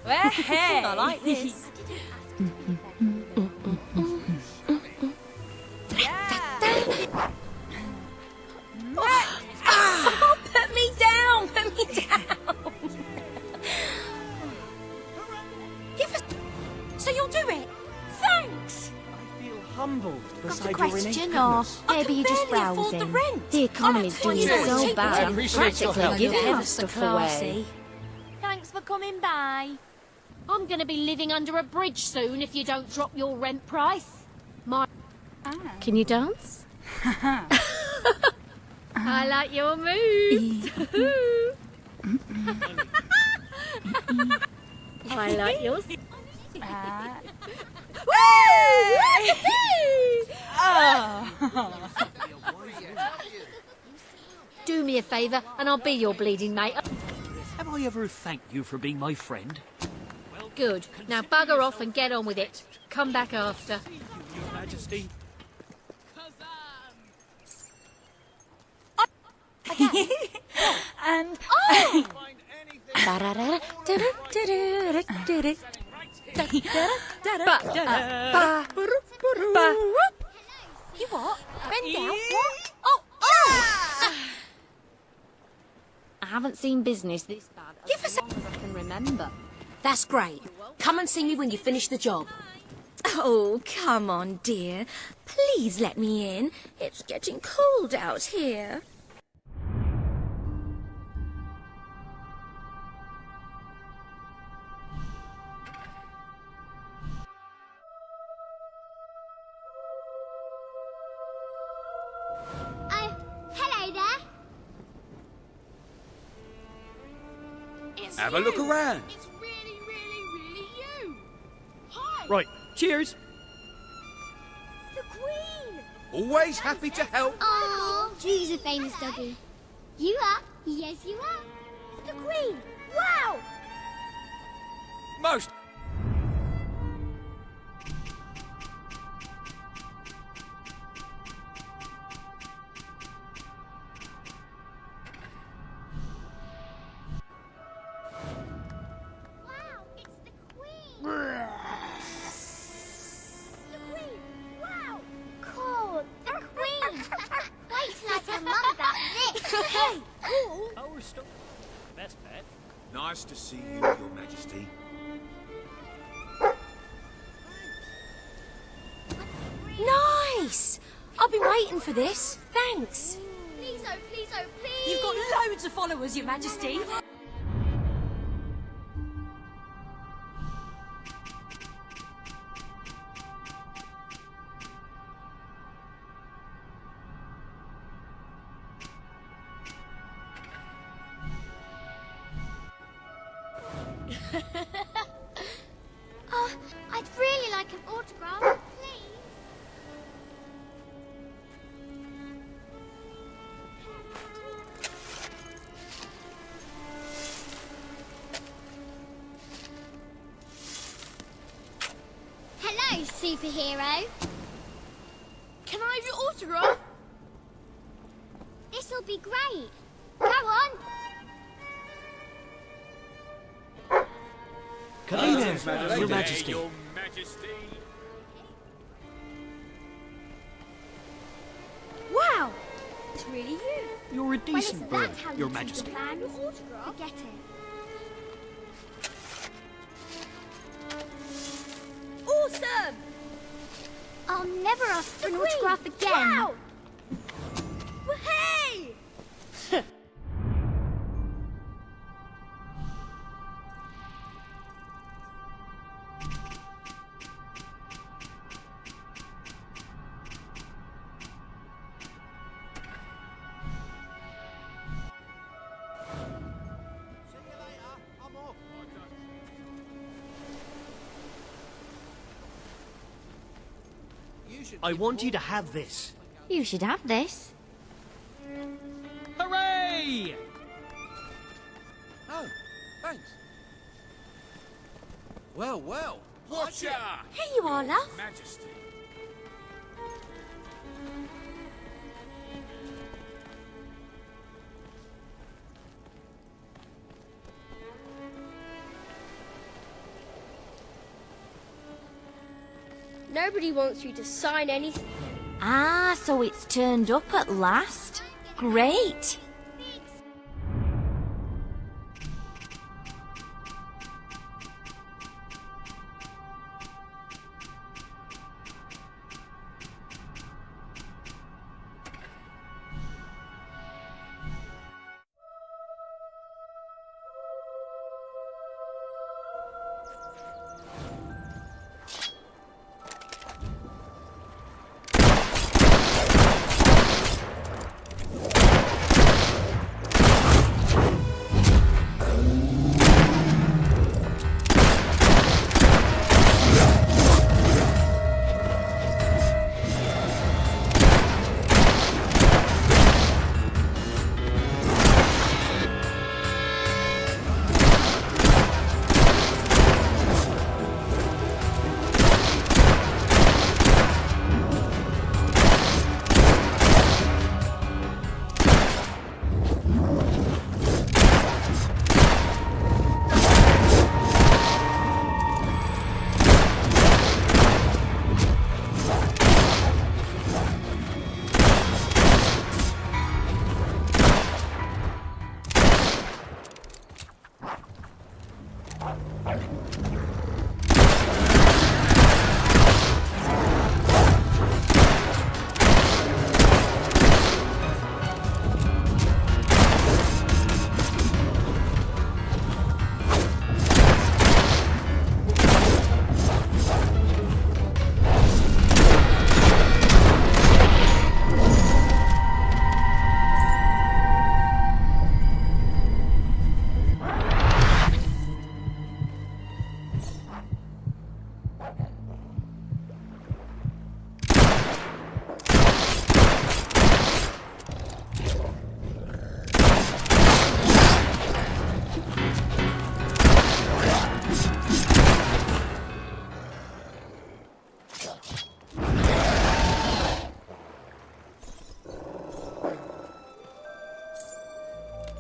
Well, hey. I like this. Oh, put me down! Put me down! So you'll do it? Thanks! I feel humbled Got beside a your innate question, or goodness. maybe you're just barely afford the browsing? rent. The economy's That's what doing you do. so I bad. appreciate your Practically help. giving Ever half so stuff away. classy. Thanks for coming by. I'm gonna be living under a bridge soon if you don't drop your rent price. My... Can you dance? I like your moves. I like yours. Do me a favour and I'll be your bleeding mate. Have I ever thanked you for being my friend? Good. Now bugger off and get on with it. Come back after. Your Majesty. And... You what? Bend down? What? Oh! I haven't seen business this bad as long as I can remember. That's great. Come and see me when you finish the job. Oh, come on, dear. Please let me in. It's getting cold out here. Oh, hello there. Have a look around. It's really, really, really you. Hi. Right, cheers. The Queen. Always happy to help. Oh, she's a famous doggy. You are? Yes, you are. The Queen. Wow. Most. Wow, it's the Queen. Best bet. Nice to see you, Your Majesty. Nice! I've been waiting for this. Thanks. Please, oh, please, oh, please. You've got loads of followers, Your Majesty. Oh, I'd really like an autograph, please. Hello, superhero. Can I have your autograph? This'll be great. Go on. Greetings, Your Majesty. Your Majesty. Wow! It's really you. You're a decent well, bird, is that how Your you choose Majesty. a plan? Autograph? Forget it. Awesome! I'll never ask for an autograph again. Wow! Hey! I want you to have this. You should have this. Hooray! Oh, thanks. Well, well. Watch ya! Here you are, love. Majesty. Nobody wants you to sign anything. Ah, so it's turned up at last. Great.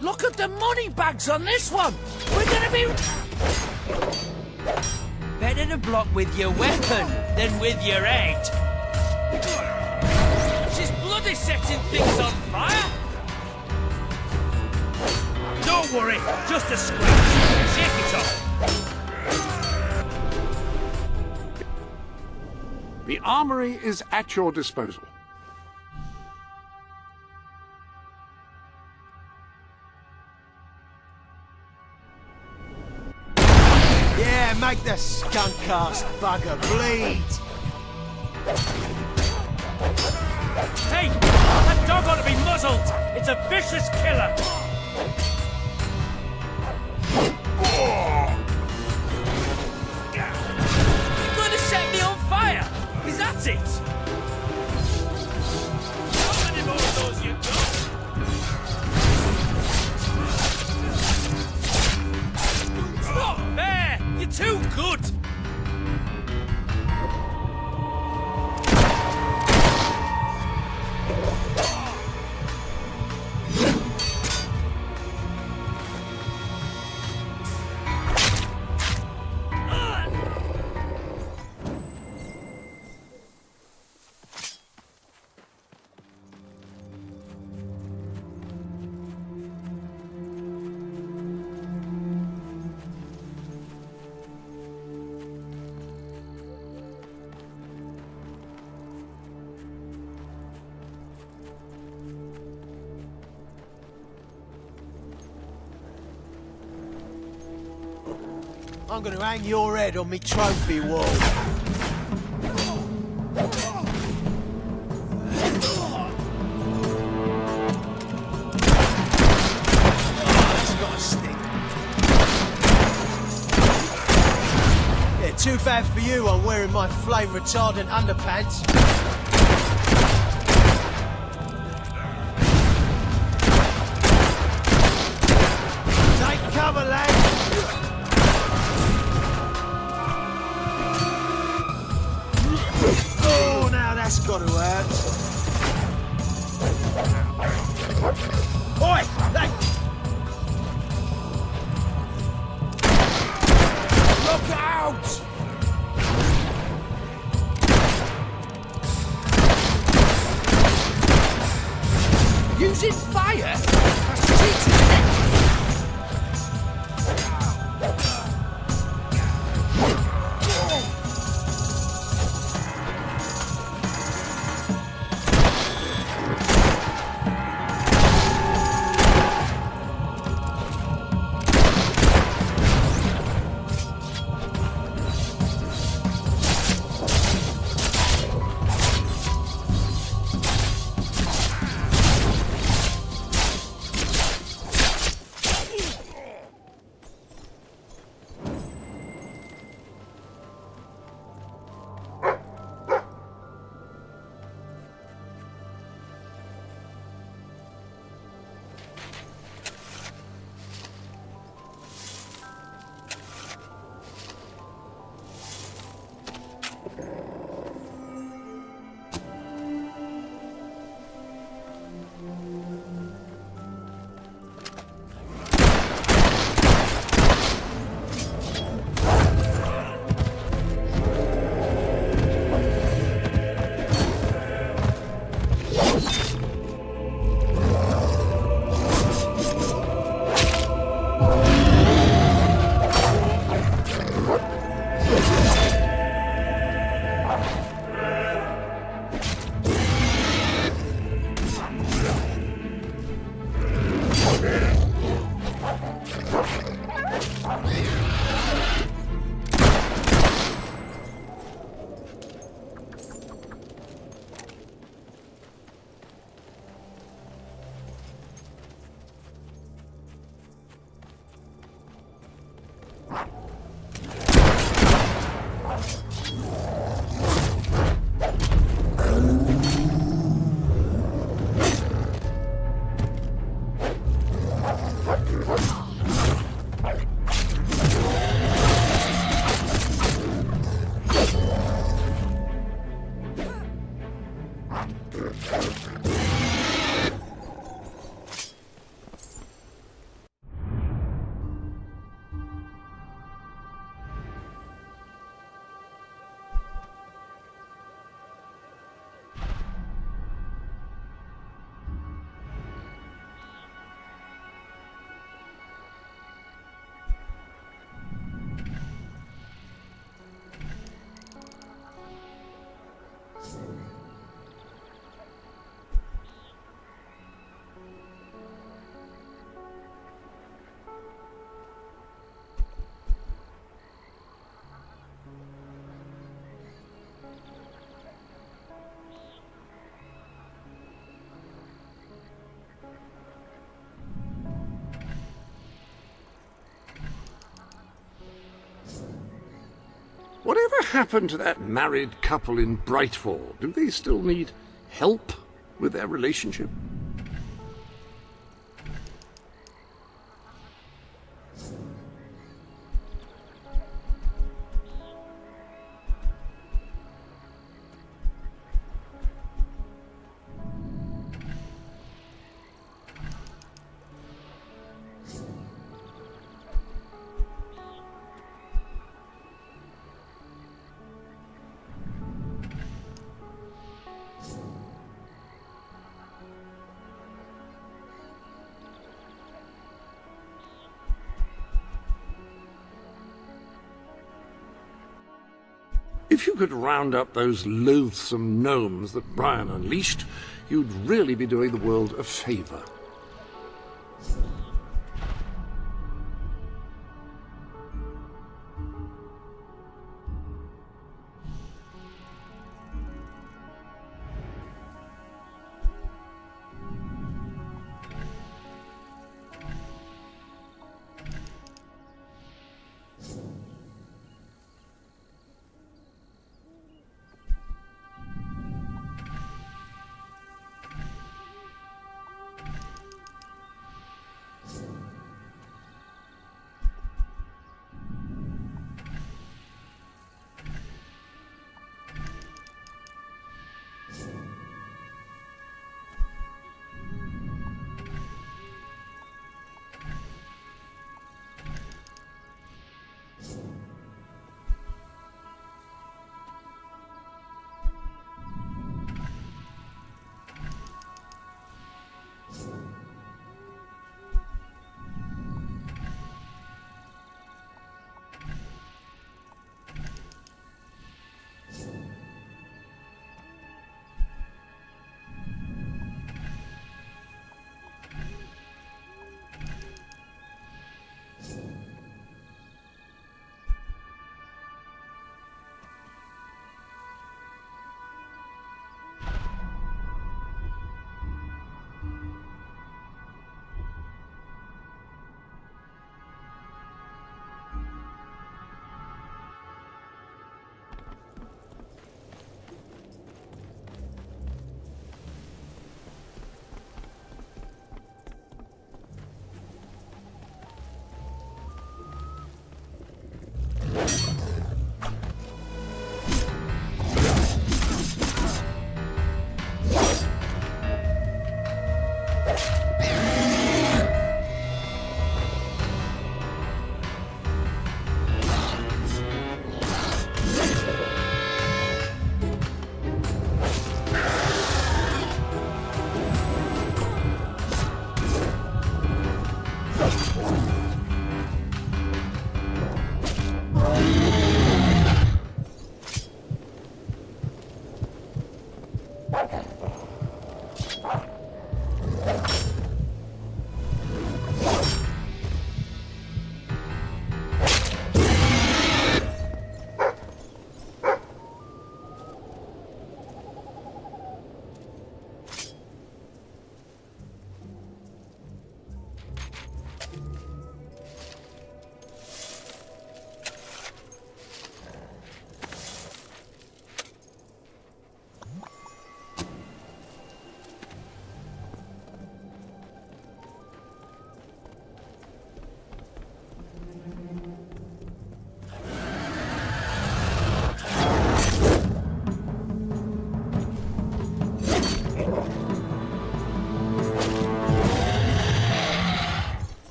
Look at the money bags on this one! We're gonna be... Better to block with your weapon than with your head. She's bloody setting things on fire! worry, just a scratch. Shake it off. The armory is at your disposal. Yeah, make the skunk-ass bugger bleed. Hey, that dog ought to be muzzled. It's a vicious killer. You're going to set me on fire. Is that it? How many more of those you got? It's not fair. You're too good. I'm gonna hang your head on me trophy wall. That's got a stick. Yeah, too bad for you I'm wearing my flame retardant underpants. Take cover, lad! Oh, now that's got to hurt. Oi! Hey! Look out! Using fire? That's cheating, isn't it? Whatever happened to that married couple in Brightwall? Do they still need help with their relationship? If you could round up those loathsome gnomes that Brian unleashed, you'd really be doing the world a favour.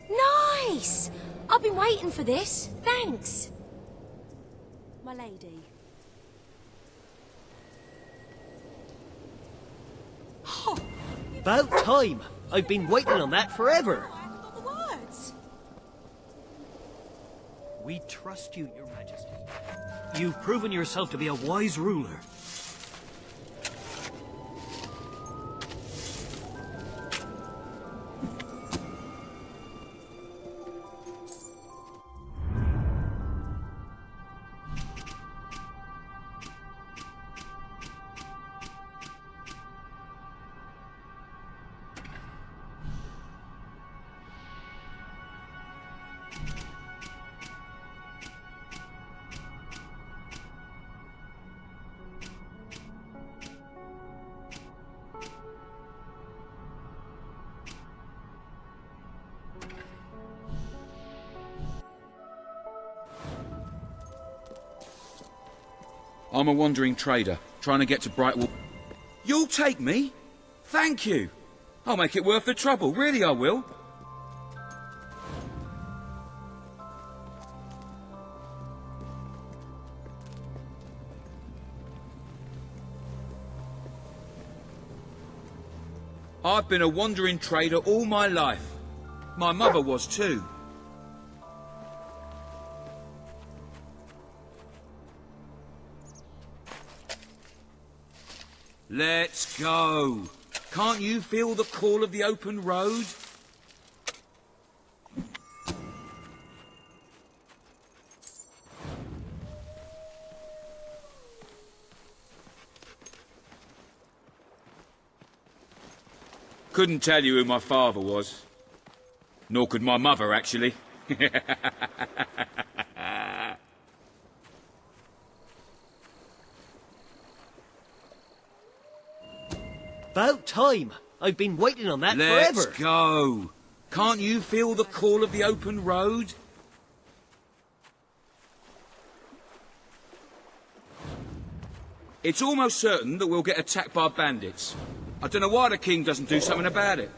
Nice! I've been waiting for this. Thanks. My lady. About time. I've been waiting on that forever. The words. We trust you, Your Majesty. You've proven yourself to be a wise ruler. I'm a wandering trader, trying to get to Brightwall. You'll take me? Thank you. I'll make it worth the trouble, really I will. I've been a wandering trader all my life. My mother was too. Let's go. Can't you feel the call of the open road? Couldn't tell you who my father was. Nor could my mother, actually. About time. I've been waiting on that Let's forever. go. Can't you feel the call of the open road? It's almost certain that we'll get attacked by bandits. I don't know why the king doesn't do something about it.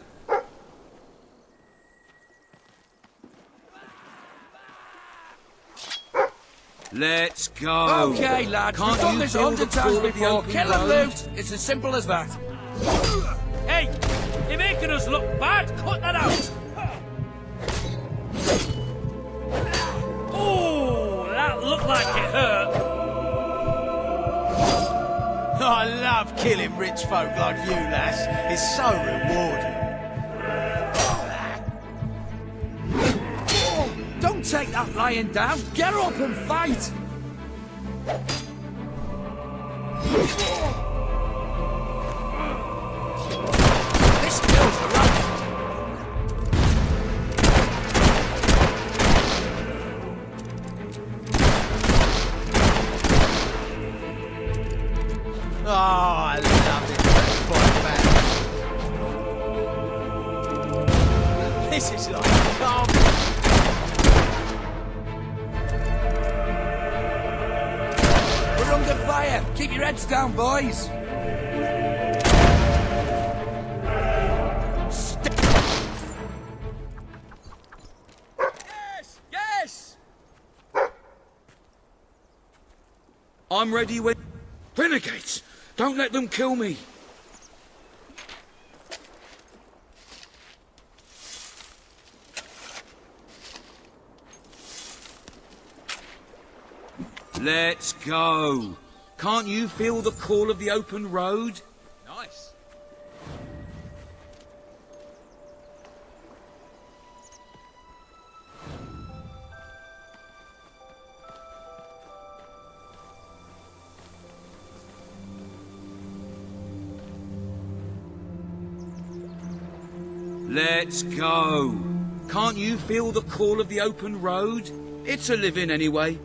Let's go. Okay, lads, Can't we've done you this feel 100 the call times of the before. open Kill and road? loot. It's as simple as that. Hey, you're making us look bad. Cut that out. Oh, that looked like it hurt. I love killing rich folk like you, lass. It's so rewarding. Don't take that lying down. Get up and fight. This kills the rabbit. Oh, I love it. Quite bad. This is like calm. We're under fire. Keep your heads down, boys. Yes! Yes! I'm ready when... Renegades! Don't let them kill me! Let's go. Can't you feel the call of the open road? Nice. Let's go. Can't you feel the call of the open road? It's a living anyway.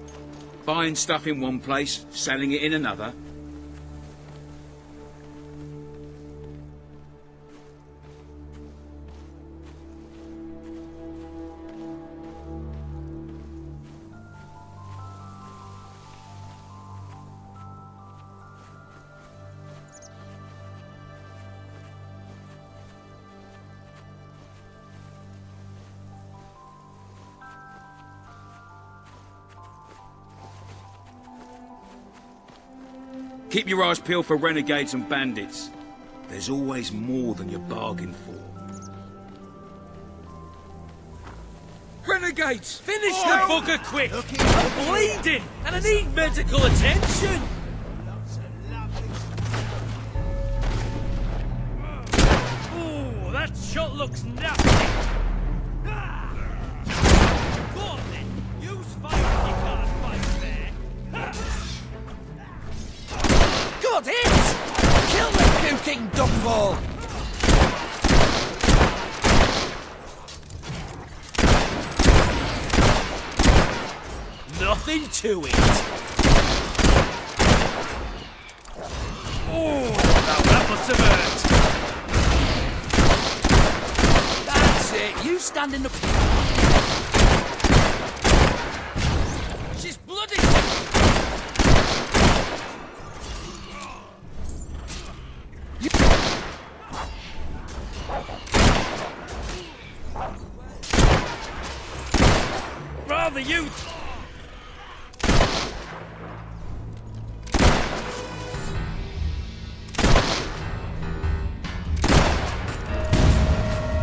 Buying stuff in one place, selling it in another. Keep your eyes peeled for renegades and bandits. There's always more than you bargain for. Renegades! Finish the bugger quick! I'm bleeding and I need medical attention! Ooh, that shot looks nasty! Go on then, use fire if you can't fight fair! Good hit! Kill the puking duckball! Nothing to it! Oh, now that must have hurt! That's it, you stand in the... She's bloody! Rather you...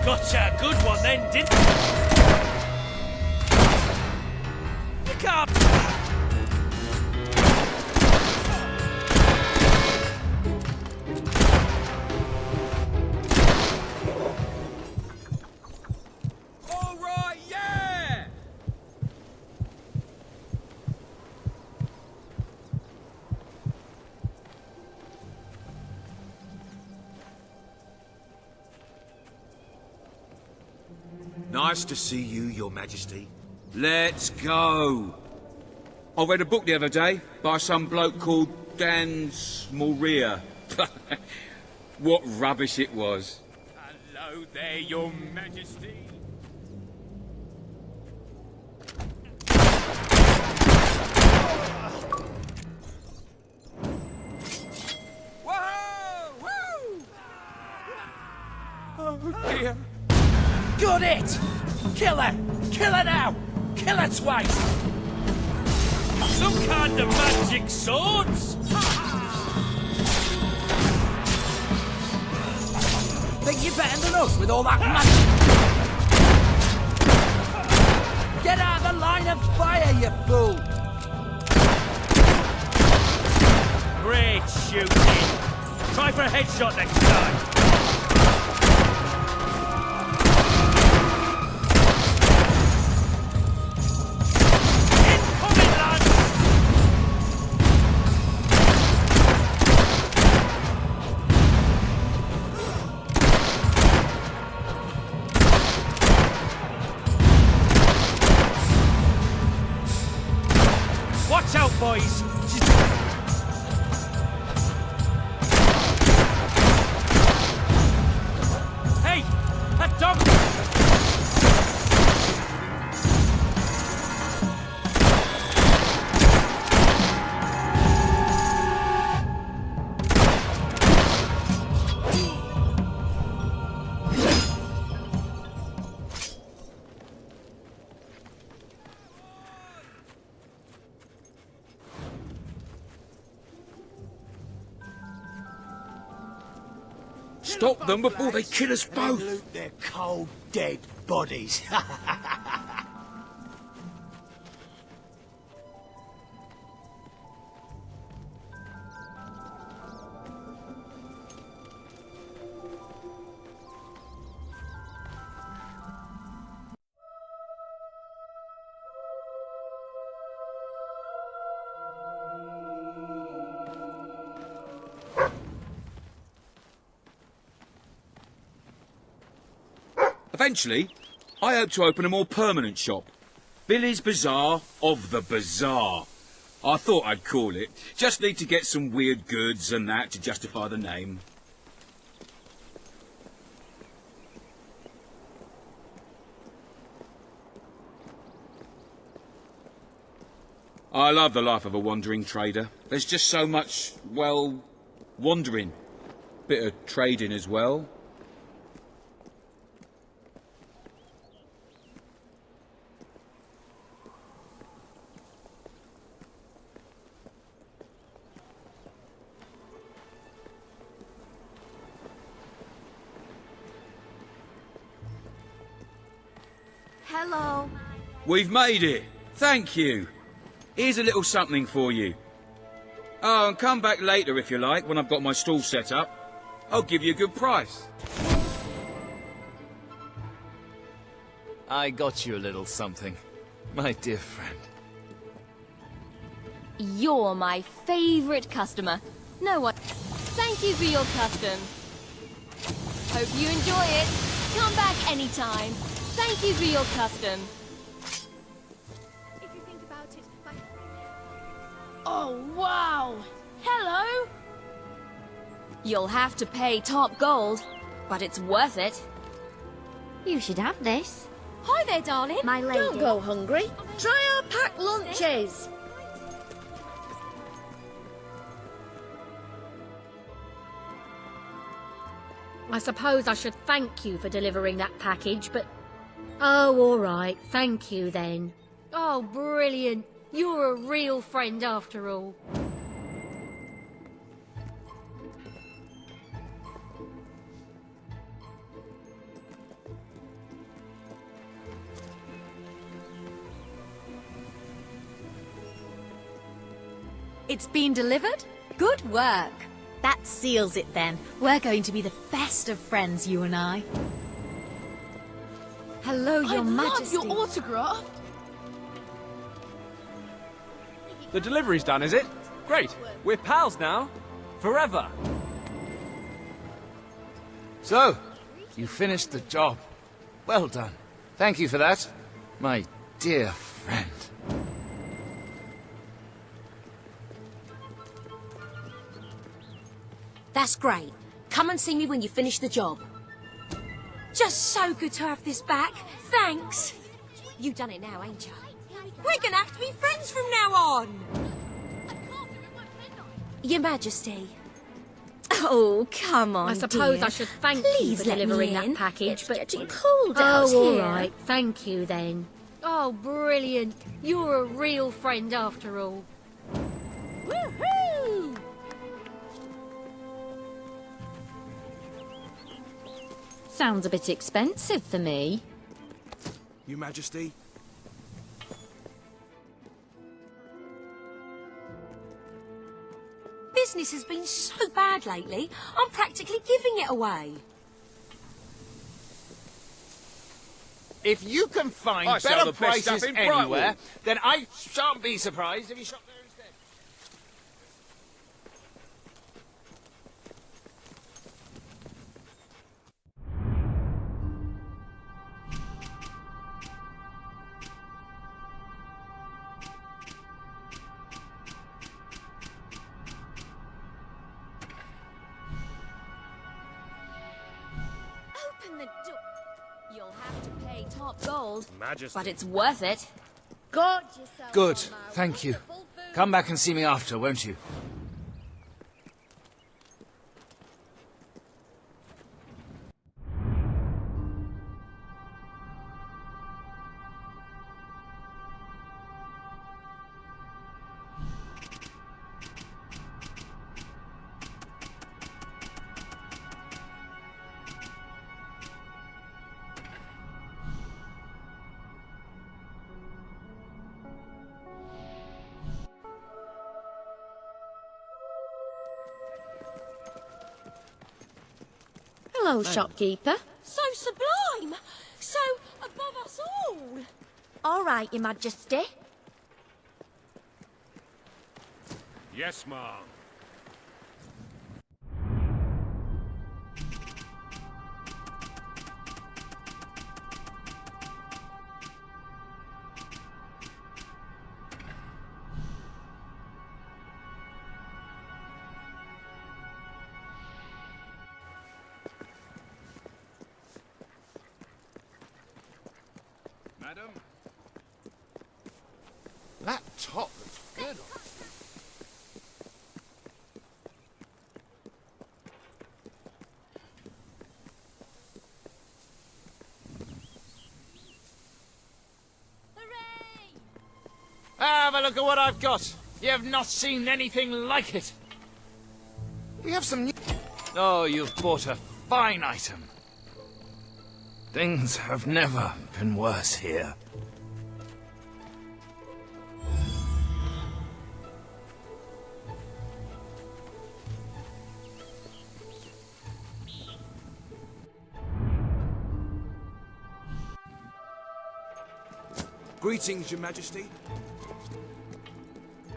Gotcha, good one then, didn't you? You can't... All right, yeah! Nice to see you, Your Majesty. Let's go. I read a book the other day by some bloke called Dan Moria. What rubbish it was. Hello there, Your Majesty. Oh dear. Good hit! Kill her! Kill her now! Kill her twice! Some kind of magic swords? Think you're better than us with all that magic? Get out of the line of fire, you fool! Great shooting. Try for a headshot next time. Watch out, boys! Hey! That dog! Stop them before they kill us both. Loot their cold, dead bodies. Eventually, I hope to open a more permanent shop. Billy's Bazaar of the Bazaar. I thought I'd call it. Just need to get some weird goods and that to justify the name. I love the life of a wandering trader. There's just so much, well, wandering. Bit of trading as well. Hello. We've made it. Thank you. Here's a little something for you. Oh, and come back later if you like, when I've got my stall set up. I'll give you a good price. I got you a little something, my dear friend. You're my favourite customer. No one... Thank you for your custom. Hope you enjoy it. Come back anytime. Thank you for your custom. If you think about it, Oh, wow! Hello! You'll have to pay top gold, but it's worth it. You should have this. Hi there, darling. My lady. Don't go hungry. Try our packed lunches. I suppose I should thank you for delivering that package, but... Oh, all right. Thank you, then. Oh, brilliant. You're a real friend after all. It's been delivered? Good work. That seals it then. We're going to be the best of friends, you and I. Hello, Your Majesty. I love your autograph. The delivery's done, is it? Great. We're pals now. Forever. So, you finished the job. Well done. Thank you for that, my dear friend. That's great. Come and see me when you finish the job. Just so good to have this back. Thanks. You done it now, ain't you? We're gonna have to be friends from now on. Your Majesty. Oh, come on, I suppose dear. I should thank Please you for let me delivering in. that package, It's but... getting cold out Oh, all here. right. Thank you, then. Oh, brilliant. You're a real friend after all. Woohoo! Sounds a bit expensive for me. Your Majesty? Business has been so bad lately, I'm practically giving it away. If you can find I sell better the best stuff prices in anywhere, Brightwall. then I shan't be surprised if you shop there instead. Open the door. You'll have to pay top gold, Majesty. but it's worth it. God yourself. Good, thank you. Come back and see me after, won't you? Hello, shopkeeper. So sublime! So above us all! All right, Your Majesty. Yes, ma'am. Madam? That top looks good. Have a look at what I've got. You have not seen anything like it. We have some new... Oh, you've bought a fine item. Things have never been worse here. Greetings, Your Majesty.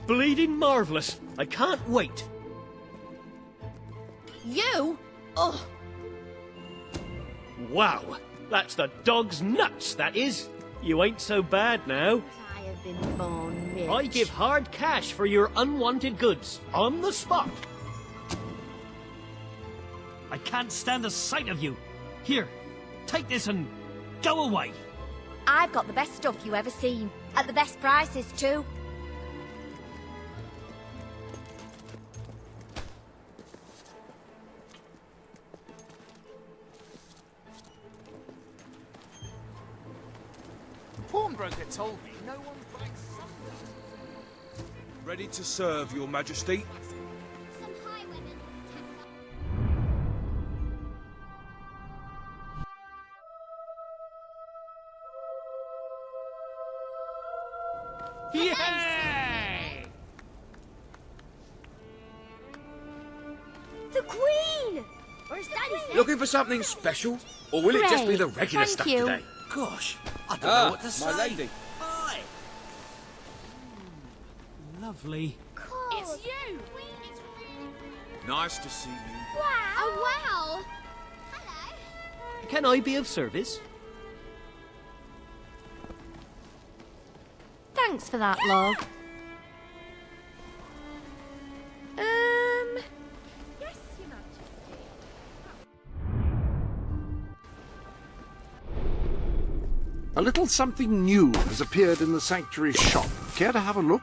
Bleeding marvellous. I can't wait. You? Ugh. Wow, that's the dog's nuts, that is. You ain't so bad now. I have been born rich. I give hard cash for your unwanted goods, on the spot. I can't stand the sight of you. Here, take this and go away. I've got the best stuff you ever seen. At the best prices, too. The pawnbroker told me no one likes Sunday. Ready to serve, Your Majesty. Some highwaymen. Yay! The Queen! Or is Daddy saying? Looking for something special? Or will it just be the regular Thank stuff you. today? Gosh, I don't know what to say. my lady. Hi. Lovely. It's you! Nice to see you. Wow! Oh, wow! Hello. Can I be of service? Thanks for that, love. Yes, Your Majesty. A little something new has appeared in the sanctuary shop. Care to have a look?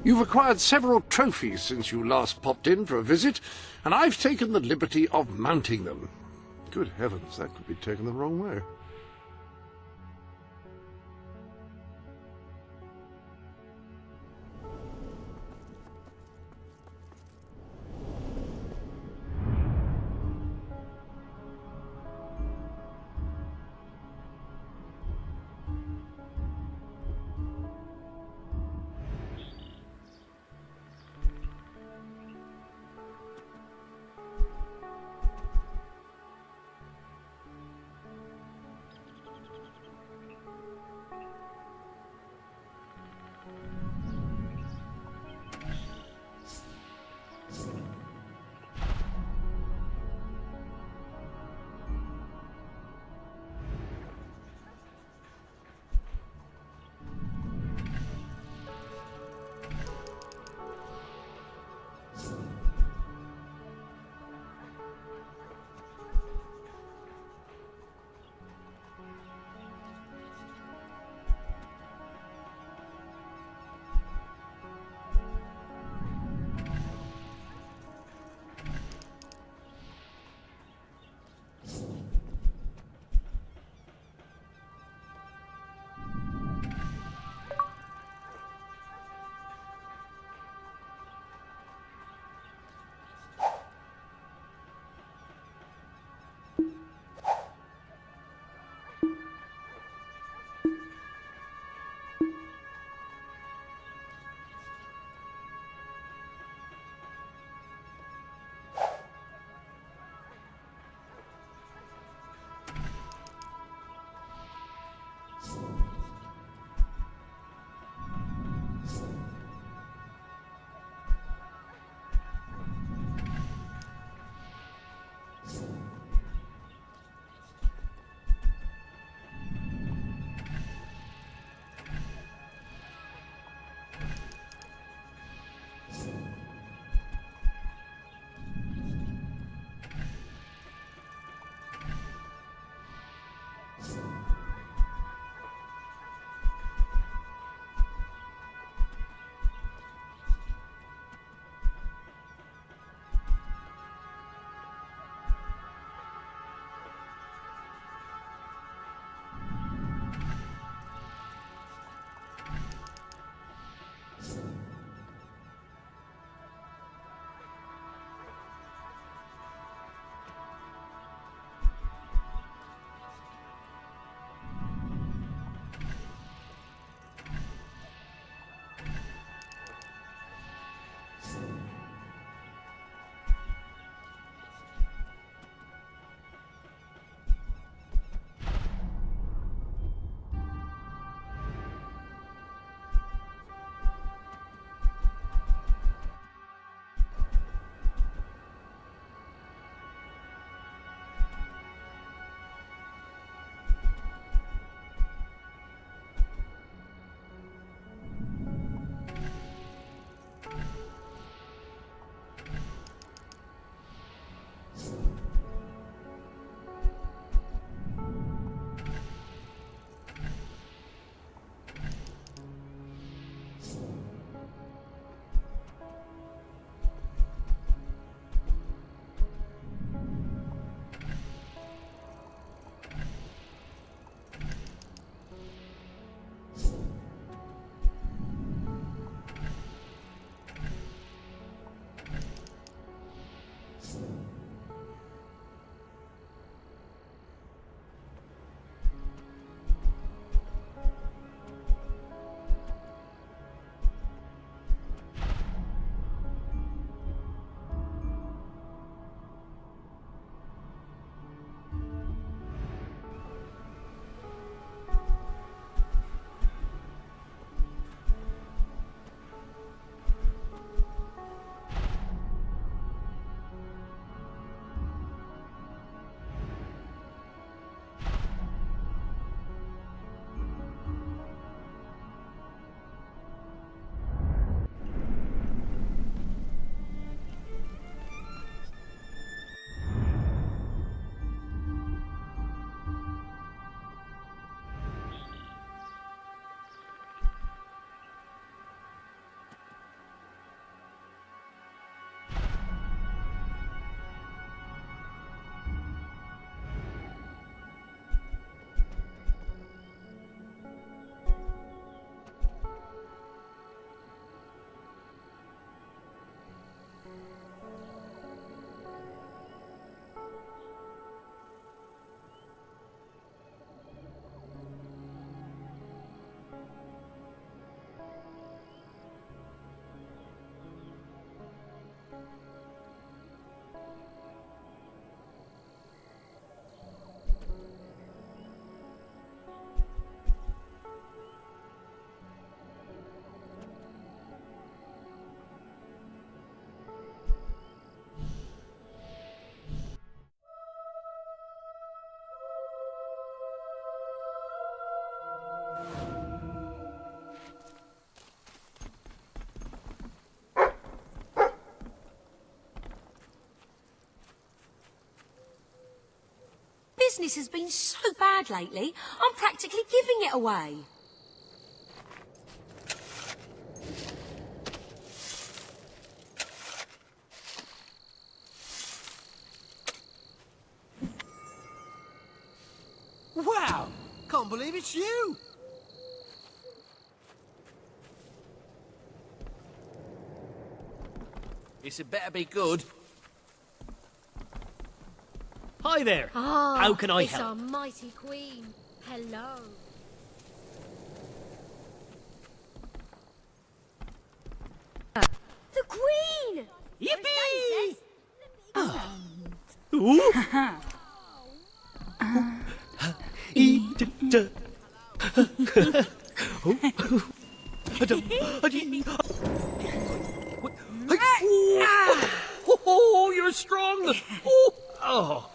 You've acquired several trophies since you last popped in for a visit, and I've taken the liberty of mounting them. Good heavens, that could be taken the wrong way. Business has been so bad lately, I'm practically giving it away. Wow! Can't believe it's you! This had better be good. Hi there. Ah, How can I it's help? our mighty queen. Hello. The Queen! Yippee! Oh, you're strong. Oh.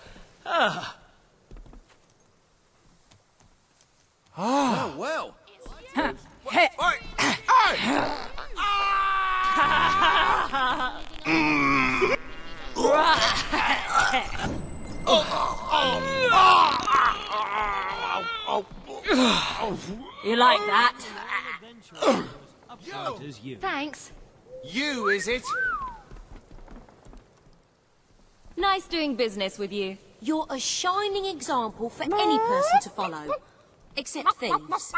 Ah. Oh, well. You like that? Thanks. You, is it? Nice doing business with you. You're a shining example for any person to follow. Except thieves.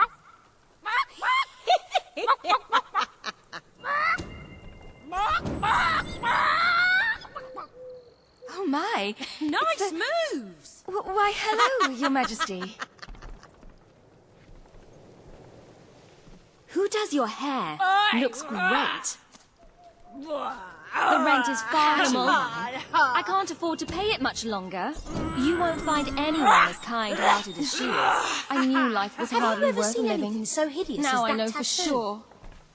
Oh my! Nice moves! Why, hello, Your Majesty. Who does your hair? Looks great. The rent is far too high. I can't afford to pay it much longer. You won't find anyone as kind-hearted as she is. I knew life was Have hardly you ever worth seen living. anything so hideous Now as I that know for tattoo? sure.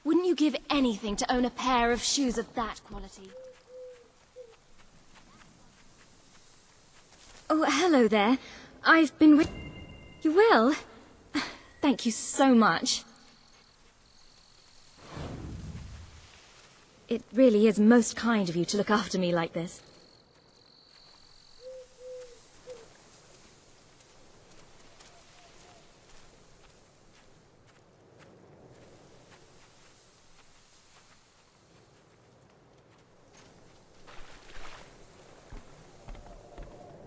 Wouldn't you give anything to own a pair of shoes of that quality? Oh, hello there. I've been You will? Thank you so much. It really is most kind of you to look after me like this.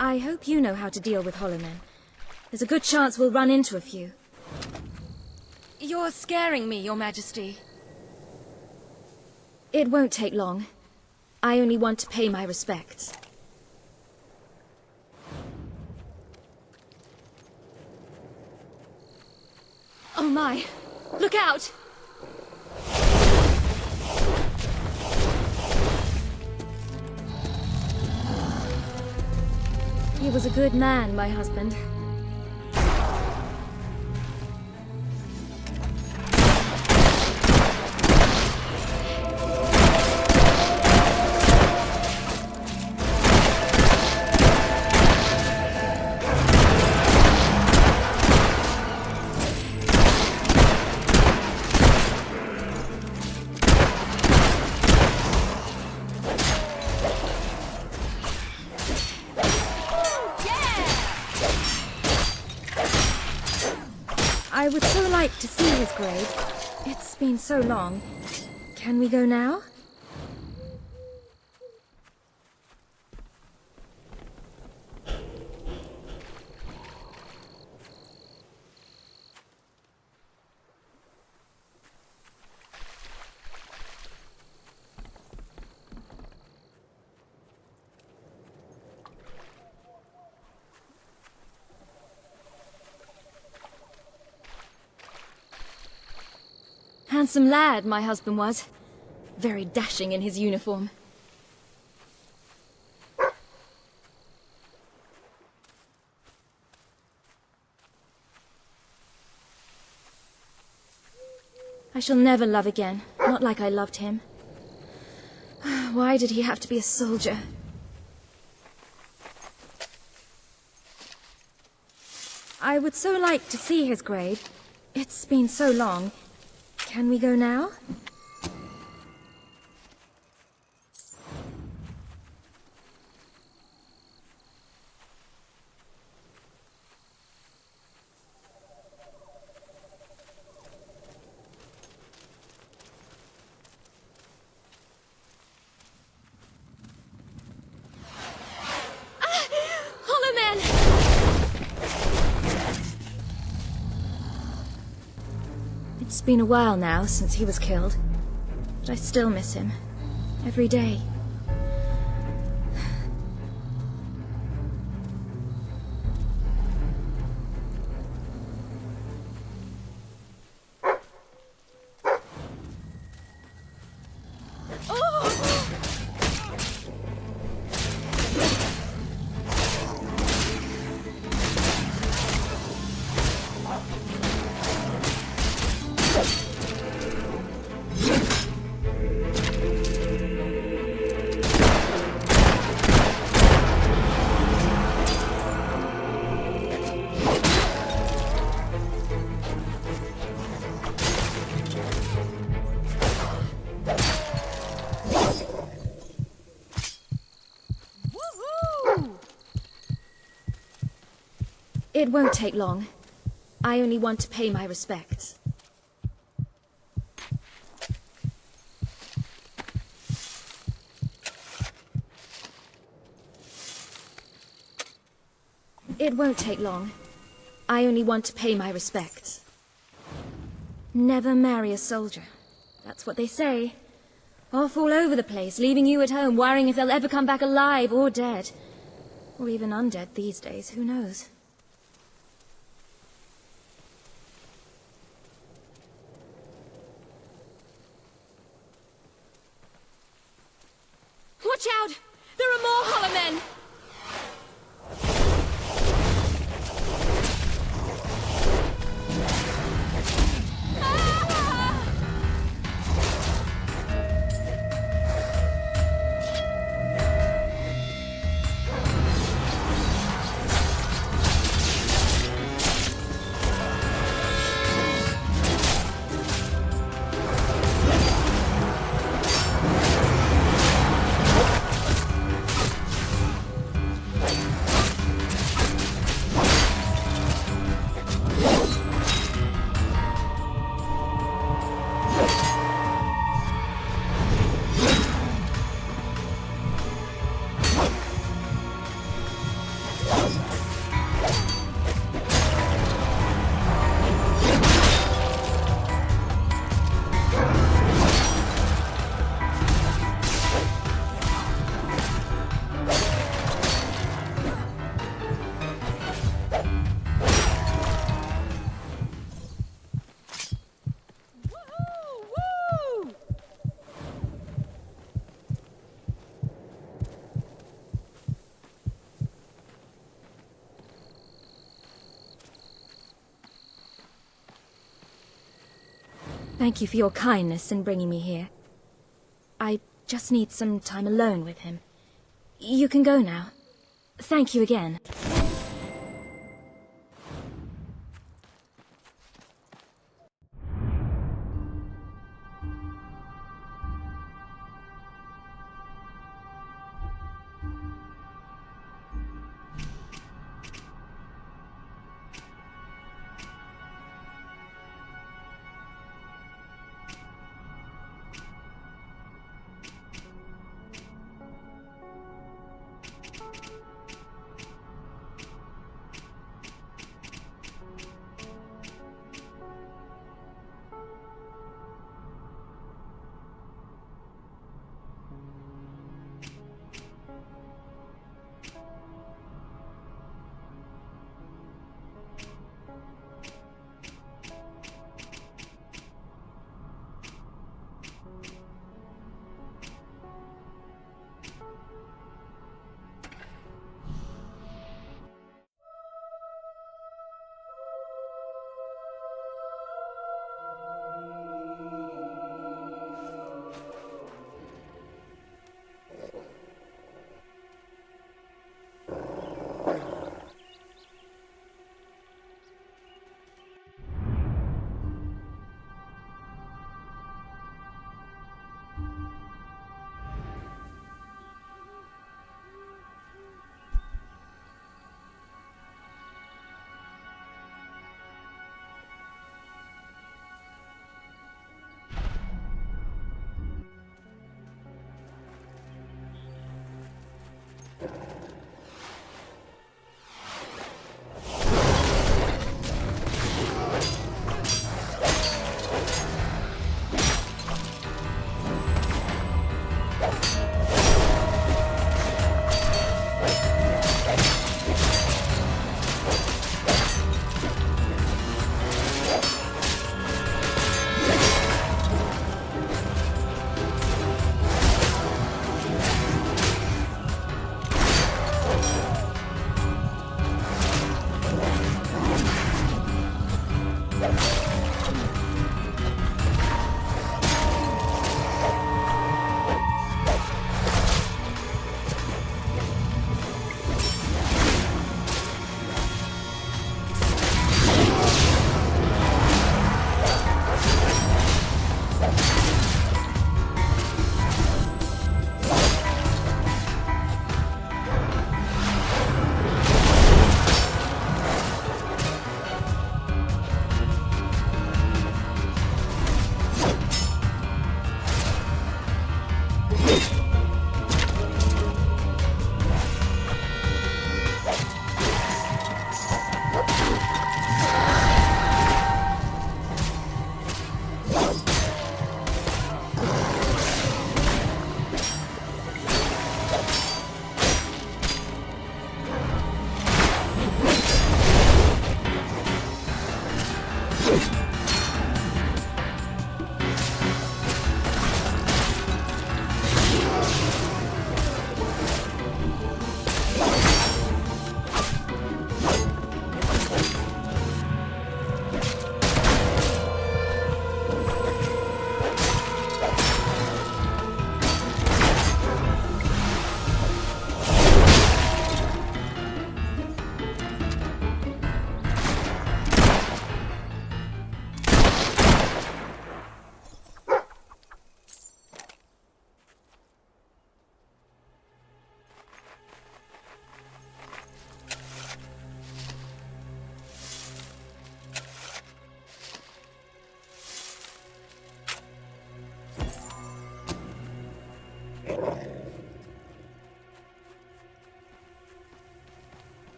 I hope you know how to deal with hollow men. There's a good chance we'll run into a few. You're scaring me, Your Majesty. It won't take long. I only want to pay my respects. Oh my! Look out! He was a good man, my husband. I would so like to see his grave. It's been so long. Can we go now? Handsome lad, my husband was. Very dashing in his uniform. I shall never love again, not like I loved him. Why did he have to be a soldier? I would so like to see his grave. It's been so long. Can we go now? It's been a while now since he was killed, but I still miss him. Every day. It won't take long. I only want to pay my respects. It won't take long. I only want to pay my respects. Never marry a soldier. That's what they say. Off all over the place, leaving you at home, worrying if they'll ever come back alive or dead. Or even undead these days, who knows? Watch out! There are more Hollow Men! Thank you for your kindness in bringing me here. I just need some time alone with him. You can go now. Thank you again.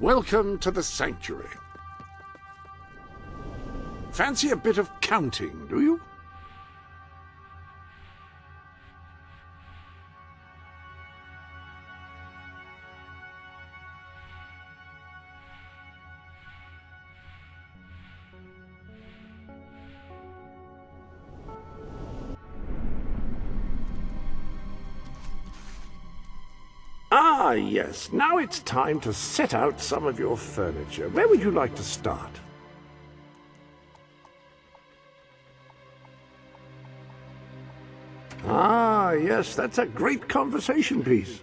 Welcome to the sanctuary. Fancy a bit of counting, do you? Ah, yes. Now it's time to set out some of your furniture. Where would you like to start? Ah, yes, that's a great conversation piece.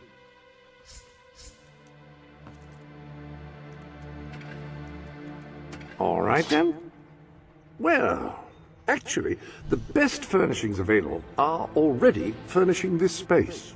All right, then. Well, actually, the best furnishings available are already furnishing this space.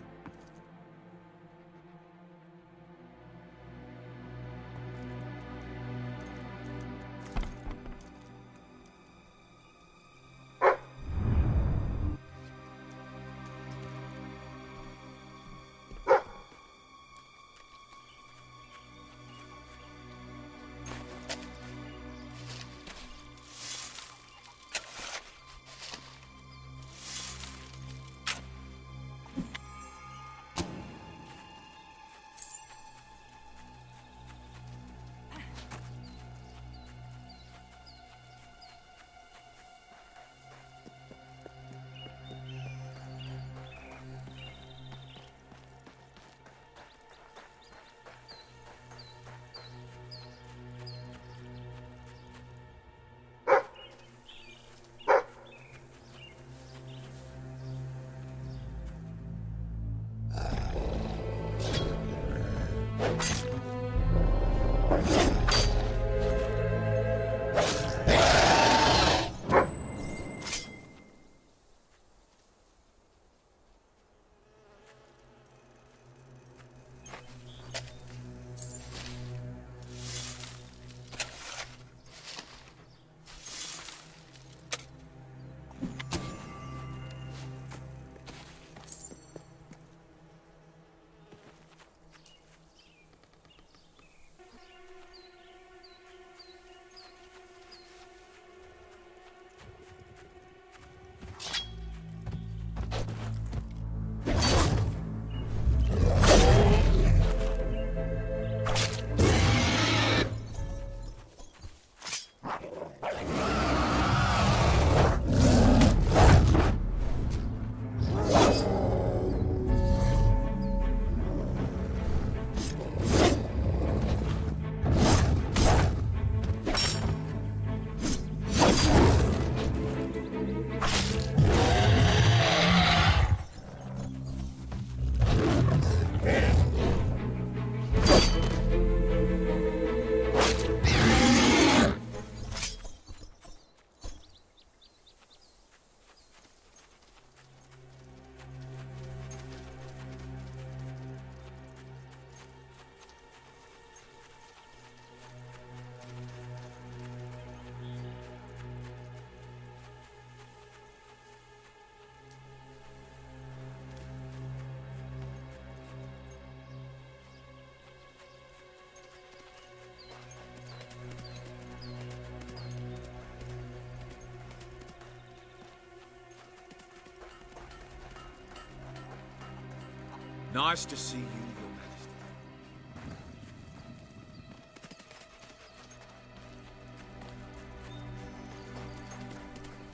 Nice to see you, Your Majesty.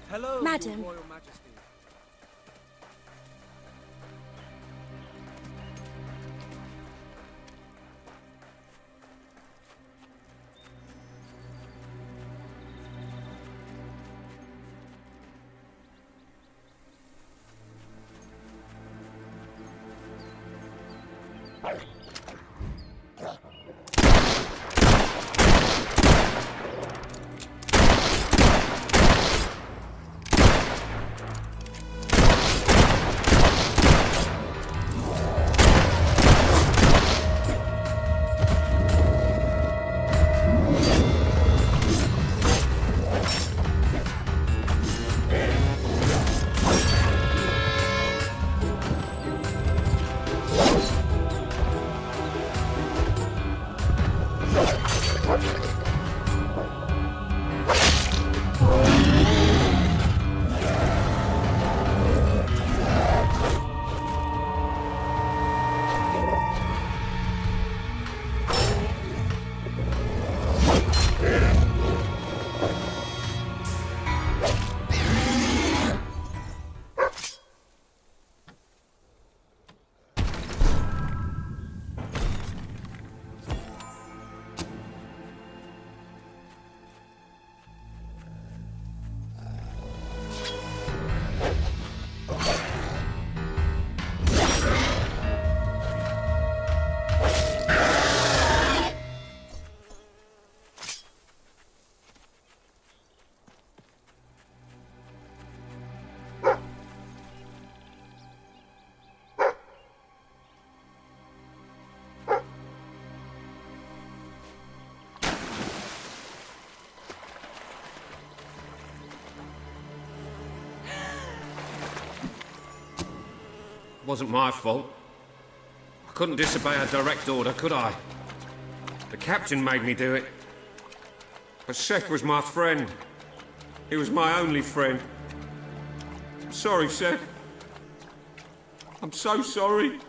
Hello, Madam. Your Royal Majesty. wasn't my fault. I couldn't disobey a direct order, could I? The captain made me do it. But Seth was my friend. He was my only friend. I'm sorry, Seth. I'm so sorry.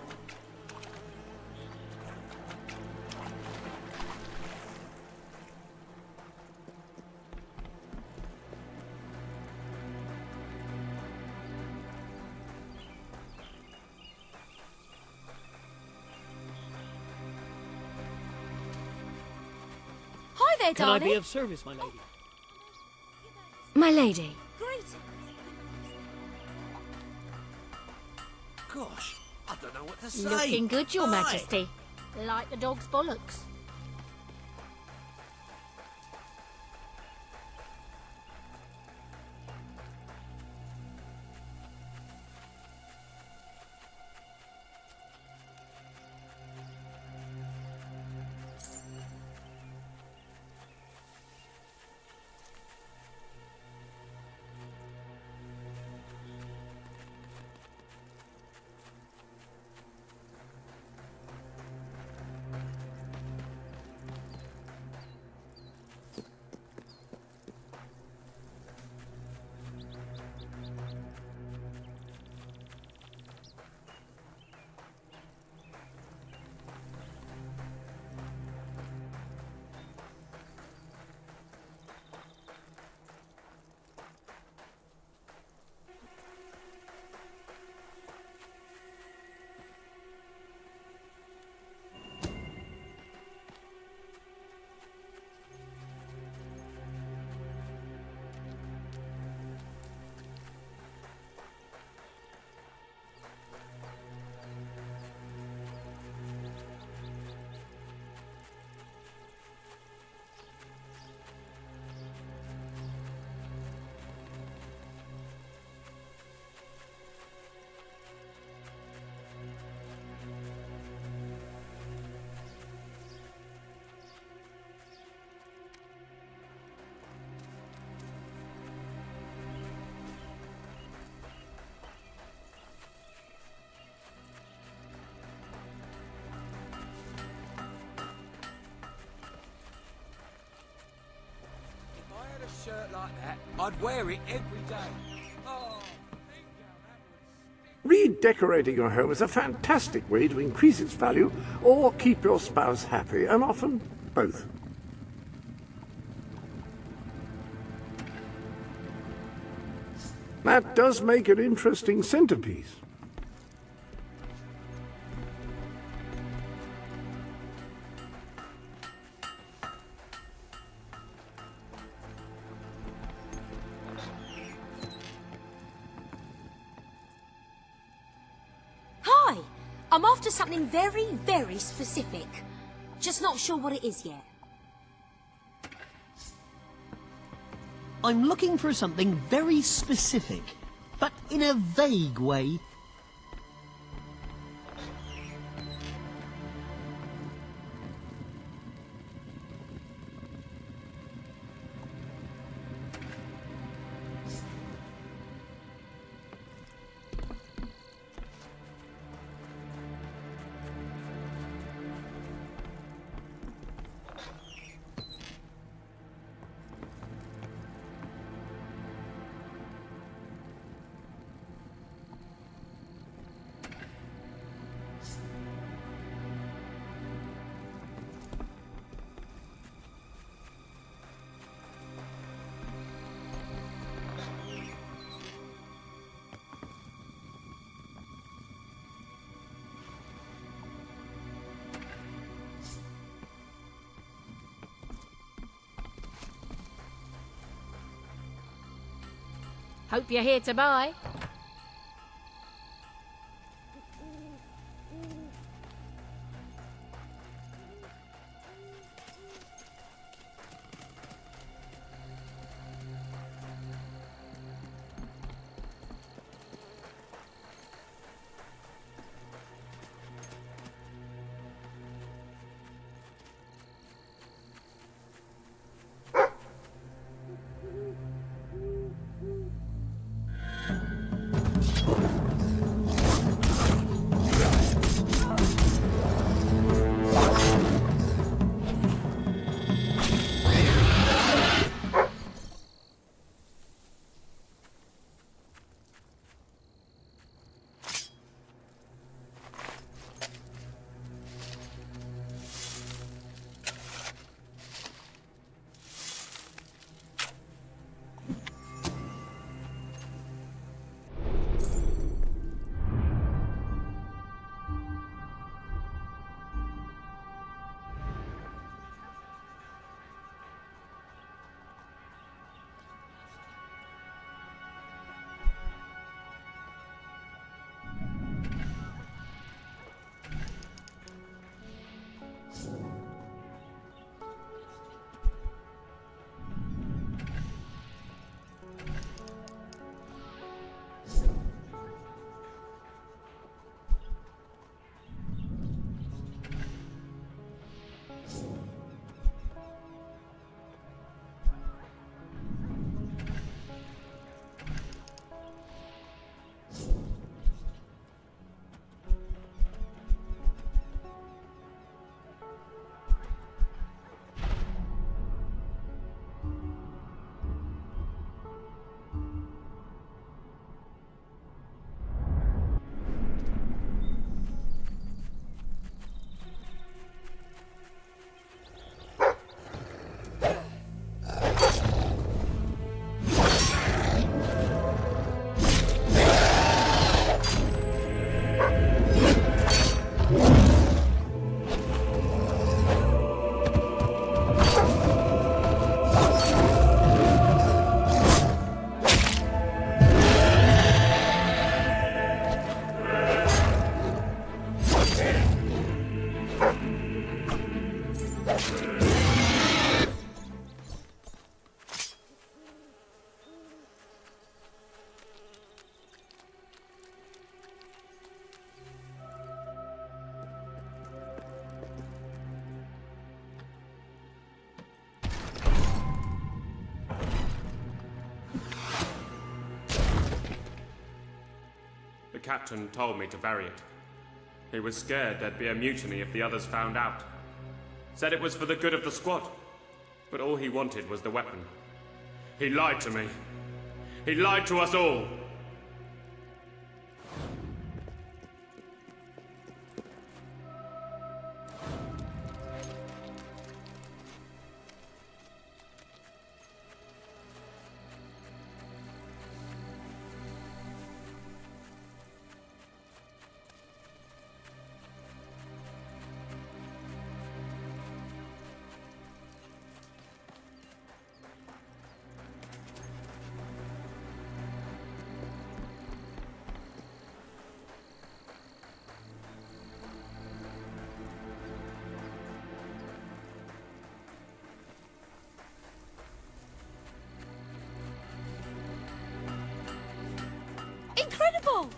Hi there, Can I darling. be of service, my lady? My lady. Gosh, I don't know what to say. Looking good, Your Aye. Majesty. Like the dog's bollocks. Shirt like that, I'd wear it every day. Oh. Redecorating your home is a fantastic way to increase its value or keep your spouse happy, and often both. That does make an interesting centerpiece. Hi! I'm after something very, very specific. Just not sure what it is yet. I'm looking for something very specific, but in a vague way. Hope you're here to buy. The captain told me to bury it. He was scared there'd be a mutiny if the others found out. Said it was for the good of the squad, but all he wanted was the weapon. He lied to me. He lied to us all. Incredible!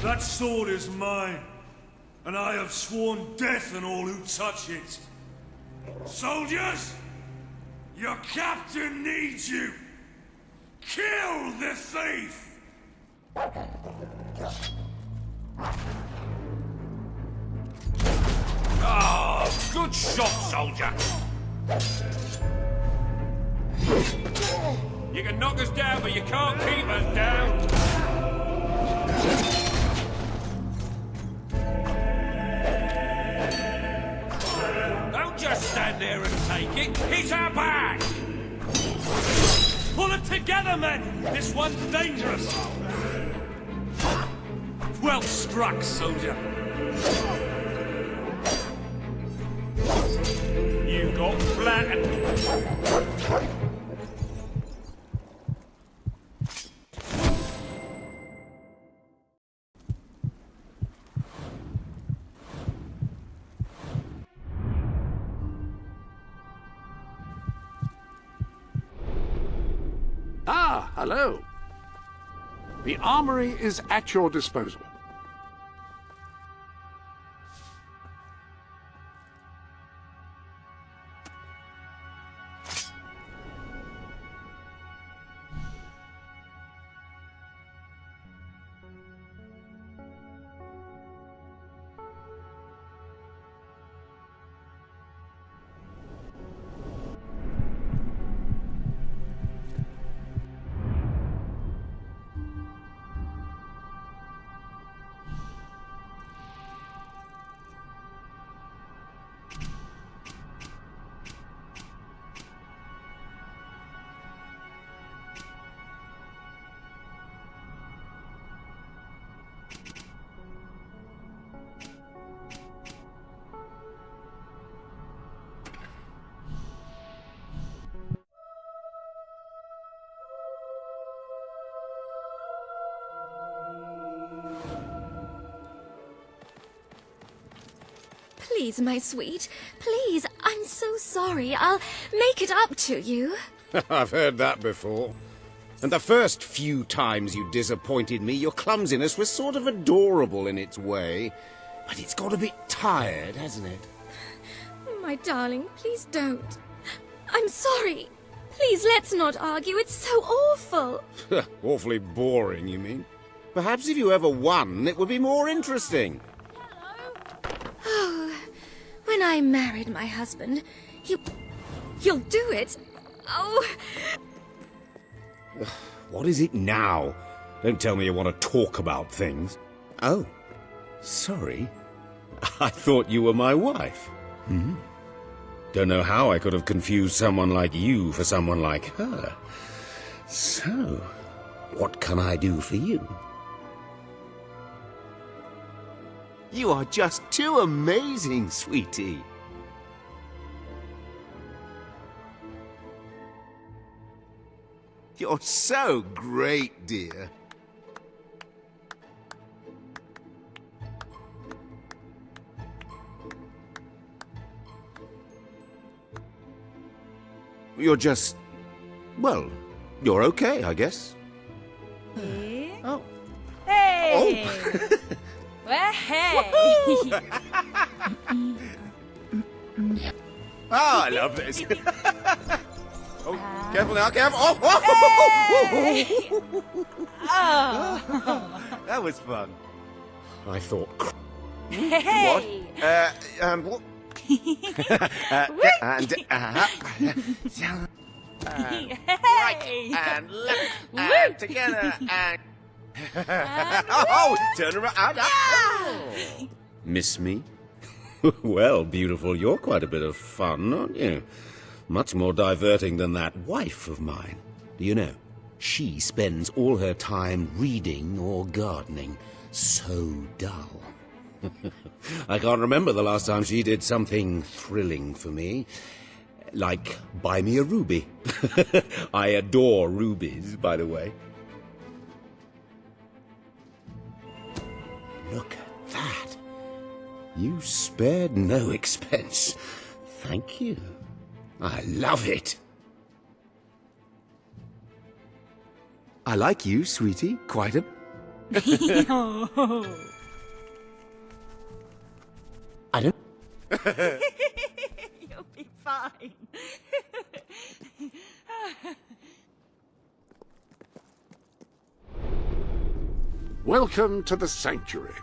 That sword is mine, and I have sworn death on all who touch it. Soldiers, your captain needs you. Kill the thief! Ah, good shot, soldier. You can knock us down, but you can't keep us down. Don't just stand there and take it. It's our back. Pull it together, men! This one's dangerous! Well struck, soldier. You got flattened. Ah, hello. The armory is at your disposal. Please, my sweet. Please, I'm so sorry. I'll make it up to you. I've heard that before. And the first few times you disappointed me, your clumsiness was sort of adorable in its way. But it's got a bit tired, hasn't it? My darling, please don't. I'm sorry. Please, let's not argue. It's so awful. Awfully boring, you mean? Perhaps if you ever won, it would be more interesting. Oh, when I married my husband, he'll do it. Oh. What is it now? Don't tell me you want to talk about things. Oh, sorry. I thought you were my wife. Hmm? Don't know how I could have confused someone like you for someone like her. So, what can I do for you? You are just too amazing, sweetie. You're so great, dear. You're just... well, you're okay, I guess. Hey. Oh. Hey! Oh. Well, hey! Oh, I love this. Oh, careful now, careful. Oh, Oh. That was fun. I thought... Hey! What? What? Right and left and together and... Oh, turn around. Oh. Miss me? Well, beautiful, you're quite a bit of fun, aren't you? Much more diverting than that wife of mine. Do you know, she spends all her time reading or gardening. So dull. I can't remember the last time she did something thrilling for me. Like buy me a ruby. I adore rubies, by the way. Look at that. You spared no expense. Thank you. I love it. I like you, sweetie, quite a... I don't... You'll be fine. Welcome to the sanctuary.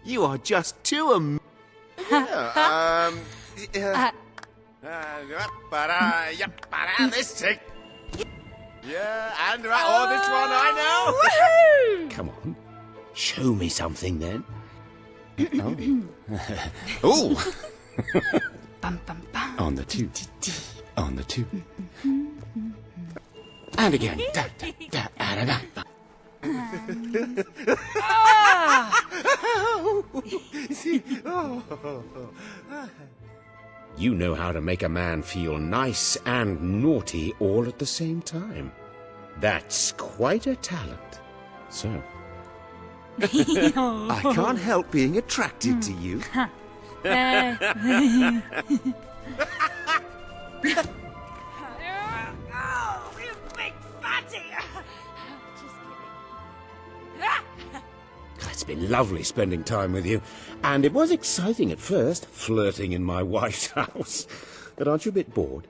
You are just too this tick. Yeah, and this one I know. Come on, show me something then. Oh. Bum, bum, bum. On the two. On the two. And again. Da, da, da, da, da, da. You know how to make a man feel nice and naughty all at the same time. That's quite a talent. So, I can't help being attracted to you. Oh, you big fatty! It's been lovely spending time with you. And it was exciting at first, flirting in my wife's house. But aren't you a bit bored?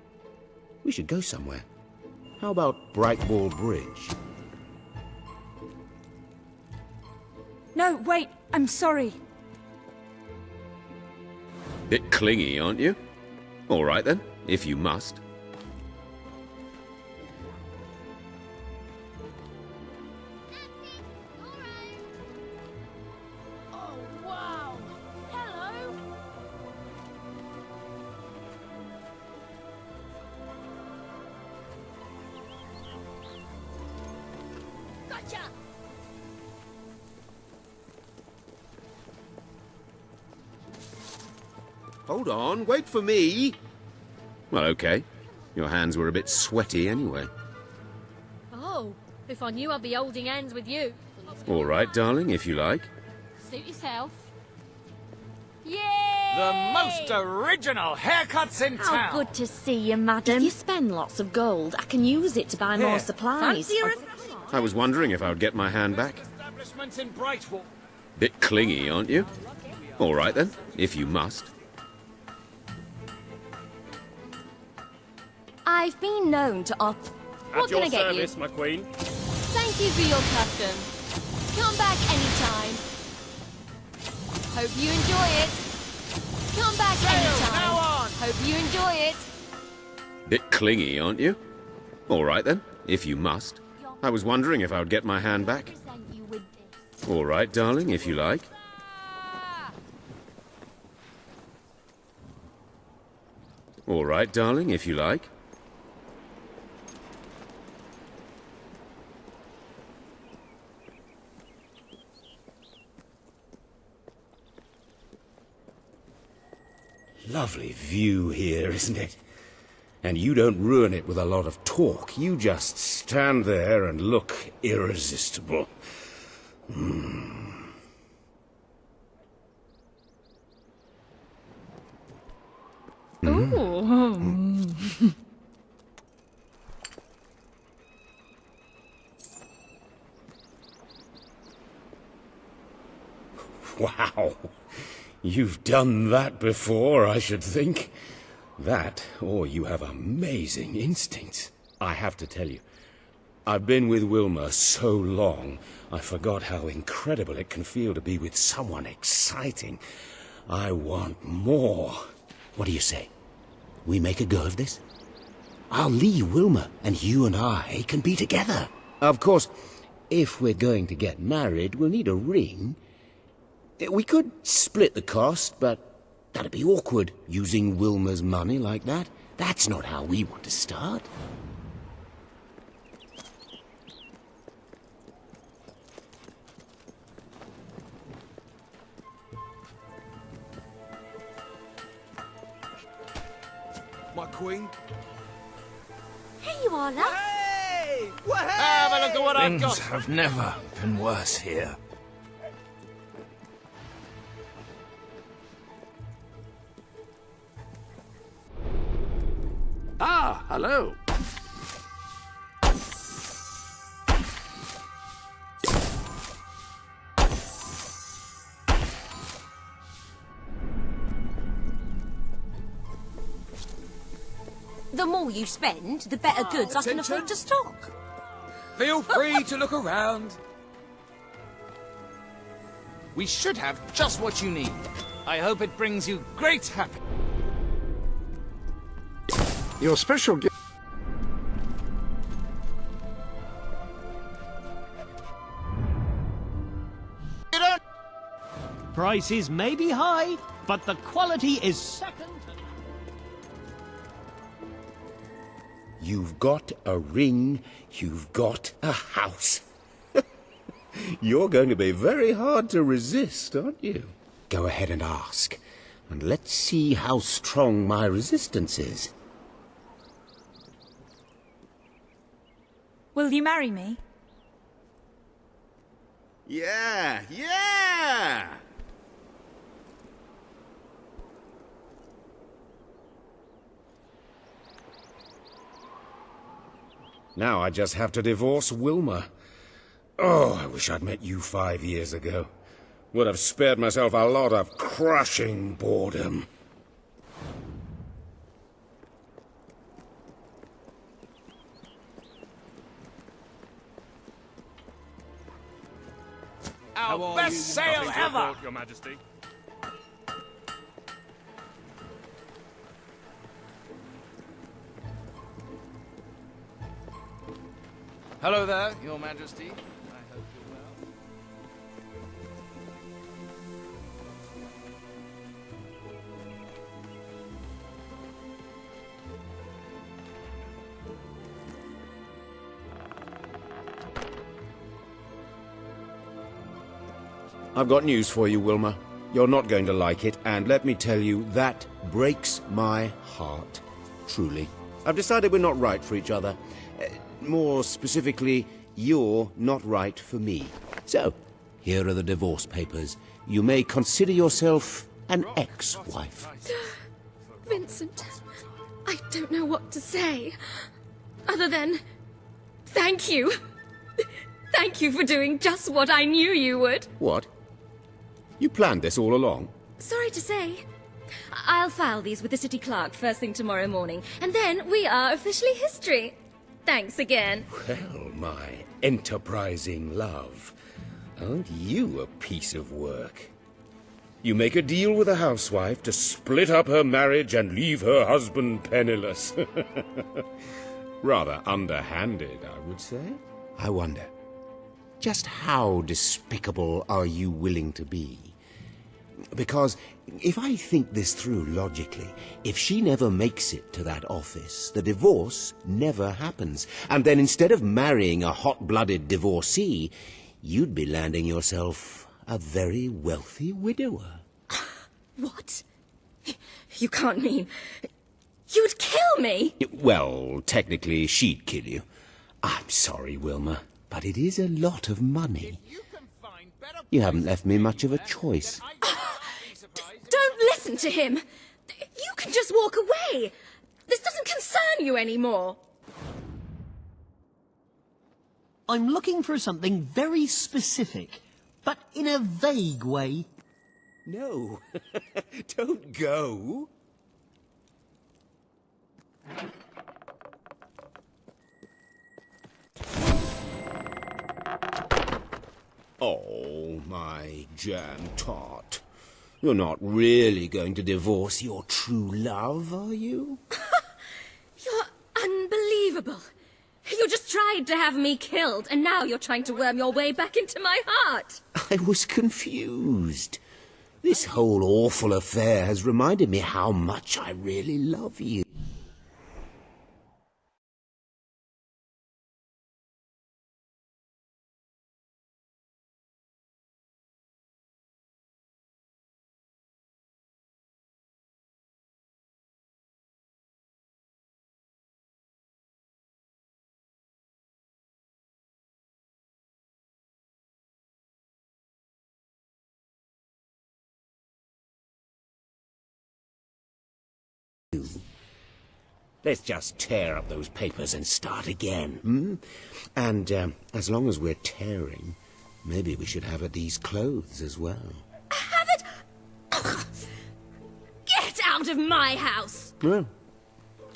We should go somewhere. How about Brightwall Bridge? No, wait, I'm sorry. Bit clingy, aren't you? All right then, if you must. Hold on, wait for me. Well, okay. Your hands were a bit sweaty anyway. Oh, if I knew I'd be holding hands with you. All right, darling, if you like. Suit yourself. The most original haircuts in town. How good to see you, madam. If you spend lots of gold, I can use it to buy more supplies. I was wondering if I would get my hand back. Establishment in Brightwall. Bit clingy, aren't you? All right then, if you must. I've been known to opt. What can I get you? my queen. Thank you for your custom. Come back anytime. Hope you enjoy it. Come back anytime. Now on. Hope you enjoy it. Bit clingy, aren't you? All right then, if you must. I was wondering if I would get my hand back. All right, darling, if you like. All right, darling, if you like. Lovely view here, isn't it? And you don't ruin it with a lot of talk. You just stand there and look irresistible. Wow. You've done that before, I should think. That, or you have amazing instincts. I have to tell you, I've been with Wilma so long, I forgot how incredible it can feel to be with someone exciting. I want more. What do you say? We make a go of this? I'll leave Wilma, and you and I can be together. Of course, if we're going to get married, we'll need a ring. We could split the cost, but that'd be awkward, using Wilma's money like that. That's not how we want to start. My queen? Here you are, love. Hey! Have a look at what I've got. Things have never been worse here. Ah, hello. The more you spend, the better goods I can afford to stock. Feel free to look around. We should have just what you need. I hope it brings you great happiness. Your special gift. Prices may be high, but the quality is second to none. You've got a ring, you've got a house. You're going to be very hard to resist, aren't you? Go ahead and ask, and let's see how strong my resistance is. Will you marry me? Yeah, yeah! Now I just have to divorce Wilma. Oh, I wish I'd met you 5 years ago. Would have spared myself a lot of crushing boredom. Our best sale ever! Your Majesty. Hello there, Your Majesty. I hope you're well. I've got news for you, Wilma. You're not going to like it, and let me tell you, that breaks my heart. Truly. I've decided we're not right for each other. More specifically, you're not right for me. So, here are the divorce papers. You may consider yourself an ex-wife. Vincent, I don't know what to say. Other than, thank you. Thank you for doing just what I knew you would. What? You planned this all along? Sorry to say. I'll file these with the city clerk first thing tomorrow morning, and then we are officially history. Thanks again. Well, my enterprising love. Aren't you a piece of work? You make a deal with a housewife to split up her marriage and leave her husband penniless. Rather underhanded, I would say. I wonder, just how despicable are you willing to be? Because if I think this through logically, if she never makes it to that office, the divorce never happens. And then instead of marrying a hot-blooded divorcee, you'd be landing yourself a very wealthy widower. What? You can't mean... You'd kill me! Well, technically, she'd kill you. I'm sorry, Wilma, but it is a lot of money. You haven't left me much of a choice. Don't listen to him! You can just walk away! This doesn't concern you anymore! I'm looking for something very specific, but in a vague way. No, don't go. Oh, my jam tart. You're not really going to divorce your true love, are you? You're unbelievable. You just tried to have me killed, and now you're trying to worm your way back into my heart. I was confused. This whole awful affair has reminded me how much I really love you. Let's just tear up those papers and start again, And as long as we're tearing, maybe we should have these clothes as well. Have it? Get out of my house! Well,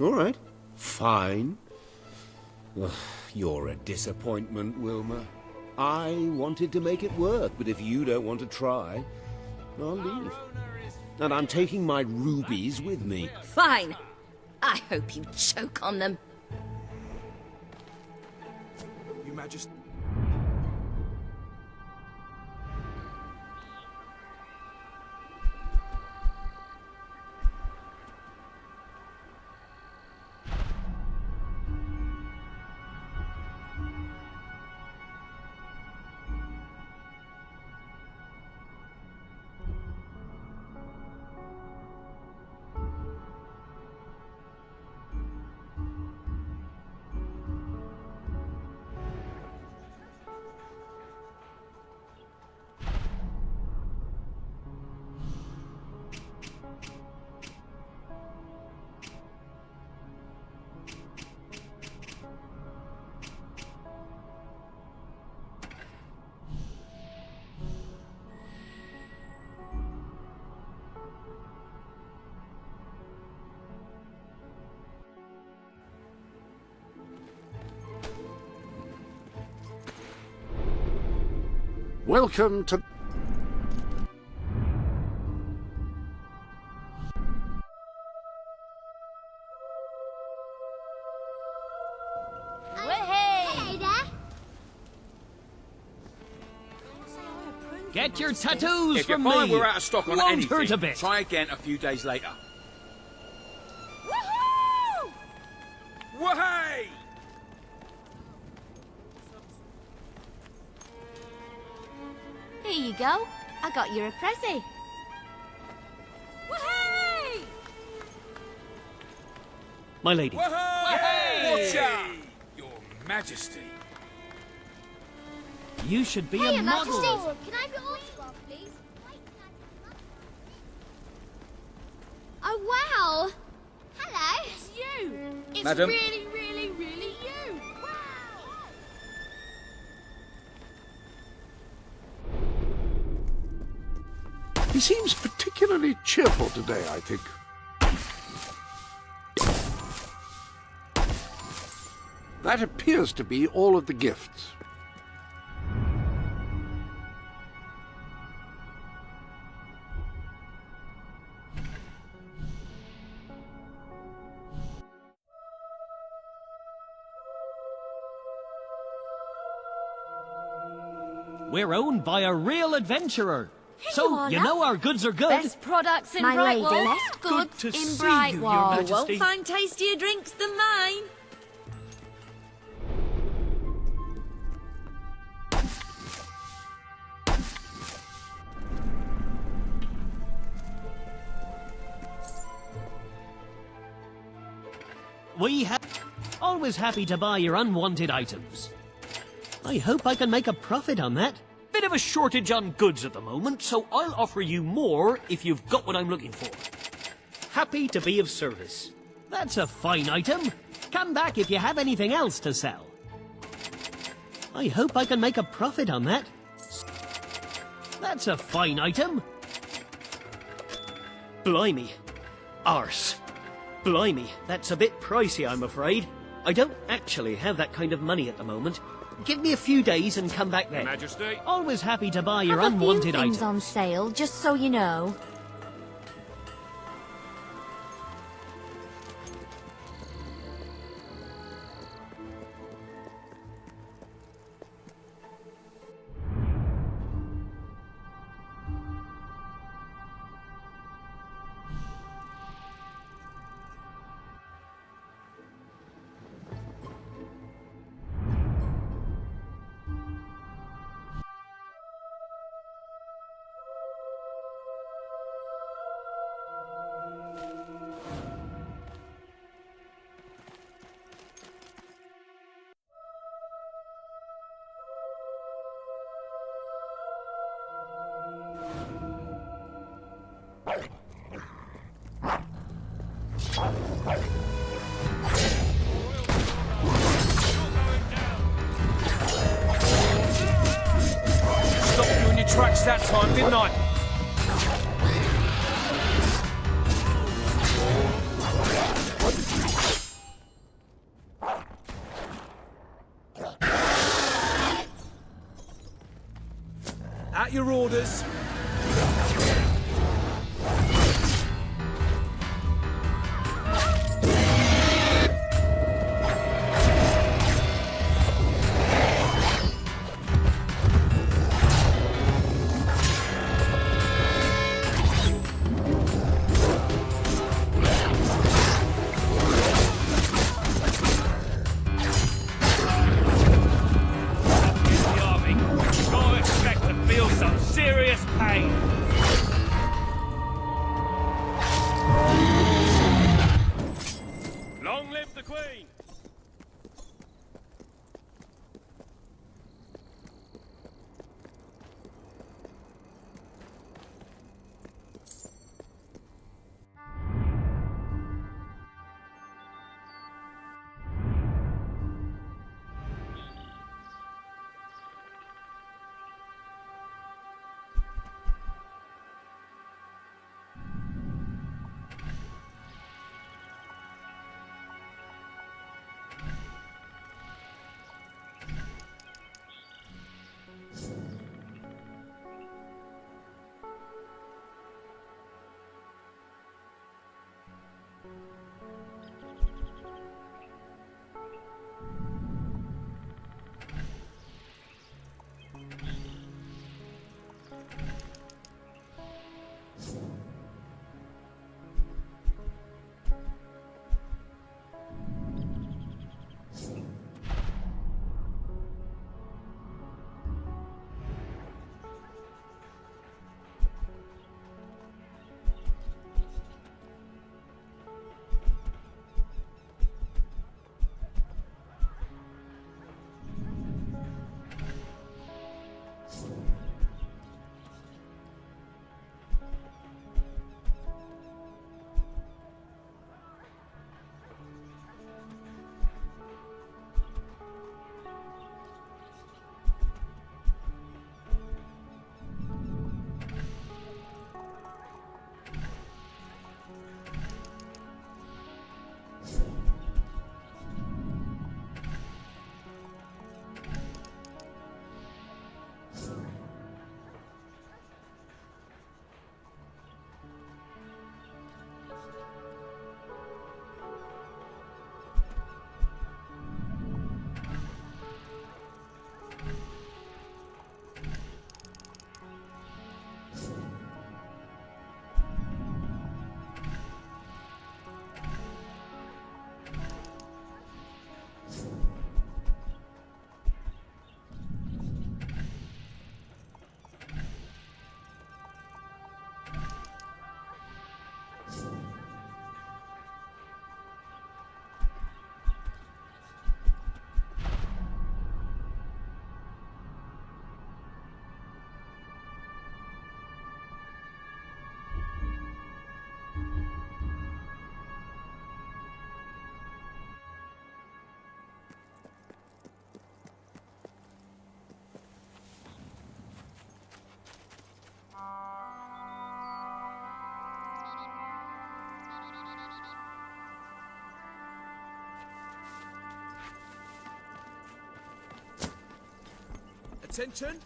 all right, fine. Ugh, you're a disappointment, Wilma. I wanted to make it work, but if you don't want to try, I'll leave. And I'm taking my rubies with me. Fine. I hope you choke on them. Your Majesty. Welcome to... Hey there. Get your tattoos If you from find me. we're out of stock on Won't anything, hurt a bit. try again a few days later. Wahey! Here you go. I got you a prezi. Wahey! My lady. Watch out! Your Majesty. You should be Hey, a Your model. Majesty, can I have your autograph, please? Oh, wow. Hello. It's you. It's Madam. really, really, really you. He seems particularly cheerful today, I think. That appears to be all of the gifts. We're owned by a real adventurer. So, you are you now. know our goods are good. Best products in My Brightwall. lady. Best Good goods to in see you, Your Brightwall. Majesty. Won't find tastier drinks than mine. We have always happy to buy your unwanted items. I hope I can make a profit on that. Bit of a shortage on goods at the moment, so I'll offer you more if you've got what I'm looking for. Happy to be of service. That's a fine item. Come back if you have anything else to sell. I hope I can make a profit on that. That's a fine item. Blimey. Arse. Blimey, that's a bit pricey, I'm afraid. I don't actually have that kind of money at the moment. Give me a few days and come back then. Majesty. Always happy to buy your Have a few unwanted things items. on sale, just so you know. Stopped you in your tracks that time, didn't I? Attention!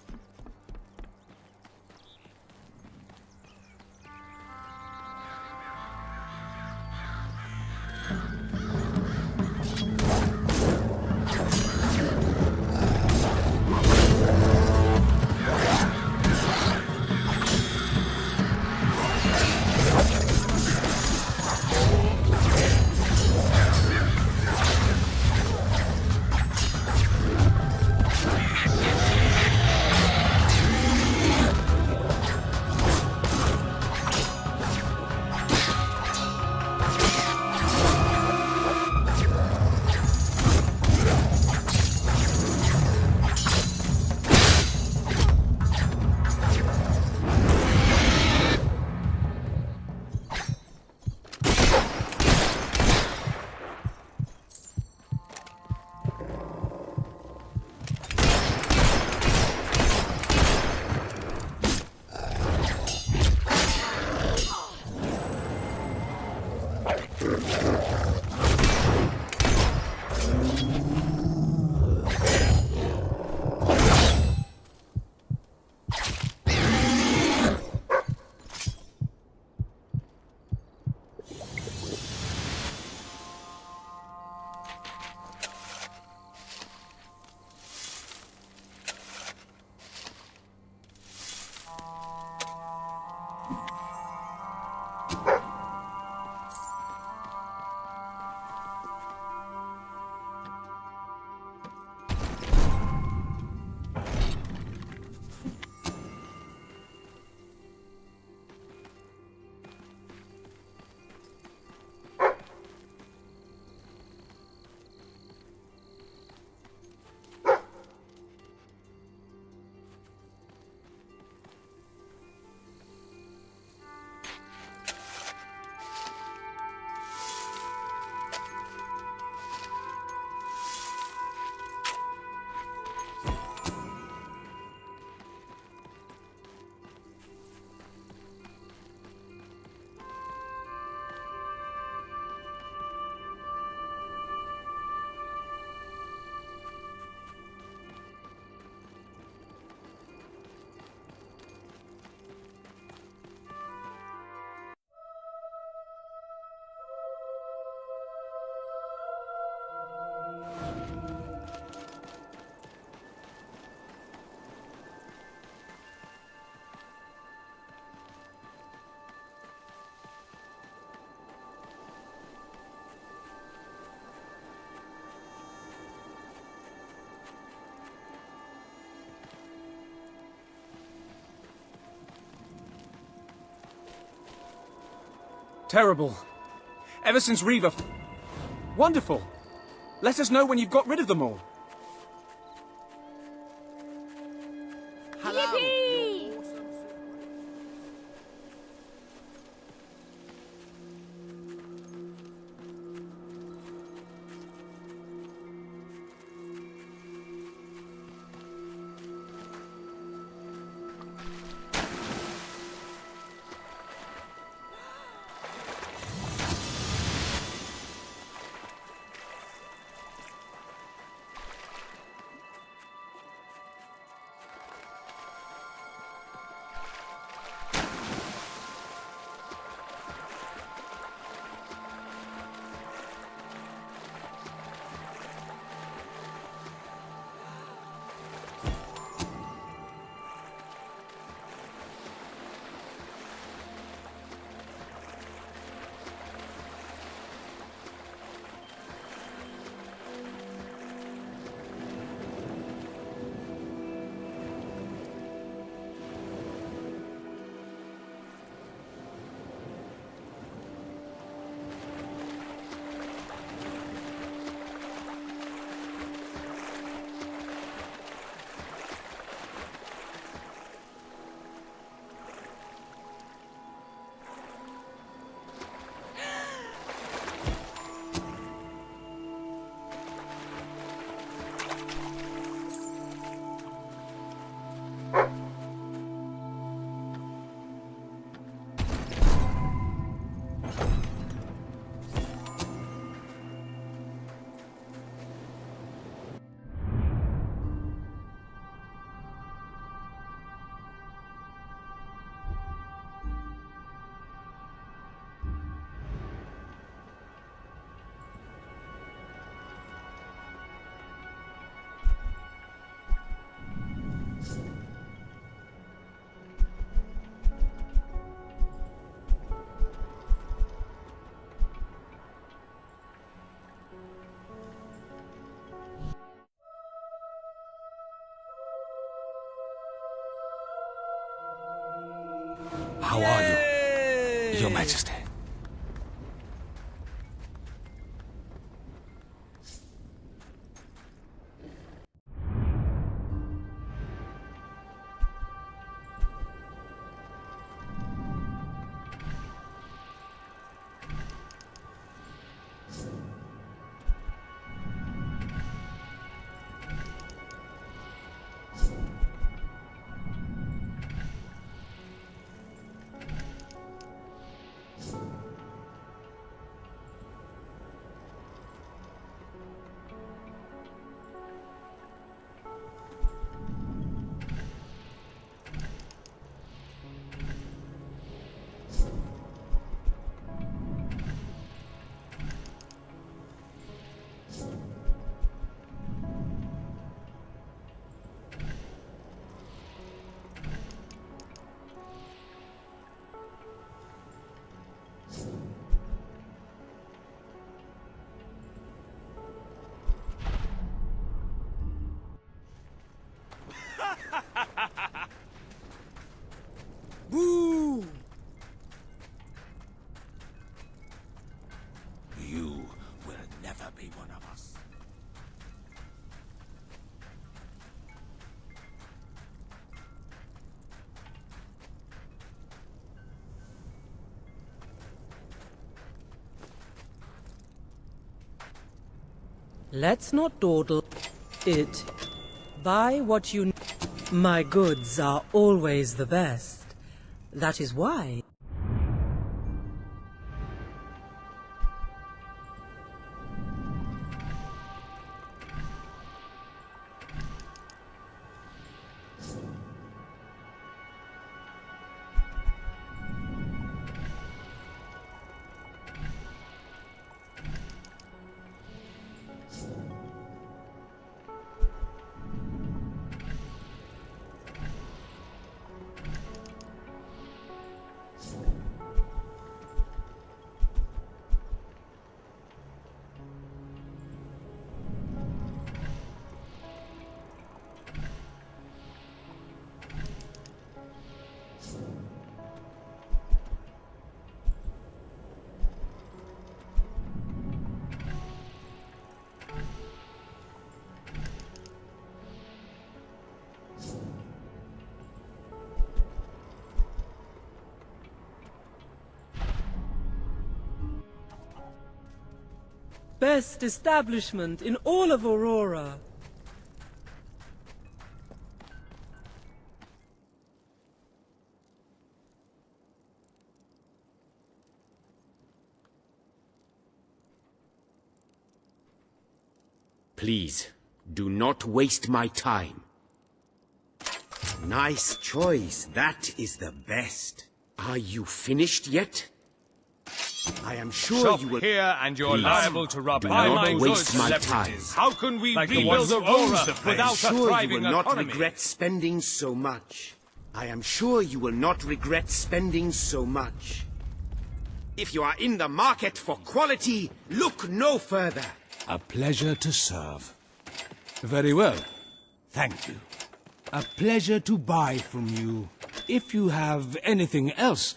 Terrible. Ever since Reva... Wonderful. Let us know when you've got rid of them all. How are you, Your Majesty? Boo! You will never be one of us. Let's not dawdle it. Buy what you need. My goods are always the best. That is why. best establishment in all of Aurora. Please, do not waste my time. Nice choice. That is the best. Are you finished yet? I am sure Shop you will... here and you're Please, liable to rob do all not my waste good my celebrities. time. How can we Like the rebuild ones who owns Aurora the place. without I am a sure thriving you will not economy? regret spending so much. I am sure you will not regret spending so much. If you are in the market for quality, look no further. A pleasure to serve. Very well. Thank you. A pleasure to buy from you. If you have anything else,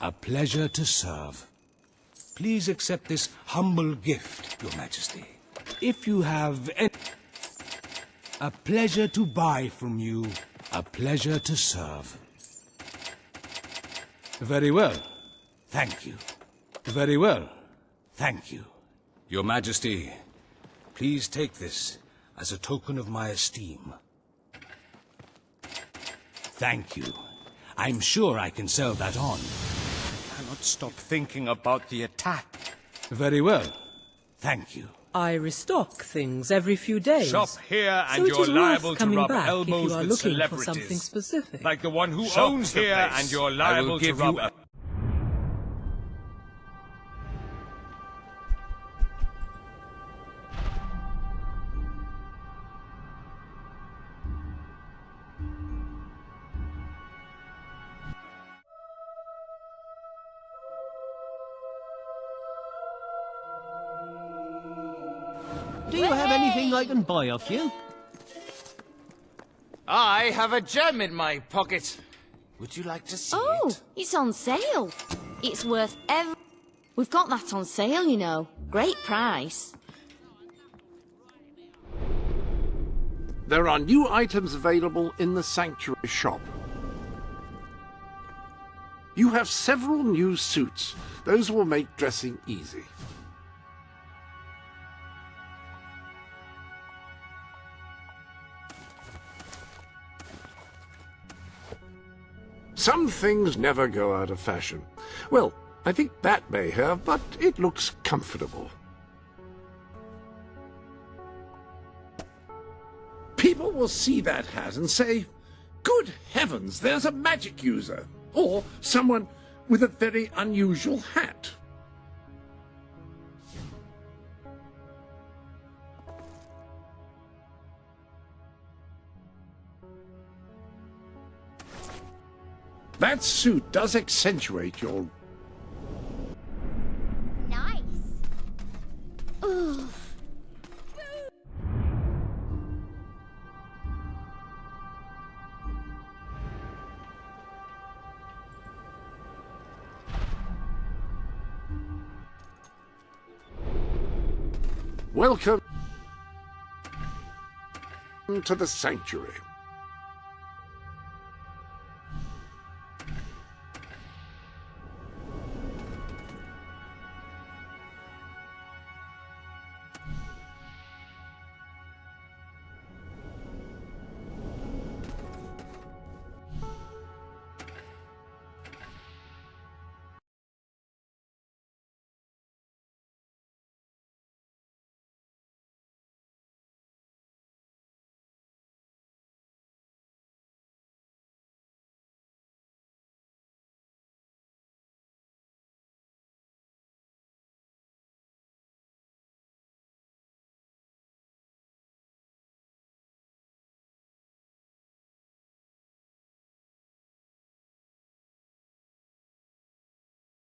a pleasure to serve. Please accept this humble gift, Your Majesty. If you have any... A pleasure to buy from you. A pleasure to serve. Very well. Thank you. Very well. Thank you. Your Majesty, please take this as a token of my esteem. Thank you. I'm sure I can sell that on. I cannot stop thinking about the attack. Very well. Thank you. I restock things every few days. Shop here and so you're it is liable worth to coming rub back elbows if you are with looking celebrities. for something specific. Like the one who Shop owns the here place. and you're I will liable to give rub you a- Do you have anything I can buy off you? I have a gem in my pocket. Would you like to see Oh, it? it's on sale. It's worth every... We've got that on sale, you know. Great price. There are new items available in the Sanctuary shop. You have several new suits. Those will make dressing easy. Some things never go out of fashion. Well, I think that may have, but it looks comfortable. People will see that hat and say, "Good heavens, there's a magic user!" Or someone with a very unusual hat. That suit does accentuate your... Nice. Ooh. Welcome to the Sanctuary.